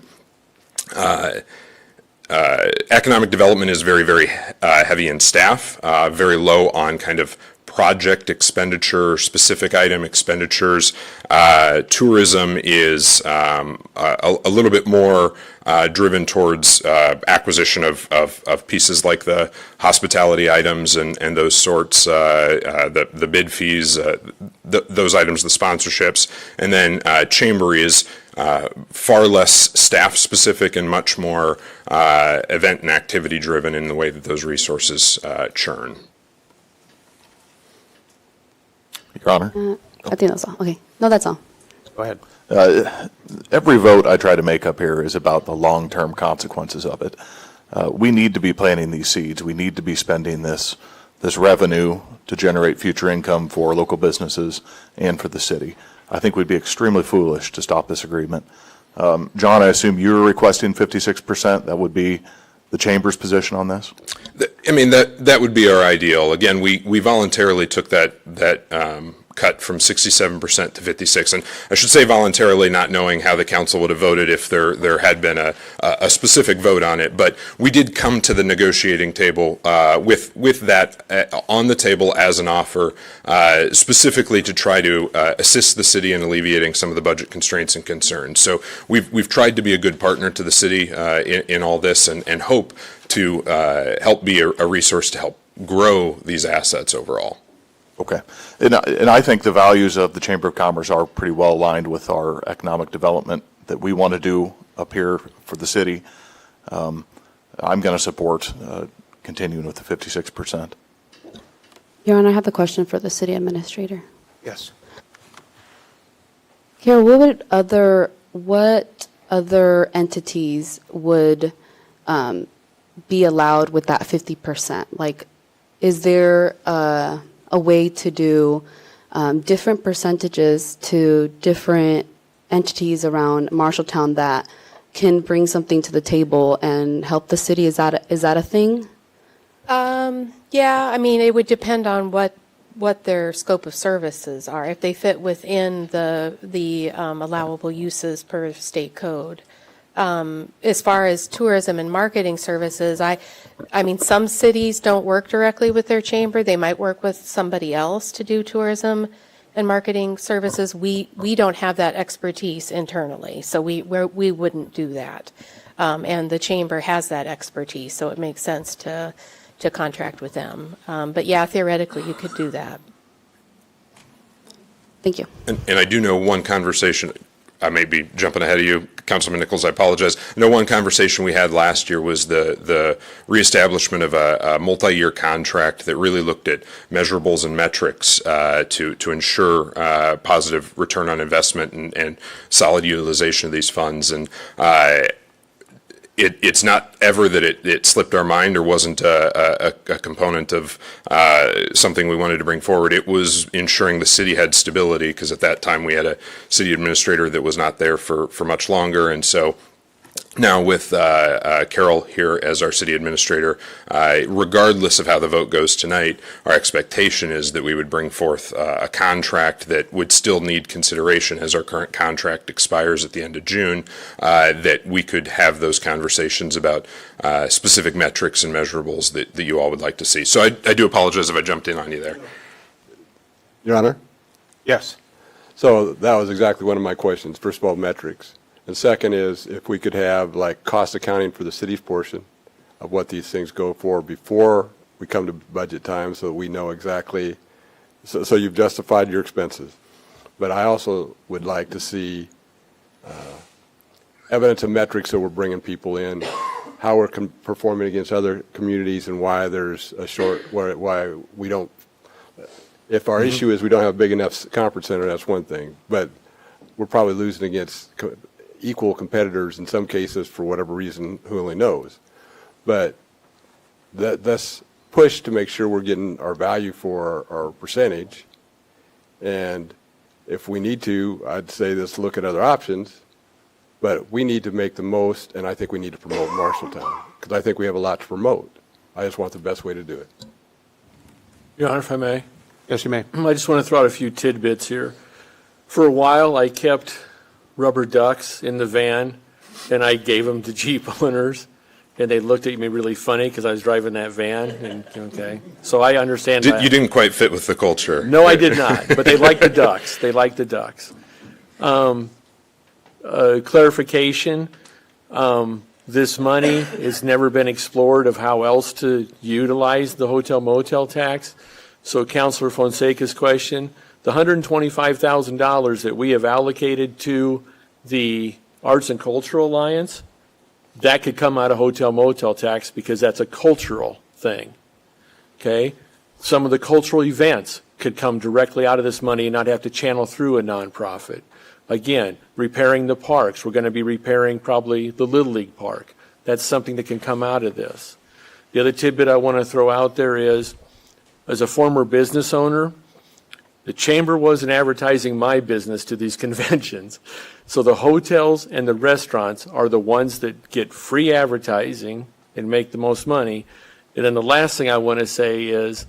economic development is very, very heavy in staff, very low on kind of project expenditure, specific item expenditures. Tourism is a little bit more driven towards acquisition of pieces like the hospitality items and those sorts, the bid fees, those items, the sponsorships. And then chamber is far less staff specific and much more event and activity driven in the way that those resources churn. Your Honor? I think that's all. Okay. No, that's all. Go ahead. Every vote I try to make up here is about the long-term consequences of it. We need to be planting these seeds. We need to be spending this revenue to generate future income for local businesses and for the city. I think we'd be extremely foolish to stop this agreement. John, I assume you're requesting 56%. That would be the chamber's position on this? I mean, that would be our ideal. Again, we voluntarily took that cut from 67% to 56%. And I should say voluntarily, not knowing how the council would have voted if there had been a specific vote on it. But we did come to the negotiating table with that on the table as an offer, specifically to try to assist the city in alleviating some of the budget constraints and concerns. So we've tried to be a good partner to the city in all this, and hope to help be a resource to help grow these assets overall. Okay. And I think the values of the Chamber of Commerce are pretty well aligned with our economic development that we want to do up here for the city. I'm going to support continuing with the 56%. Your Honor, I have a question for the city administrator. Yes. Carol, what other entities would be allowed with that 50%? Like, is there a way to do different percentages to different entities around Marshalltown that can bring something to the table and help the city? Is that a thing? Yeah, I mean, it would depend on what their scope of services are, if they fit within the allowable uses per state code. As far as tourism and marketing services, I mean, some cities don't work directly with their chamber. They might work with somebody else to do tourism and marketing services. We don't have that expertise internally, so we wouldn't do that. And the chamber has that expertise, so it makes sense to contract with them. But yeah, theoretically, you could do that. Thank you. And I do know one conversation, I may be jumping ahead of you, Councilman Nichols, I apologize. I know one conversation we had last year was the reestablishment of a multi-year contract that really looked at measurables and metrics to ensure positive return on investment and solid utilization of these funds. And it's not ever that it slipped our mind or wasn't a component of something we wanted to bring forward. It was ensuring the city had stability, because at that time we had a city administrator that was not there for much longer. And so now with Carol here as our city administrator, regardless of how the vote goes tonight, our expectation is that we would bring forth a contract that would still need consideration as our current contract expires at the end of June, that we could have those conversations about specific metrics and measurables that you all would like to see. So I do apologize if I jumped in on you there. Your Honor? Yes. So that was exactly one of my questions. First of all, metrics. And second is if we could have like cost accounting for the city's portion of what these things go for before we come to budget time, so that we know exactly, so you've justified your expenses. But I also would like to see evidence of metrics that we're bringing people in, how we're performing against other communities, and why there's a why we don't, if our issue is we don't have a big enough conference center, that's one thing. But we're probably losing against equal competitors in some cases for whatever reason, who only knows. But that's push to make sure we're getting our value for our percentage. And if we need to, I'd say let's look at other options, but we need to make the most, and I think we need to promote Marshalltown, because I think we have a lot to promote. I just want the best way to do it. Your Honor, if I may. Yes, you may. I just want to throw out a few tidbits here. For a while, I kept rubber ducks in the van, and I gave them to Jeep owners, and they looked at me really funny because I was driving that van. And okay, so I understand. You didn't quite fit with the culture. No, I did not. But they like the ducks. They like the ducks. Clarification: this money has never been explored of how else to utilize the hotel motel tax. So, Councilor Fonseca's question. The $125,000 that we have allocated to the Arts and Cultural Alliance, that could come out of hotel motel tax because that's a cultural thing. Okay? Some of the cultural events could come directly out of this money and not have to channel through a nonprofit. Again, repairing the parks. We're going to be repairing probably the Little League Park. That's something that can come out of this. The other tidbit I want to throw out there is, as a former business owner, the chamber wasn't advertising my business to these conventions. So the hotels and the restaurants are the ones that get free advertising and make the most money. And then the last thing I want to say is,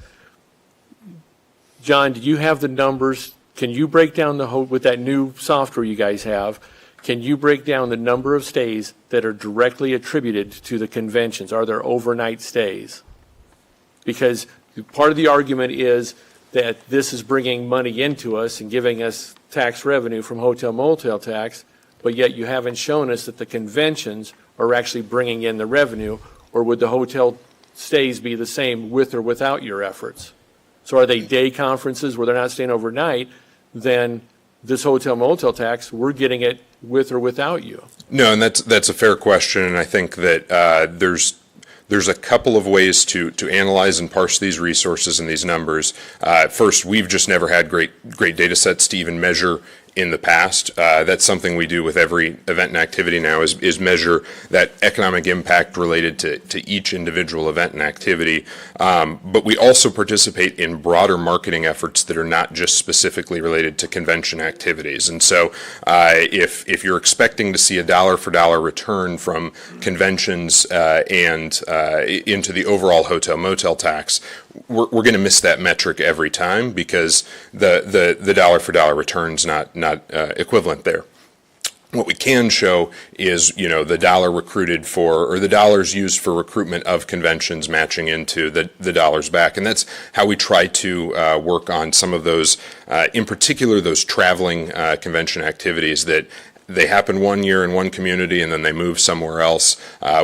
John, do you have the numbers? Can you break down with that new software you guys have, can you break down the number of stays that are directly attributed to the conventions? Are there overnight stays? Because part of the argument is that this is bringing money into us and giving us tax revenue from hotel motel tax, but yet you haven't shown us that the conventions are actually bringing in the revenue, or would the hotel stays be the same with or without your efforts? So are they day conferences where they're not staying overnight? Then this hotel motel tax, we're getting it with or without you. No, and that's a fair question, and I think that there's a couple of ways to analyze and parse these resources and these numbers. First, we've just never had great data sets to even measure in the past. That's something we do with every event and activity now is measure that economic impact related to each individual event and activity. But we also participate in broader marketing efforts that are not just specifically related to convention activities. And so if you're expecting to see a dollar for dollar return from conventions and into the overall hotel motel tax, we're going to miss that metric every time because the dollar for dollar return's not equivalent there. What we can show is, the dollar recruited for, or the dollars used for recruitment of conventions matching into the dollars back. And that's how we try to work on some of those, in particular, those traveling convention activities that they happen one year in one community and then they move somewhere else.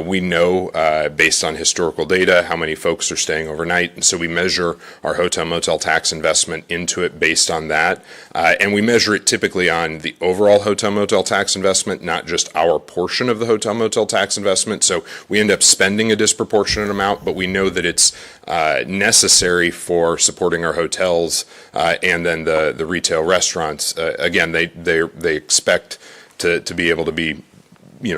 We know based on historical data how many folks are staying overnight, and so we measure our hotel motel tax investment into it based on that. And we measure it typically on the overall hotel motel tax investment, not just our portion of the hotel motel tax investment. So we end up spending a disproportionate amount, but we know that it's necessary for supporting our hotels and then the retail restaurants. Again, they expect to be able to be,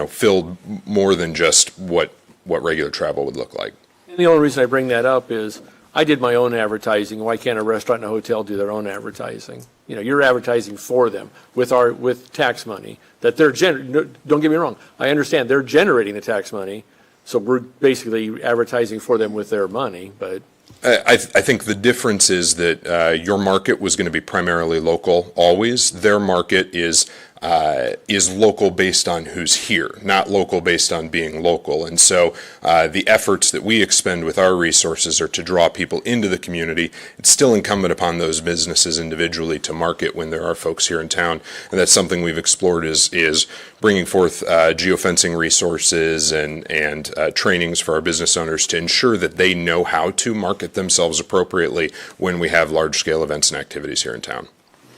filled more than just what regular travel would look like. And the only reason I bring that up is I did my own advertising. Why can't a restaurant and a hotel do their own advertising? You're advertising for them with tax money that they're don't get me wrong. I understand they're generating the tax money, so we're basically advertising for them with their money, but. I think the difference is that your market was going to be primarily local always. Their market is local based on who's here, not local based on being local. And so the efforts that we expend with our resources are to draw people into the community. It's still incumbent upon those businesses individually to market when there are folks here in town. And that's something we've explored is bringing forth geofencing resources and trainings for our business owners to ensure that they know how to market themselves appropriately when we have large-scale events and activities here in town.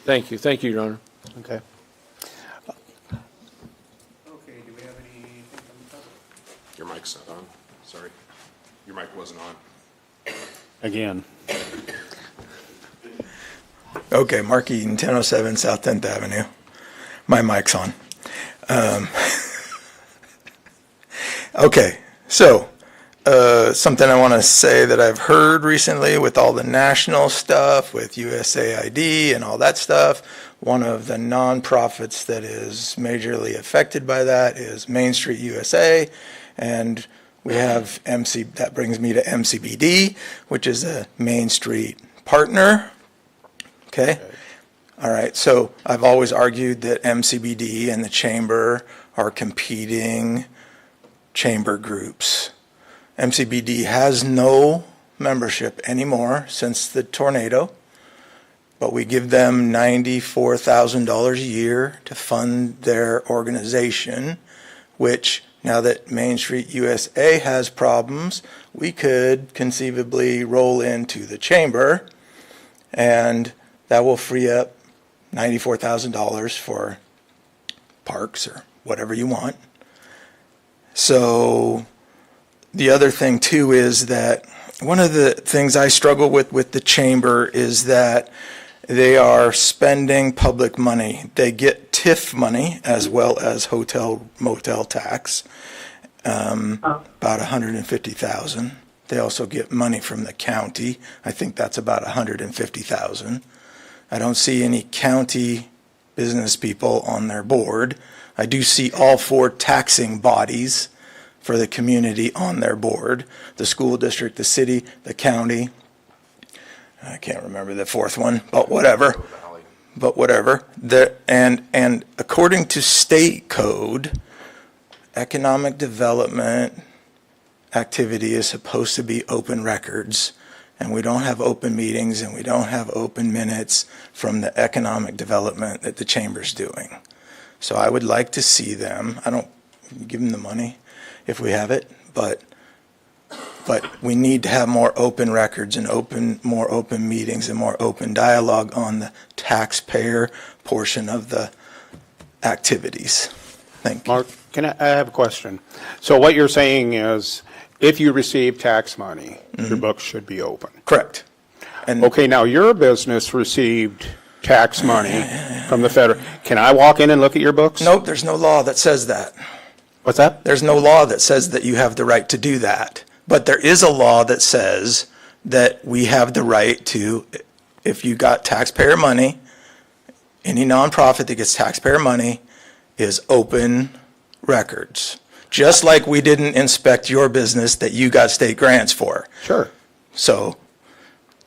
Thank you, Your Honor. Okay. Your mic's not on. Sorry. Your mic wasn't on. Again. Okay, Mark Eaton, 1007 South 10th Avenue. My mic's on. Okay, so something I want to say that I've heard recently with all the national stuff, with USAID and all that stuff, one of the nonprofits that is majorly affected by that is Main Street USA, and we have that brings me to MCBD, which is a Main Street partner. Okay. All right. So I've always argued that MCBD and the chamber are competing chamber groups. MCBD has no membership anymore since the tornado, but we give them $94,000 a year to fund their organization, which now that Main Street USA has problems, we could conceivably roll into the chamber, and that will free up $94,000 for parks or whatever you want. So the other thing too is that one of the things I struggle with the chamber is that they are spending public money. They get TIF money as well as hotel motel tax, about $150,000. They also get money from the county. I think that's about $150,000. I don't see any county business people on their board. I do see all four taxing bodies for the community on their board: the school district, the city, the county. I can't remember the fourth one, but whatever. And according to state code, economic development activity is supposed to be open records, and we don't have open meetings and we don't have open minutes from the economic development that the chamber's doing. So I would like to see them. I don't give them the money if we have it, but we need to have more open records and more open meetings and more open dialogue on the taxpayer portion of the activities. Thank you. Mark, I have a question. So what you're saying is, if you receive tax money, your books should be open. Correct. Okay, now your business received tax money from the federal. Can I walk in and look at your books? Nope, there's no law that says that. What's that? There's no law that says that you have the right to do that. But there is a law that says that we have the right to, if you got taxpayer money, any nonprofit that gets taxpayer money is open records. Just like we didn't inspect your business that you got state grants for. Sure. So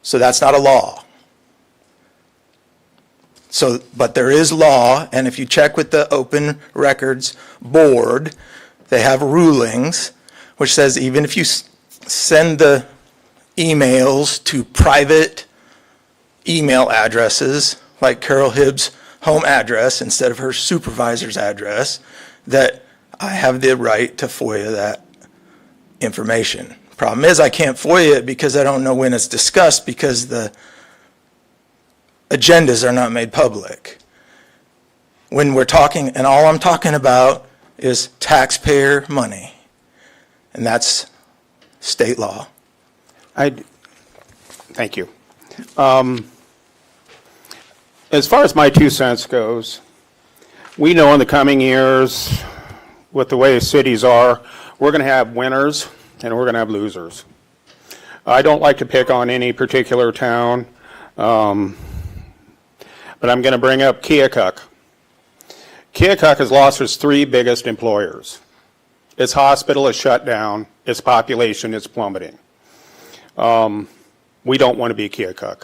that's not a law. So, but there is law, and if you check with the Open Records Board, they have rulings, which says even if you send the emails to private email addresses, like Carol Hibbs' home address instead of her supervisor's address, that I have the right to FOIA that information. Problem is, I can't FOIA it because I don't know when it's discussed because the agendas are not made public. When we're talking, and all I'm talking about is taxpayer money, and that's state law. Thank you. As far as my 2 cents goes, we know in the coming years, with the way cities are, we're going to have winners and we're going to have losers. I don't like to pick on any particular town, but I'm going to bring up Keokuk. Keokuk has lost its 3 biggest employers. Its hospital is shut down. Its population is plummeting. We don't want to be Keokuk.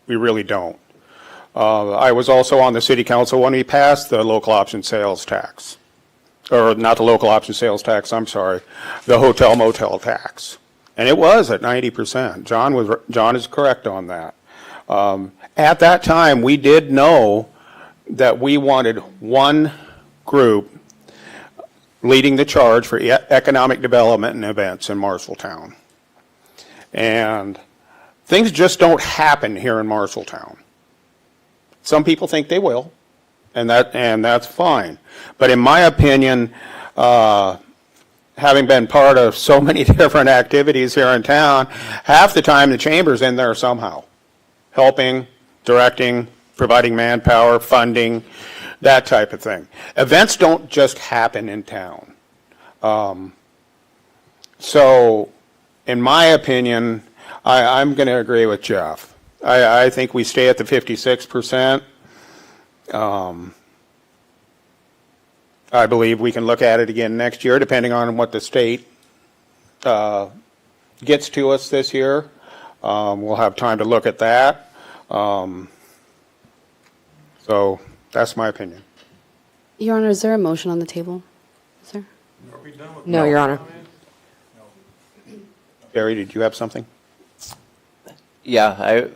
We really don't. I was also on the city council when we passed the local option sales tax. Or not the local option sales tax, I'm sorry, the hotel motel tax. And it was at 90%. John is correct on that. At that time, we did know that we wanted one group leading the charge for economic development and events in Marshalltown. And things just don't happen here in Marshalltown. Some people think they will, and that's fine. But in my opinion, having been part of so many different activities here in town, half the time the chamber's in there somehow, helping, directing, providing manpower, funding, that type of thing. Events don't just happen in town. So, in my opinion, I'm going to agree with Jeff. I think we stay at the 56%. I believe we can look at it again next year, depending on what the state gets to us this year. We'll have time to look at that. So that's my opinion. Your Honor, is there a motion on the table? Sir? No, Your Honor. Barry, did you have something? Yeah,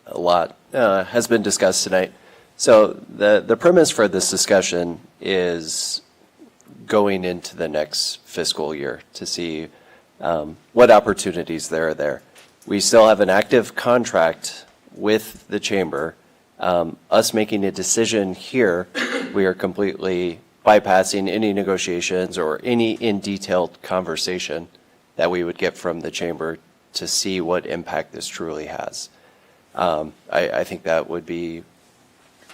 a lot has been discussed tonight. So the premise for this discussion is going into the next fiscal year to see what opportunities there are there. We still have an active contract with the chamber. Us making a decision here, we are completely bypassing any negotiations or any in-detailed conversation that we would get from the chamber to see what impact this truly has. I think that would be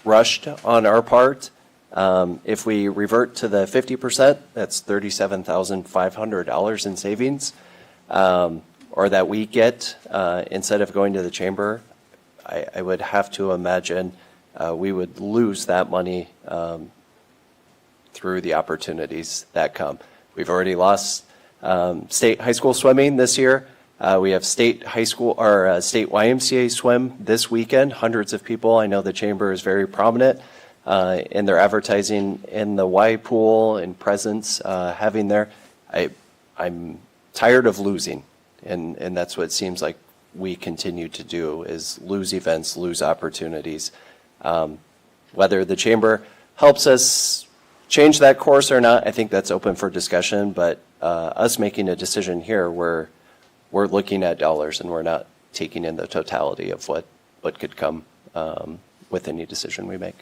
rushed on our part. If we revert to the 50%, that's $37,500 in savings, or that we get instead of going to the chamber. I would have to imagine we would lose that money through the opportunities that come. We've already lost state high school swimming this year. We have state high school or state YMCA swim this weekend. Hundreds of people. I know the chamber is very prominent in their advertising in the Y pool and presence having there. I'm tired of losing, and that's what it seems like we continue to do is lose events, lose opportunities. Whether the chamber helps us change that course or not, I think that's open for discussion. But us making a decision here, we're looking at dollars and we're not taking in the totality of what could come with any decision we make.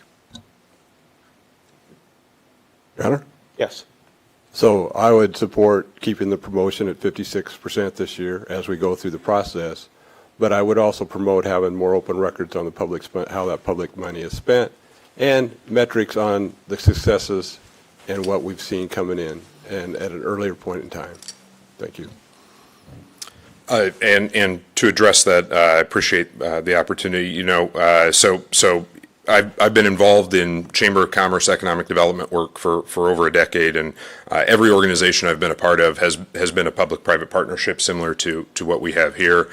Your Honor? Yes. So I would support keeping the promotion at 56% this year as we go through the process. but I would also promote having more open records on the public, how that public money is spent, and metrics on the successes and what we've seen coming in, and at an earlier point in time. Thank you. And to address that, I appreciate the opportunity. So I've been involved in Chamber of Commerce economic development work for over a decade, and every organization I've been a part of has been a public-private partnership similar to what we have here.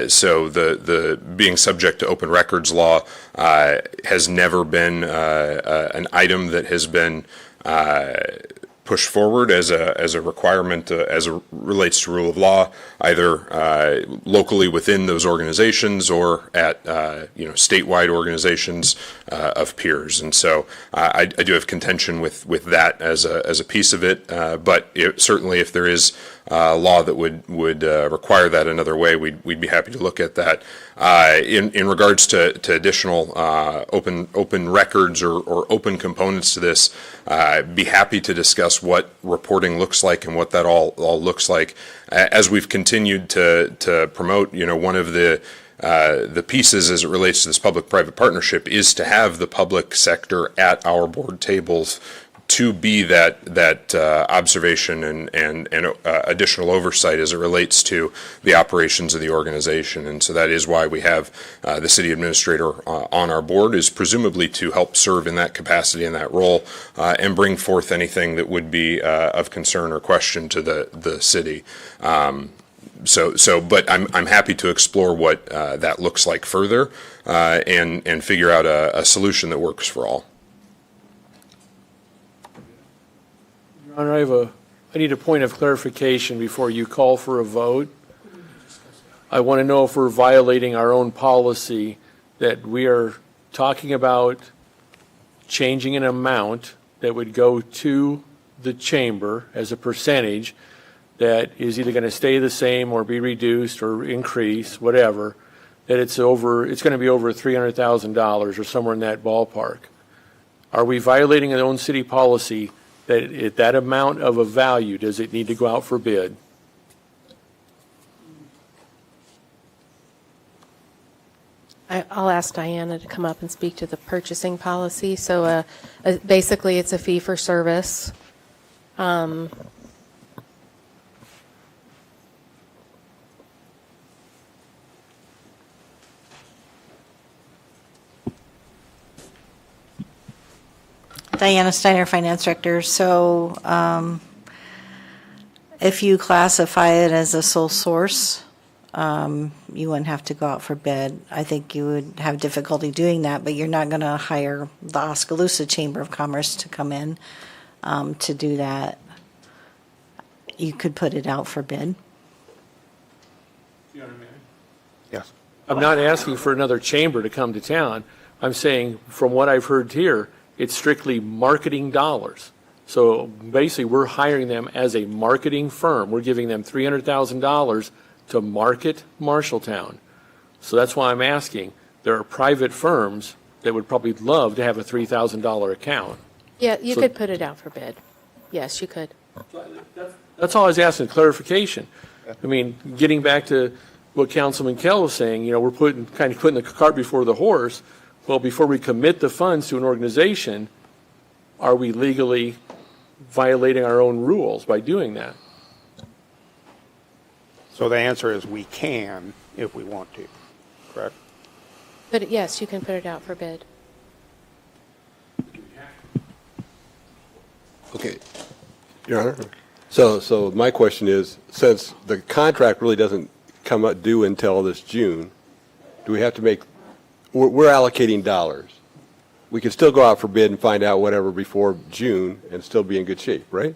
So the being subject to open records law has never been an item that has been pushed forward as a requirement as it relates to rule of law, either locally within those organizations or at statewide organizations of peers. And so I do have contention with that as a piece of it. But certainly, if there is law that would require that another way, we'd be happy to look at that. In regards to additional open records or open components to this, be happy to discuss what reporting looks like and what that all looks like. As we've continued to promote, one of the pieces as it relates to this public-private partnership is to have the public sector at our board tables to be that observation and additional oversight as it relates to the operations of the organization. And so that is why we have the city administrator on our board, is presumably to help serve in that capacity, in that role, and bring forth anything that would be of concern or question to the city. But I'm happy to explore what that looks like further and figure out a solution that works for all. Your Honor, I need a point of clarification before you call for a vote. I want to know if we're violating our own policy, that we are talking about changing an amount that would go to the chamber as a percentage that is either going to stay the same or be reduced or increase, whatever, that it's going to be over $300,000 or somewhere in that ballpark. Are we violating our own city policy that at that amount of a value, does it need to go out for bid? I'll ask Diana to come up and speak to the purchasing policy. So basically, it's a fee for service. Diana Steiner, Finance Director. So if you classify it as a sole source, you wouldn't have to go out for bid. I think you would have difficulty doing that, but you're not going to hire the Oskaloosa Chamber of Commerce to come in to do that. You could put it out for bid. Yes. I'm not asking for another chamber to come to town. I'm saying, from what I've heard here, it's strictly marketing dollars. So basically, we're hiring them as a marketing firm. We're giving them $300,000 to market Marshalltown. So that's why I'm asking. There are private firms that would probably love to have a $3,000 account. Yeah, you could put it out for bid. Yes, you could. That's all I was asking, clarification. I mean, getting back to what Councilman Kell was saying, we're putting the cart before the horse. Well, before we commit the funds to an organization, are we legally violating our own rules by doing that? So the answer is we can if we want to, correct? But yes, you can put it out for bid. Okay, Your Honor. So my question is, since the contract really doesn't come up due until this June, do we have to make, we're allocating dollars. We can still go out for bid and find out whatever before June and still be in good shape, right?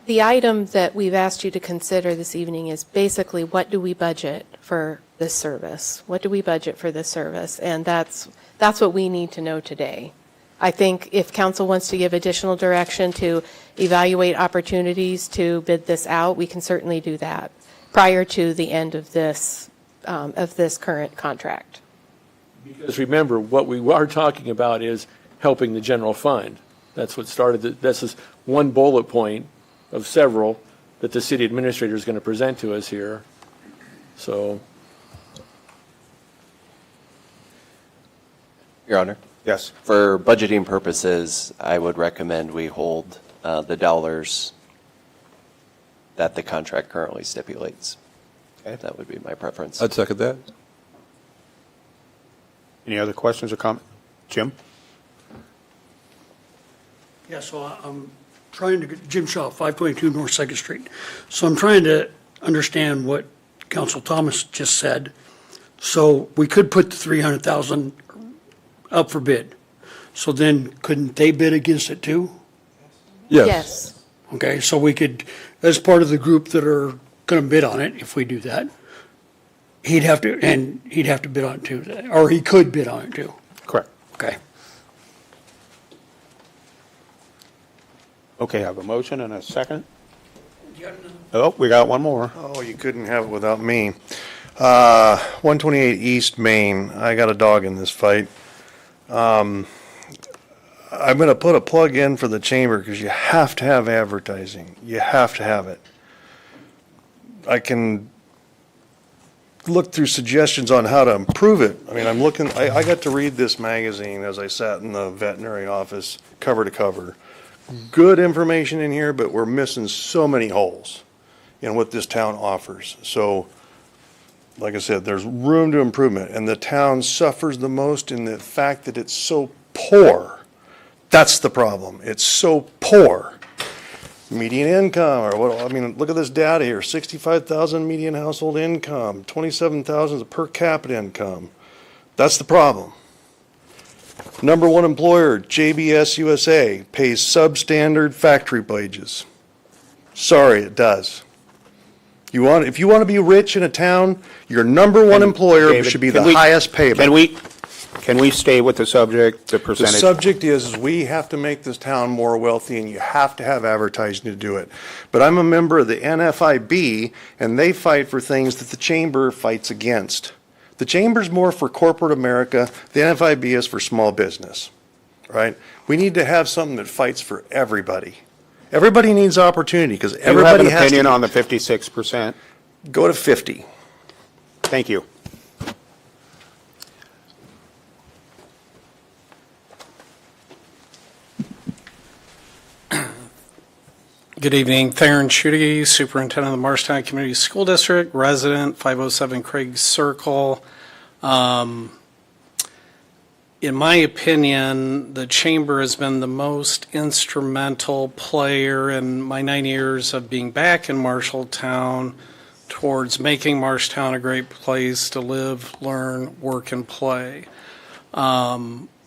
The item that we've asked you to consider this evening is basically, what do we budget for this service? What do we budget for this service? And that's what we need to know today. I think if council wants to give additional direction to evaluate opportunities to bid this out, we can certainly do that prior to the end of this current contract. Because remember, what we are talking about is helping the general fund. That's what started, this is one bullet point of several that the city administrator is going to present to us here. So Your Honor? Yes. For budgeting purposes, I would recommend we hold the dollars that the contract currently stipulates. Okay. That would be my preference. I'd second that. Any other questions or comments? Jim? Yeah, so I'm trying to, Jim Shaw, 522 North Second Street. So I'm trying to understand what Council Thomas just said. So we could put the 300,000 up for bid. So then couldn't they bid against it too? Yes. Okay, so we could, as part of the group that are going to bid on it, if we do that, he'd have to bid on it too, or he could bid on it too. Correct. Okay. Okay, I have a motion and a second. Oh, we got one more. Oh, you couldn't have it without me. 128 East Main, I got a dog in this fight. I'm going to put a plug in for the chamber because you have to have advertising. You have to have it. I can look through suggestions on how to improve it. I mean, I got to read this magazine as I sat in the veterinary office, cover to cover. Good information in here, but we're missing so many holes in what this town offers. So, like I said, there's room to improvement, and the town suffers the most in the fact that it's so poor. That's the problem. It's so poor. Median income, or what, I mean, look at this data here, 65,000 median household income, 27,000 is per capita income. That's the problem. Number one employer, JBS USA, pays substandard factory wages. Sorry, it does. If you want to be rich in a town, your number one employer David, should be the highest paid. Can we stay with the subject, the The percentage? subject is we have to make this town more wealthy, and you have to have advertising to do it. But I'm a member of the NFIB, and they fight for things that the chamber fights against. The chamber's more for corporate America. The NFIB is for small business, right? We need to have something that fights for everybody. Everybody needs opportunity because everybody You have has an opinion to on the 56%? go to 50. Thank you. Good evening, Theron Schutige, Superintendent of the Marshtown Community School District, resident, 507 Craig Circle. In my opinion, the chamber has been the most instrumental player in my 9 years of being back in Marshalltown towards making Marshtown a great place to live, learn, work, and play.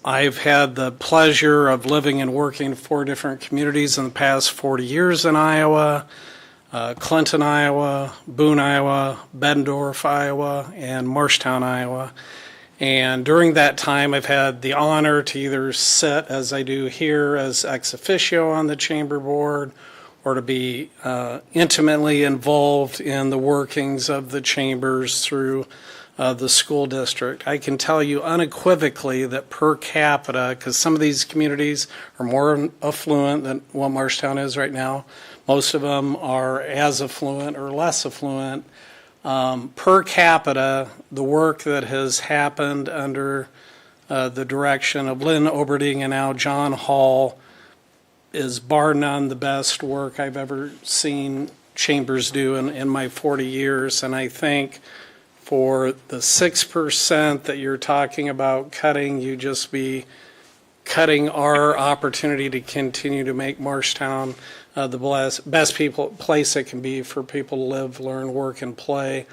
I've had the pleasure of living and working in 4 different communities in the past 40 years in Iowa, Clinton, Iowa, Boone, Iowa, Bettendorf, Iowa, and Marshtown, Iowa. And during that time, I've had the honor to either sit, as I do here, as ex officio on the chamber board, or to be intimately involved in the workings of the chambers through the school district. I can tell you unequivocally that per capita, because some of these communities are more affluent than what Marshtown is right now, most of them are as affluent or less affluent. Per capita, the work that has happened under the direction of Lynn Oberding and now John Hall is bar none the best work I've ever seen chambers do in my 40 years. And I think for the 6% that you're talking about cutting, you just be cutting our opportunity to continue to make Marshtown the best place it can be for people to live, learn, work, and play.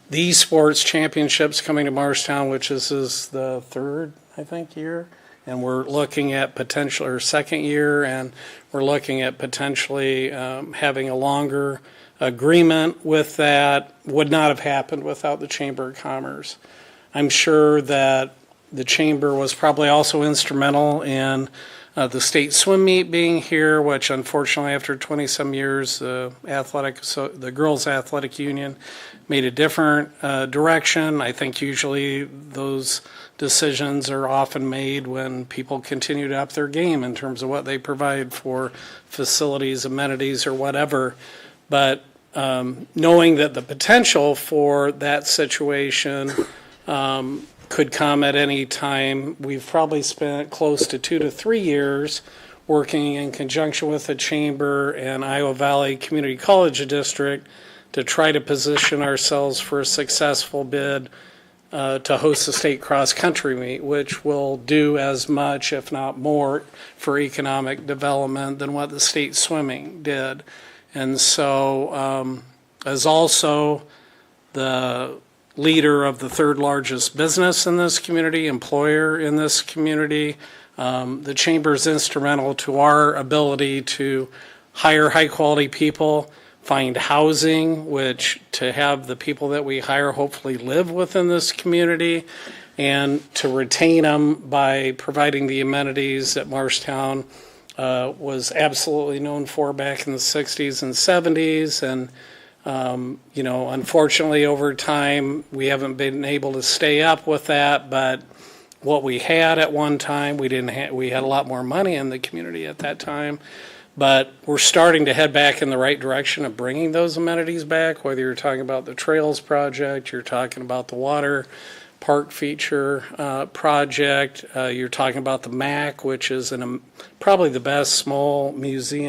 These sports championships coming to Marshtown, which is the 3rd, I think, year, and we're looking at potential, or 2nd year, and we're looking at potentially having a longer agreement with that. Would not have happened without the Chamber of Commerce. I'm sure that the Chamber was probably also instrumental in the state swim meet being here, which unfortunately after 20-some years, the Girls Athletic Union made a different direction. I think usually those decisions are often made when people continue to up their game in terms of what they provide for facilities, amenities, or whatever. But knowing that the potential for that situation could come at any time. We've probably spent close to 2 to 3 years working in conjunction with the Chamber and Iowa Valley Community College District to try to position ourselves for a successful bid to host the state cross-country meet, which will do as much, if not more, for economic development than what the state swimming did. And so, as also the leader of the third largest business in this community, employer in this community, the Chamber is instrumental to our ability to hire high-quality people, find housing, which to have the people that we hire hopefully live within this community, and to retain them by providing the amenities that Marshtown was absolutely known for back in the 60s and 70s. And, you know, unfortunately over time, we haven't been able to stay up with that, but what we had at one time, we had a lot more money in the community at that time. But we're starting to head back in the right direction of bringing those amenities back, whether you're talking about the Trails Project, you're talking about the Water Park Feature Project, you're talking about the MAC, which is probably the best small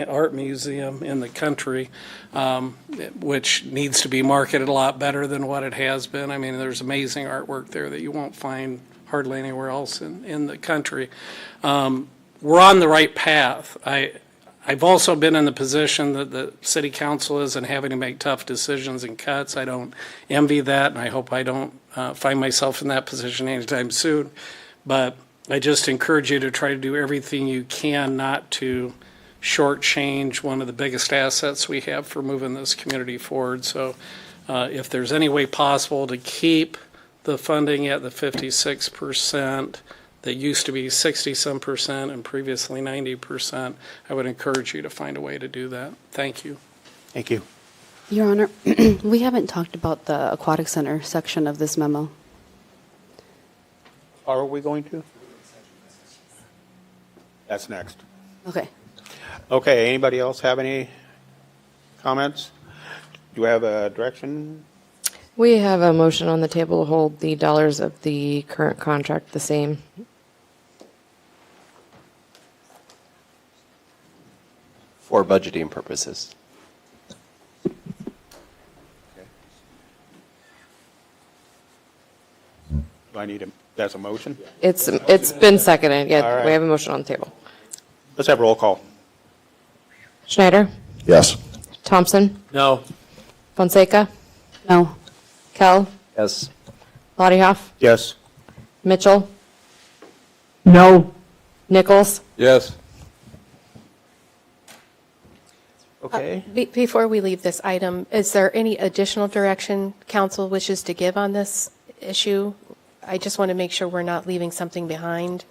art museum in the country, which needs to be marketed a lot better than what it has been. I mean, there's amazing artwork there that you won't find hardly anywhere else in the country. We're on the right path. I've also been in the position that the city council is and having to make tough decisions and cuts. I don't envy that, and I hope I don't find myself in that position anytime soon. But I just encourage you to try to do everything you can not to shortchange one of the biggest assets we have for moving this community forward. So if there's any way possible to keep the funding at the 56%, that used to be 60-some percent and previously 90%, I would encourage you to find a way to do that. Thank you. Thank you. Your Honor, we haven't talked about the aquatic center section of this memo. Are we going to? That's next. Okay. Okay, anybody else have any comments? Do we have a direction? We have a motion on the table to hold the dollars of the current contract the same. For budgeting purposes. Do I need that's a motion? It's been seconded. All Yeah, right. we have a motion on the table. Let's have roll call. Schneider? Yes. Thompson? No. Fonseca? No. Kell? Yes. Lottie Yes. Mitchell? No. Nichols? Yes. Okay. Before we leave this item, is there any additional direction council wishes to give on this issue? I just want to make sure we're not leaving something behind.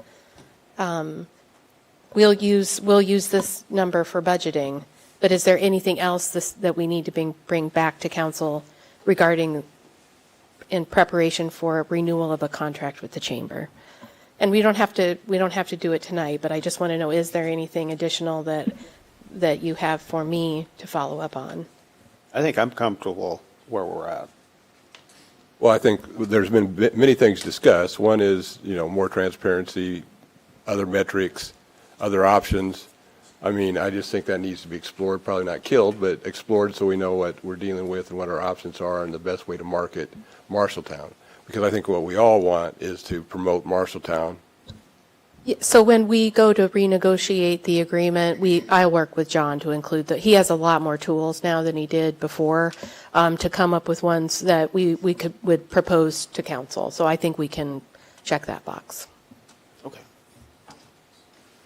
We'll use this number for budgeting, but is there anything else that we need to bring back to council regarding in preparation for renewal of a contract with the chamber? And we don't have to do it tonight, but I just want to know, is there anything additional that you have for me to follow up on? I think I'm comfortable where we're at. Well, I think there's been many things discussed. One is, more transparency, other metrics, other options. I mean, I just think that needs to be explored, probably not killed, but explored so we know what we're dealing with and what our options are and the best way to market Marshalltown. Because I think what we all want is to promote Marshalltown. Yeah, so when we go to renegotiate the agreement, I work with John to include he has a lot more tools now than he did before to come up with ones that we would propose to council. So I think we can check that box. Okay.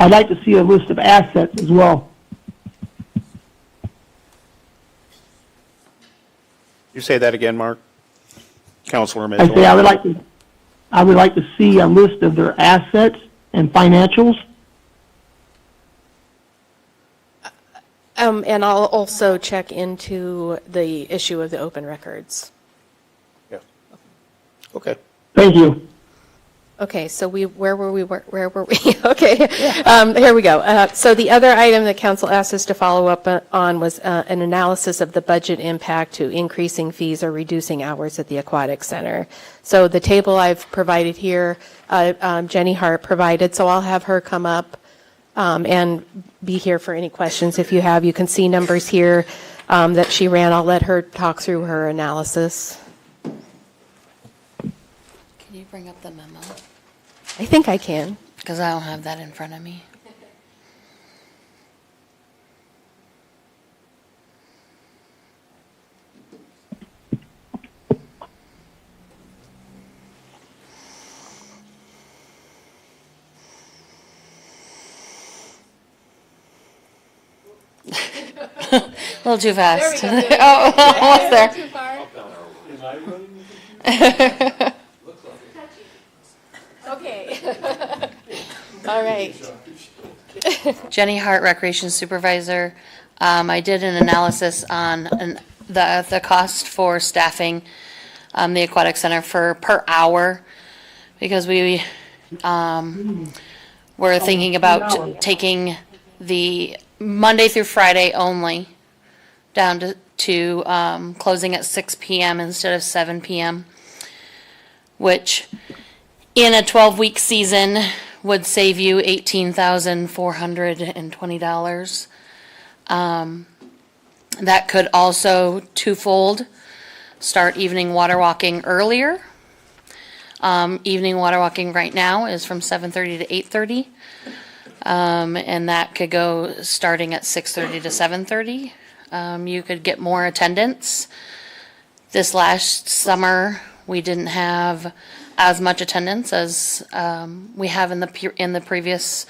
I'd like to see a list of assets as well. You say that again, Mark? Councilor Mitchell. I say I would like to see a list of their assets and financials. And I'll also check into the issue of the open records. Yeah. Okay. Thank you. Okay, so where were we? Okay, here we go. So the other item that council asked us to follow up on was an analysis of the budget impact to increasing fees or reducing hours at the aquatic center. So the table I've provided here, Jenny Hart provided, so I'll have her come up and be here for any questions if you have. You can see numbers here that she ran. I'll let her talk through her analysis. Can you bring up the memo? I think I can. Because I don't have that in front of me. A little too fast. Oh, almost there. Okay. All right. Jenny Hart, Recreation Supervisor. I did an analysis on the cost for staffing the aquatic center per hour, because we were thinking about taking the Monday through Friday only down to closing at 6 p.m. instead of 7 p.m., which in a 12-week season would save you $18,420. That could also twofold start evening water walking earlier. Evening water walking right now is from 7:30 to 8:30. And that could go starting at 6:30 to 7:30. You could get more attendance. This last summer, we didn't have as much attendance as we have in the previous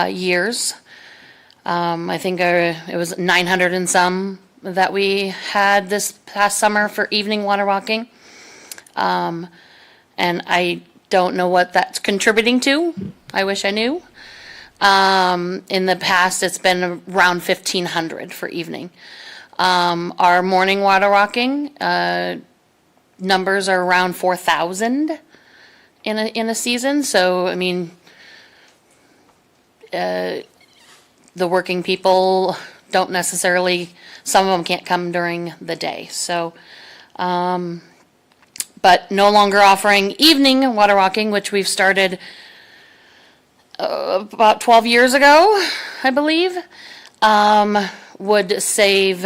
years. I think it was 900 and some that we had this past summer for evening water walking. And I don't know what that's contributing to. I wish I knew. In the past, it's been around 1,500 for evening. Our morning water walking numbers are around 4,000 in a season. So, I mean, the working people don't necessarily, some of them can't come during the day. So, but no longer offering evening water walking, which we've started about 12 years ago, I believe, would save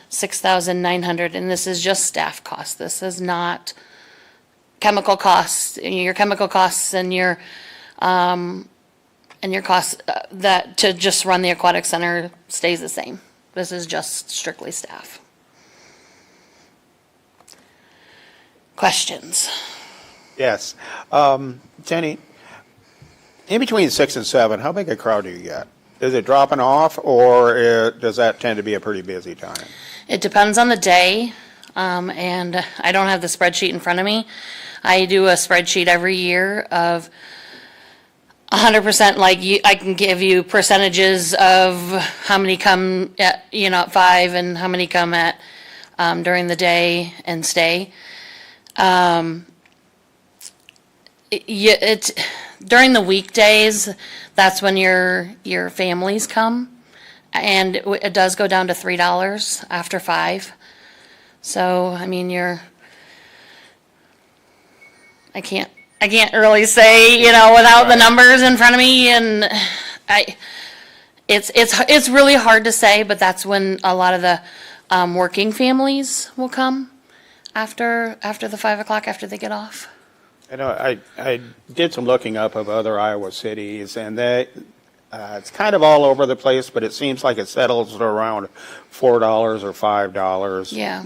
$6,900, and this is just staff costs. This is not chemical costs. Your chemical costs and your costs that to just run the aquatic center stays the same. This is just strictly staff. Questions? Yes. Jenny, in between 6 and 7, how big a crowd do you get? Is it dropping off, or does that tend to be a pretty busy time? It depends on the day, and I don't have the spreadsheet in front of me. I do a spreadsheet every year of 100%, like I can give you percentages of how many come at 5 and how many come at during the day and stay. It's during the weekdays, that's when your families come, and it does go down to $3 after 5. So, I mean, I can't really say, without the numbers in front of me, and it's really hard to say, but that's when a lot of the working families will come after the 5 o'clock after they get off. I did some looking up of other Iowa cities, and it's kind of all over the place, but it seems like it settles at around $4 or $5. Yeah.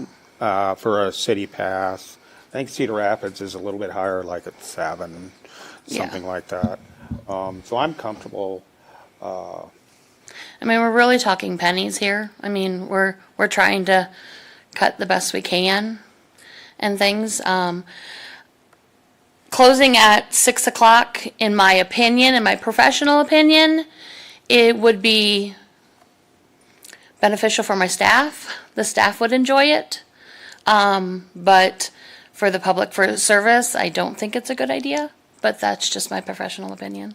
For a city pass. I think Cedar Rapids is a little bit higher, like at 7, something like that. So I'm comfortable. I mean, we're really talking pennies here. I mean, we're trying to cut the best we can and things. Closing at 6 o'clock, in my opinion, in my professional opinion, it would be beneficial for my staff. The staff would enjoy it. But for the public for service, I don't think it's a good idea but that's just my professional opinion.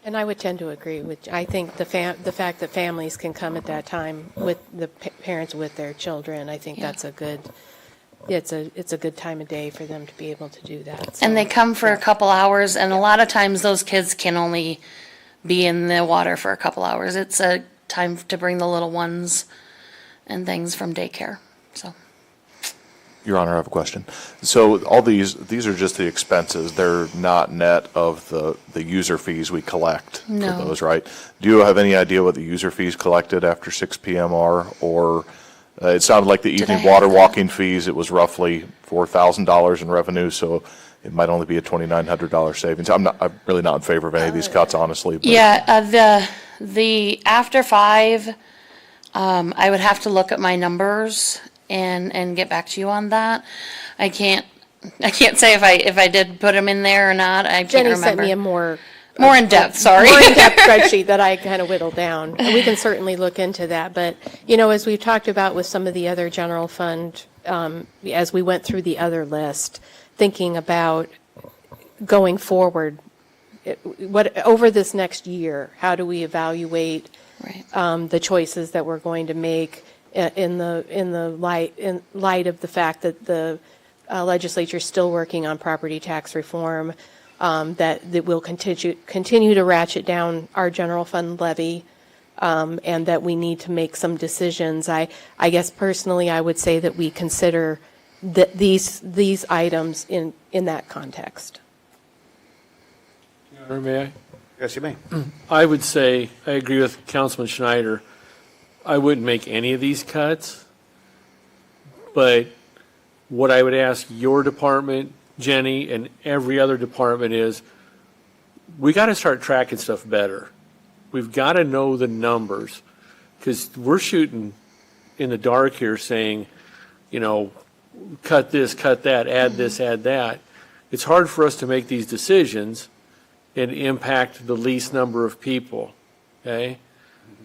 And I would tend to agree with, I think the fact that families can come at that time with the parents with their children, I think that's a good, it's a good time of day for them to be able to do that. And they come for a couple hours, and a lot of times those kids can only be in the water for a couple hours. It's a time to bring the little ones and things from daycare, so. Your Honor, I have a question. So all these are just the expenses. They're not net of the user fees we collect for No. those, right? Do you have any idea what the user fees collected after 6 p.m. are? Or it sounded like the evening water walking fees, it was roughly $4,000 in revenue, so it might only be a $2,900 savings. I'm really not in favor of any of these cuts, honestly. But. Yeah, the after 5, I would have to look at my numbers and get back to you on that. I can't say if I did put them in there or not. I can't Jenny remember. sent me a more in-depth, sorry. More in-depth spreadsheet that I kind of whittled down. And we can certainly look into that. But, you know, as we've talked about with some of the other general fund, as we went through the other list, thinking about going forward, over this next year, how do we evaluate the choices that we're going to make in light of the fact that the legislature is still working on property tax reform, that will continue to ratchet down our general fund levy, and that we need to make some decisions. I guess personally, I would say that we consider these items in that context. Or may I? Yes, you may. I would say, I agree with Councilman Schneider. I wouldn't make any of these cuts. But what I would ask your department, Jenny, and every other department is, we got to start tracking stuff better. We've got to know the numbers, because we're shooting in the dark here saying, you know, cut this, cut that, add this, add that. It's hard for us to make these decisions and impact the least number of people, okay?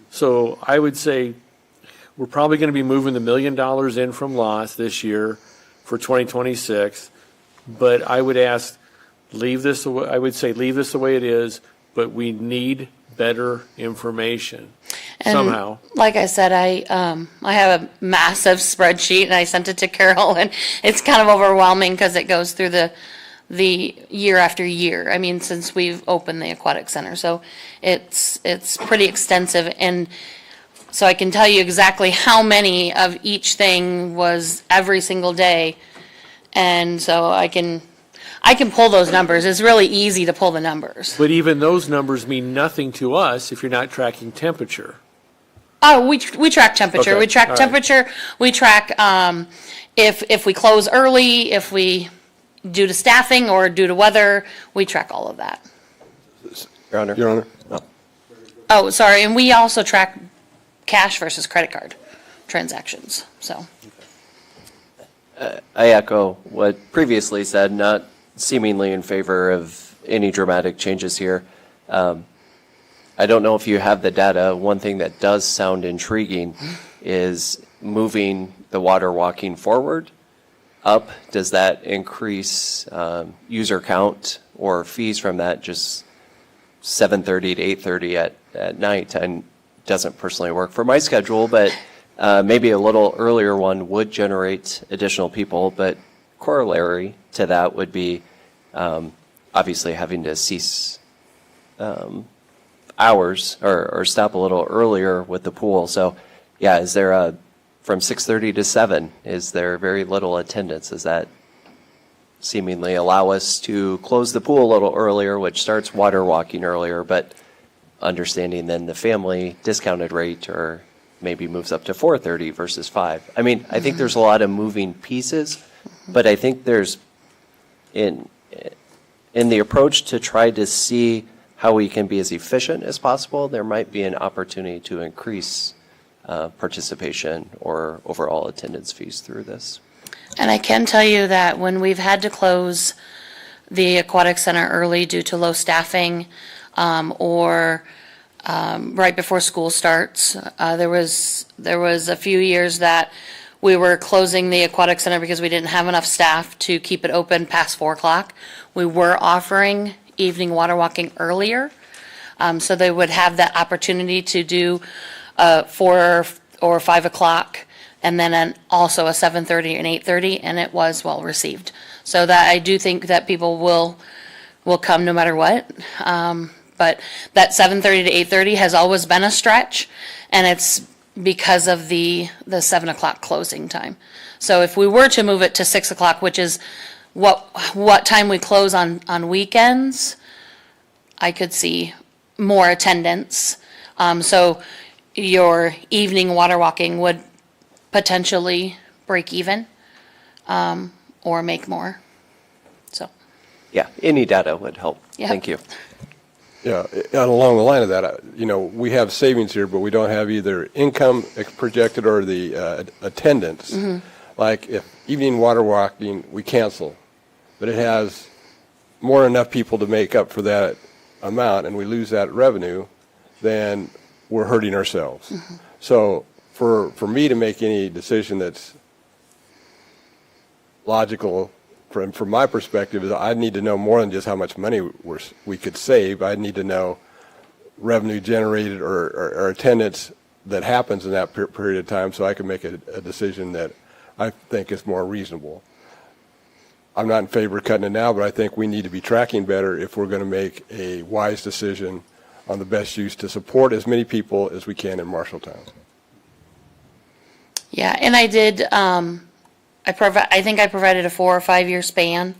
So I would say we're probably going to be moving the $1 million in from loss this year for 2026, but I would ask, leave this the way, I would say leave this the way it is, but we need better information And somehow. like I said, I have a massive spreadsheet, and I sent it to Carol, and it's kind of overwhelming because it goes through the year after year. I mean, since we've opened the aquatic center, so it's pretty extensive, and so I can tell you exactly how many of each thing was every single day, and so I can pull those numbers. It's really easy to pull the numbers. But even those numbers mean nothing to us if you're not tracking temperature. Oh, we track temperature. Okay, We track all right. temperature. We track if we close early, if we due to staffing or due to weather. We track all of that. Your Honor. Your Honor? Oh, sorry, and we also track cash versus credit card transactions. So I echo what previously said, not seemingly in favor of any dramatic changes here. I don't know if you have the data. One thing that does sound intriguing is moving the water walking forward up. Does that increase user count or fees from that? Just 7:30 to 8:30 at night, and doesn't personally work for my schedule, but maybe a little earlier one would generate additional people. But corollary to that would be obviously having to cease hours or stop a little earlier with the pool. So yeah, is there from 6:30 to 7, is there very little attendance? Does that seemingly allow us to close the pool a little earlier, which starts water walking earlier, but understanding then the family discounted rate or maybe moves up to 4:30 versus 5? I mean, I think there's a lot of moving pieces, but I think there's in the approach to try to see how we can be as efficient as possible, there might be an opportunity to increase participation or overall attendance fees through this. And I can tell you that when we've had to close the aquatic center early due to low staffing, or right before school starts, there was a few years that we were closing the aquatic center because we didn't have enough staff to keep it open past 4 o'clock. we were offering evening water walking earlier. So they would have that opportunity to do 4 or 5 o'clock, and then also a 7:30 and 8:30, and it was well received. So that I do think that people will come no matter what. But that 7:30 to 8:30 has always been a stretch, and it's because of the 7 o'clock closing time. So if we were to move it to 6 o'clock, which is what time we close on weekends, I could see more attendance. So your evening water walking would potentially break even, or make more. So, Yeah, any data would help. Yeah. Thank you. Yeah, and along the line of that, we have savings here, but we don't have either income projected or the attendance. Like if evening water walking, we cancel, but it has more than enough people to make up for that amount, and we lose that revenue, then we're hurting ourselves. So for me to make any decision that's logical, from my perspective, is I need to know more than just how much money we could save. I need to know revenue generated or attendance that happens in that period of time, so I can make a decision that I think is more reasonable. I'm not in favor of cutting it now, but I think we need to be tracking better if we're going to make a wise decision on the best use to support as many people as we can in Marshalltown. yeah, and I did, I think I provided a 4 or 5 year span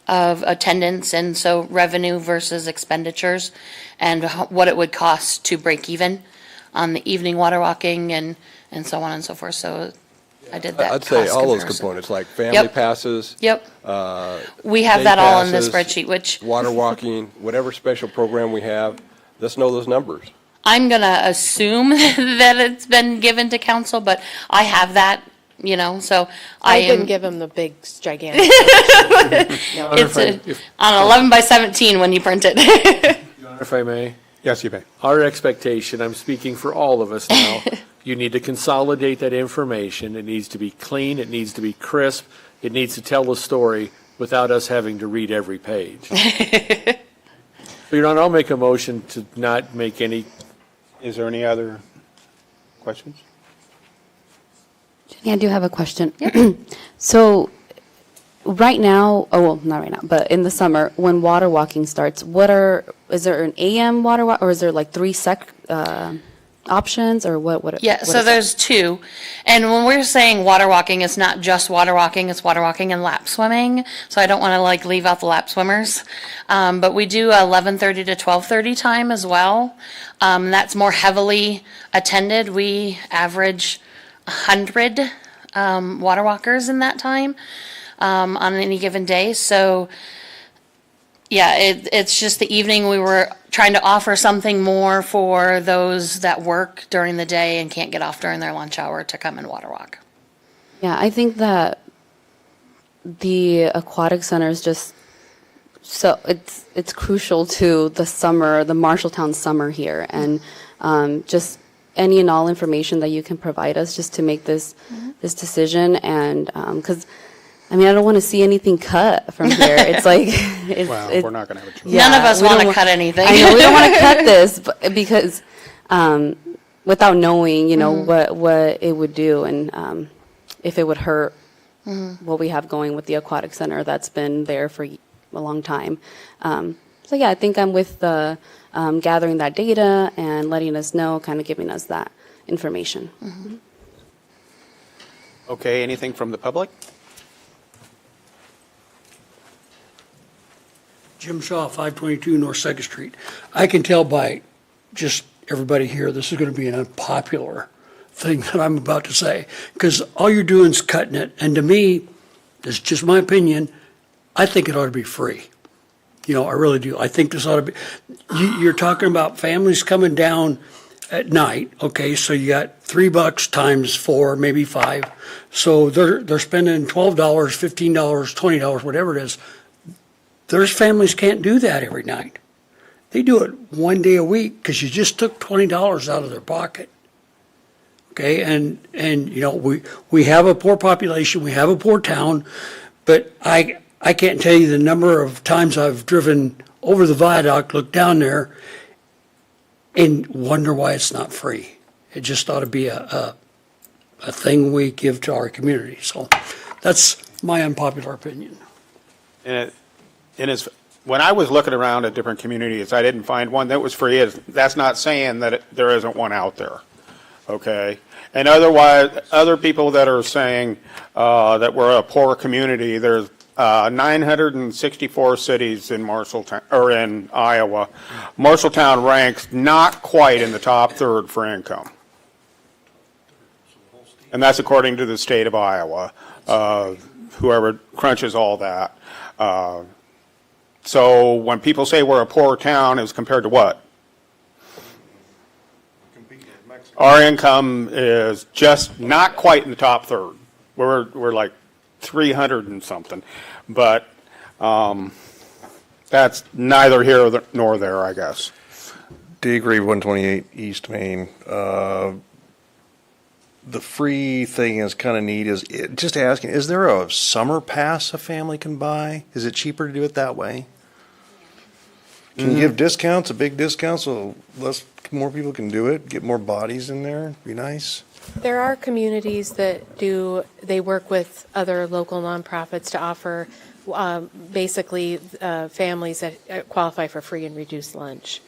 of attendance, and so revenue versus expenditures, and what it would cost to break even on the evening water walking and so on and so forth. So I did that. I'd say cost all those comparison. components, like family Yep. passes. Yep. We have day that all in this passes, spreadsheet, which water walking, whatever special program we have, let's know those numbers. I'm gonna assume that it's been given to council, but I have that, so I I didn't am. give him the big, gigantic. It's on 11 by 17 when you print it. If I may, Yes, you may. our expectation, I'm speaking for all of us now, you need to consolidate that information. It needs to be clean, it needs to be crisp, it needs to tell the story without us having to read every page. So, Your Honor, I'll make a motion to not make any. Is there any other questions? Yeah, I do have a question. So right now, not right now, but in the summer, when water walking starts, is there an AM water walk, or is there like 3 options, or what? Yeah, what so is there's 2. And when we're saying water walking, it's not just water walking, it's water walking and lap swimming. So I don't want to leave out the lap swimmers. But we do 11:30 to 12:30 time as well. That's more heavily attended. We average 100 water walkers in that time on any given day. So yeah, it's just the evening we were trying to offer something more for those that work during the day and can't get off during their lunch hour to come and water walk. Yeah, I think that the aquatic center is just so it's crucial to the summer, the Marshalltown summer here, and just any and all information that you can provide us just to make this decision, and because. I don't want to see anything cut from here. It's like Well, we're not going to have a choice. Yeah, None of us we want don't to cut anything. I know we don't want to cut this, because without knowing, what it would do, and if it would hurt what we have going with the aquatic center that's been there for a long time. So yeah, I think I'm with the gathering that data and letting us know, kind of giving us that information. Okay, anything from the public? Jim Shaw, 522 North 2nd Street. I can tell by just everybody here, this is going to be an unpopular thing that I'm about to say, because all you're doing is cutting it. And to me, this is just my opinion, I think it ought to be free. I really do. I think this ought to be, you're talking about families coming down at night, okay, so you got $3 times 4, maybe 5. So they're spending $12, $15, $20, whatever it is. There's families can't do that every night. They do it one day a week because you just took $20 out of their pocket. Okay, and we have a poor population, we have a poor town, but I I can't tell you the number of times I've driven over the viaduct, looked down there, and wonder why it's not free. It just ought to be a thing we give to our community. So that's my unpopular opinion. And when I was looking around at different communities, I didn't find one that was free. That's not saying that there isn't one out there, okay? And otherwise, other people that are saying that we're a poor community, there's 964 cities in Marshalltown, or in Iowa. Marshalltown ranks not quite in the top third for income. And that's according to the state of Iowa, whoever crunches all that. So when people say we're a poor town, it's compared to what? Our income is just not quite in the top third. We're like 300 and something, but that's neither here nor there, I guess. Degree 128 East Main. The free thing is kind of neat. Just asking, is there a summer pass a family can buy? Is it cheaper to do it that way? Can you give discounts, a big discount, so more people can do it, get more bodies in there? Be nice. There are communities that they work with other local nonprofits to offer basically families that qualify for free and reduced lunch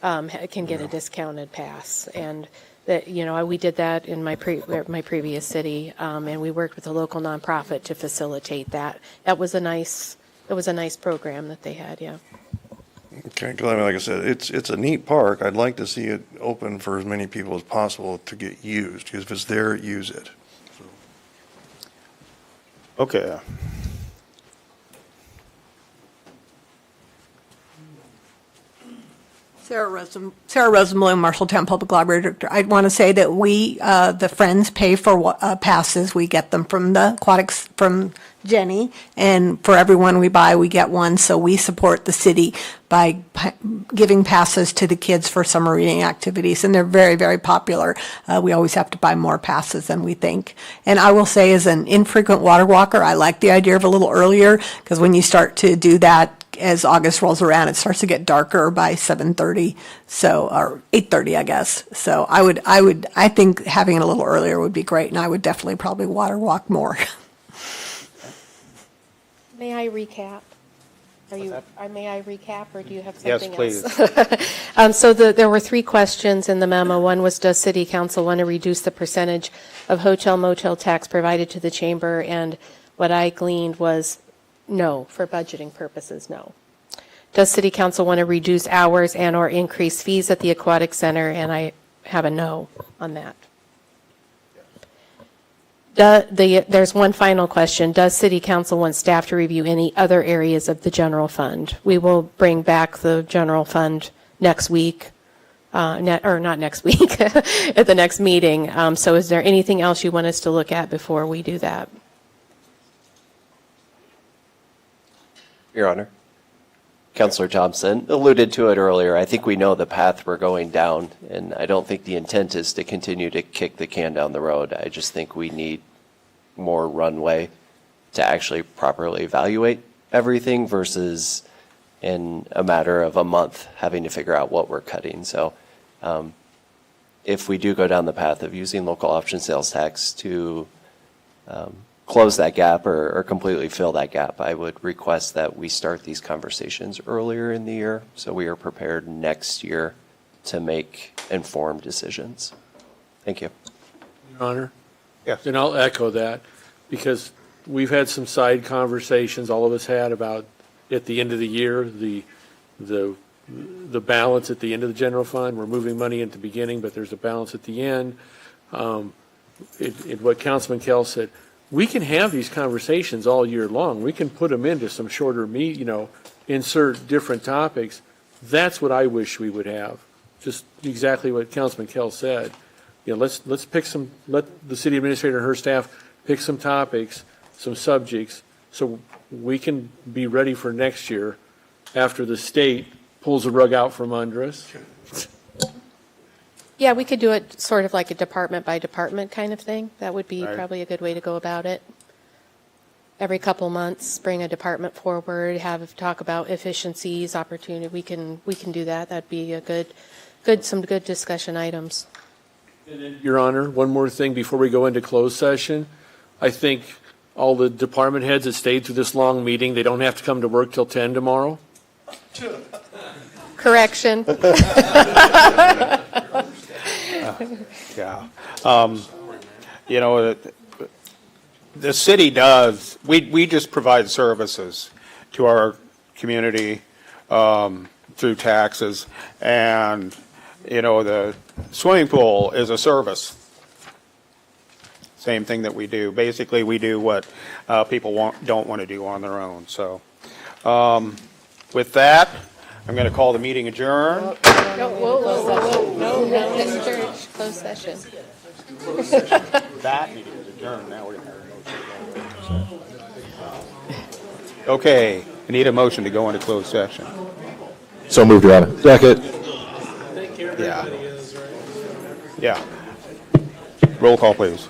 can get a discounted pass. And that, we did that in my previous city, and we worked with a local nonprofit to facilitate that. It was a nice program that they had, yeah. Okay, because like I said, it's a neat park. I'd like to see it open for as many people as possible to get used, because if it's there, use it. Okay. Sarah Rosenblum, Marshalltown Public Library Director. I'd want to say that we, the Friends, pay for passes. We get them from the aquatics, from Jenny, and for everyone we buy, we get one. So we support the city by giving passes to the kids for summer reading activities, and they're very, very popular. We always have to buy more passes than we think. And I will say, as an infrequent water walker, I like the idea of a little earlier, because when you start to do that, as August rolls around, it starts to get darker by 7:30, or 8:30, I guess. So I think having it a little earlier would be great, and I would definitely probably water walk more. May I recap? May I recap, or do you have Yes, something please. else? So there were 3 questions in the memo. One was, does City Council want to reduce the percentage of hotel motel tax provided to the chamber? And what I gleaned was no, for budgeting purposes, no. Does City Council want to reduce hours and or increase fees at the Aquatic Center? And I have a no on that. There's one final question. Does City Council want staff to review any other areas of the general fund? We will bring back the general fund next week, or not next week, at the next meeting. So is there anything else you want us to look at before we do that? Your Honor, Councilor Thompson alluded to it earlier. I think we know the path we're going down, and I don't think the intent is to continue to kick the can down the road. I just think we need more runway to actually properly evaluate everything versus in a matter of a month having to figure out what we're cutting. So if we do go down the path of using local option sales tax to close that gap or completely fill that gap, I would request that we start these conversations earlier in the year so we are prepared next year to make informed decisions. Thank you. Your Honor? Yes. And I'll echo that, because we've had some side conversations all of us had about at the end of the year, the balance at the end of the general fund. We're moving money at the beginning, but there's a balance at the end. What Councilman Kell said, we can have these conversations all year long. We can put them into some shorter insert different topics. That's what I wish we would have. Just exactly what Councilman Kell said. Let's pick some, let the city administrator and her staff pick some topics, some subjects, so we can be ready for next year after the state pulls the rug out from under us. Yeah, we could do it sort of like a department by department kind of thing. That would be probably a good way to go about it. every couple months, bring a department forward, talk about efficiencies, opportunity. We can do that. That'd be some good discussion items. Your Honor, one more thing before we go into closed session. I think all the department heads that stayed through this long meeting, they don't have to come to work till 10 tomorrow. Correction. Yeah. You know, the city does, we just provide services to our community through taxes. And, you know, the swimming pool is a service. Same thing that we do. Basically, we do what people don't want to do on their own. So with that, I'm going to call the meeting adjourned. No, this church, closed session. That meeting is adjourned. Now we're going to have a motion. Okay, I need a motion to go into closed session. So moved, Your Honor. Second. Yeah. Yeah. Roll call, please.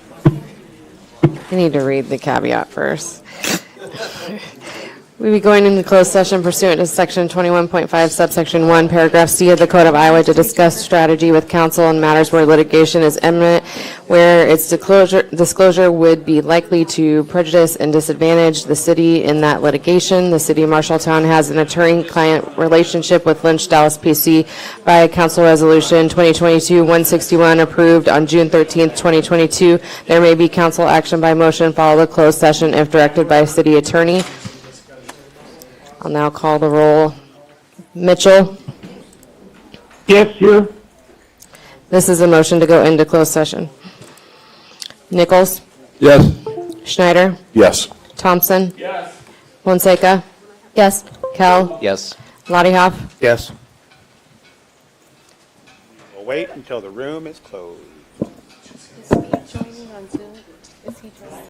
I need to read the caveat first. We be going into closed session pursuant to Section 21.5 subsection 1, paragraph C of the Code of Iowa to discuss strategy with counsel on matters where litigation is imminent, where its disclosure would be likely to prejudice and disadvantage the city in that litigation. The city of Marshalltown has an attorney-client relationship with Lynch Dallas PC by Council Resolution 2022-161 approved on June 13th, 2022. There may be council action by motion follow the closed session if directed by a city attorney. I'll now call the roll. Mitchell? Yes, here. This is a motion to go into closed session. Nichols? Yes. Schneider? Yes. Thompson? Yes. Fonseca? Yes. Kell? Yes. Lottie Yes. We'll wait until the room is closed. Is he joining on Zoom? Is he joining?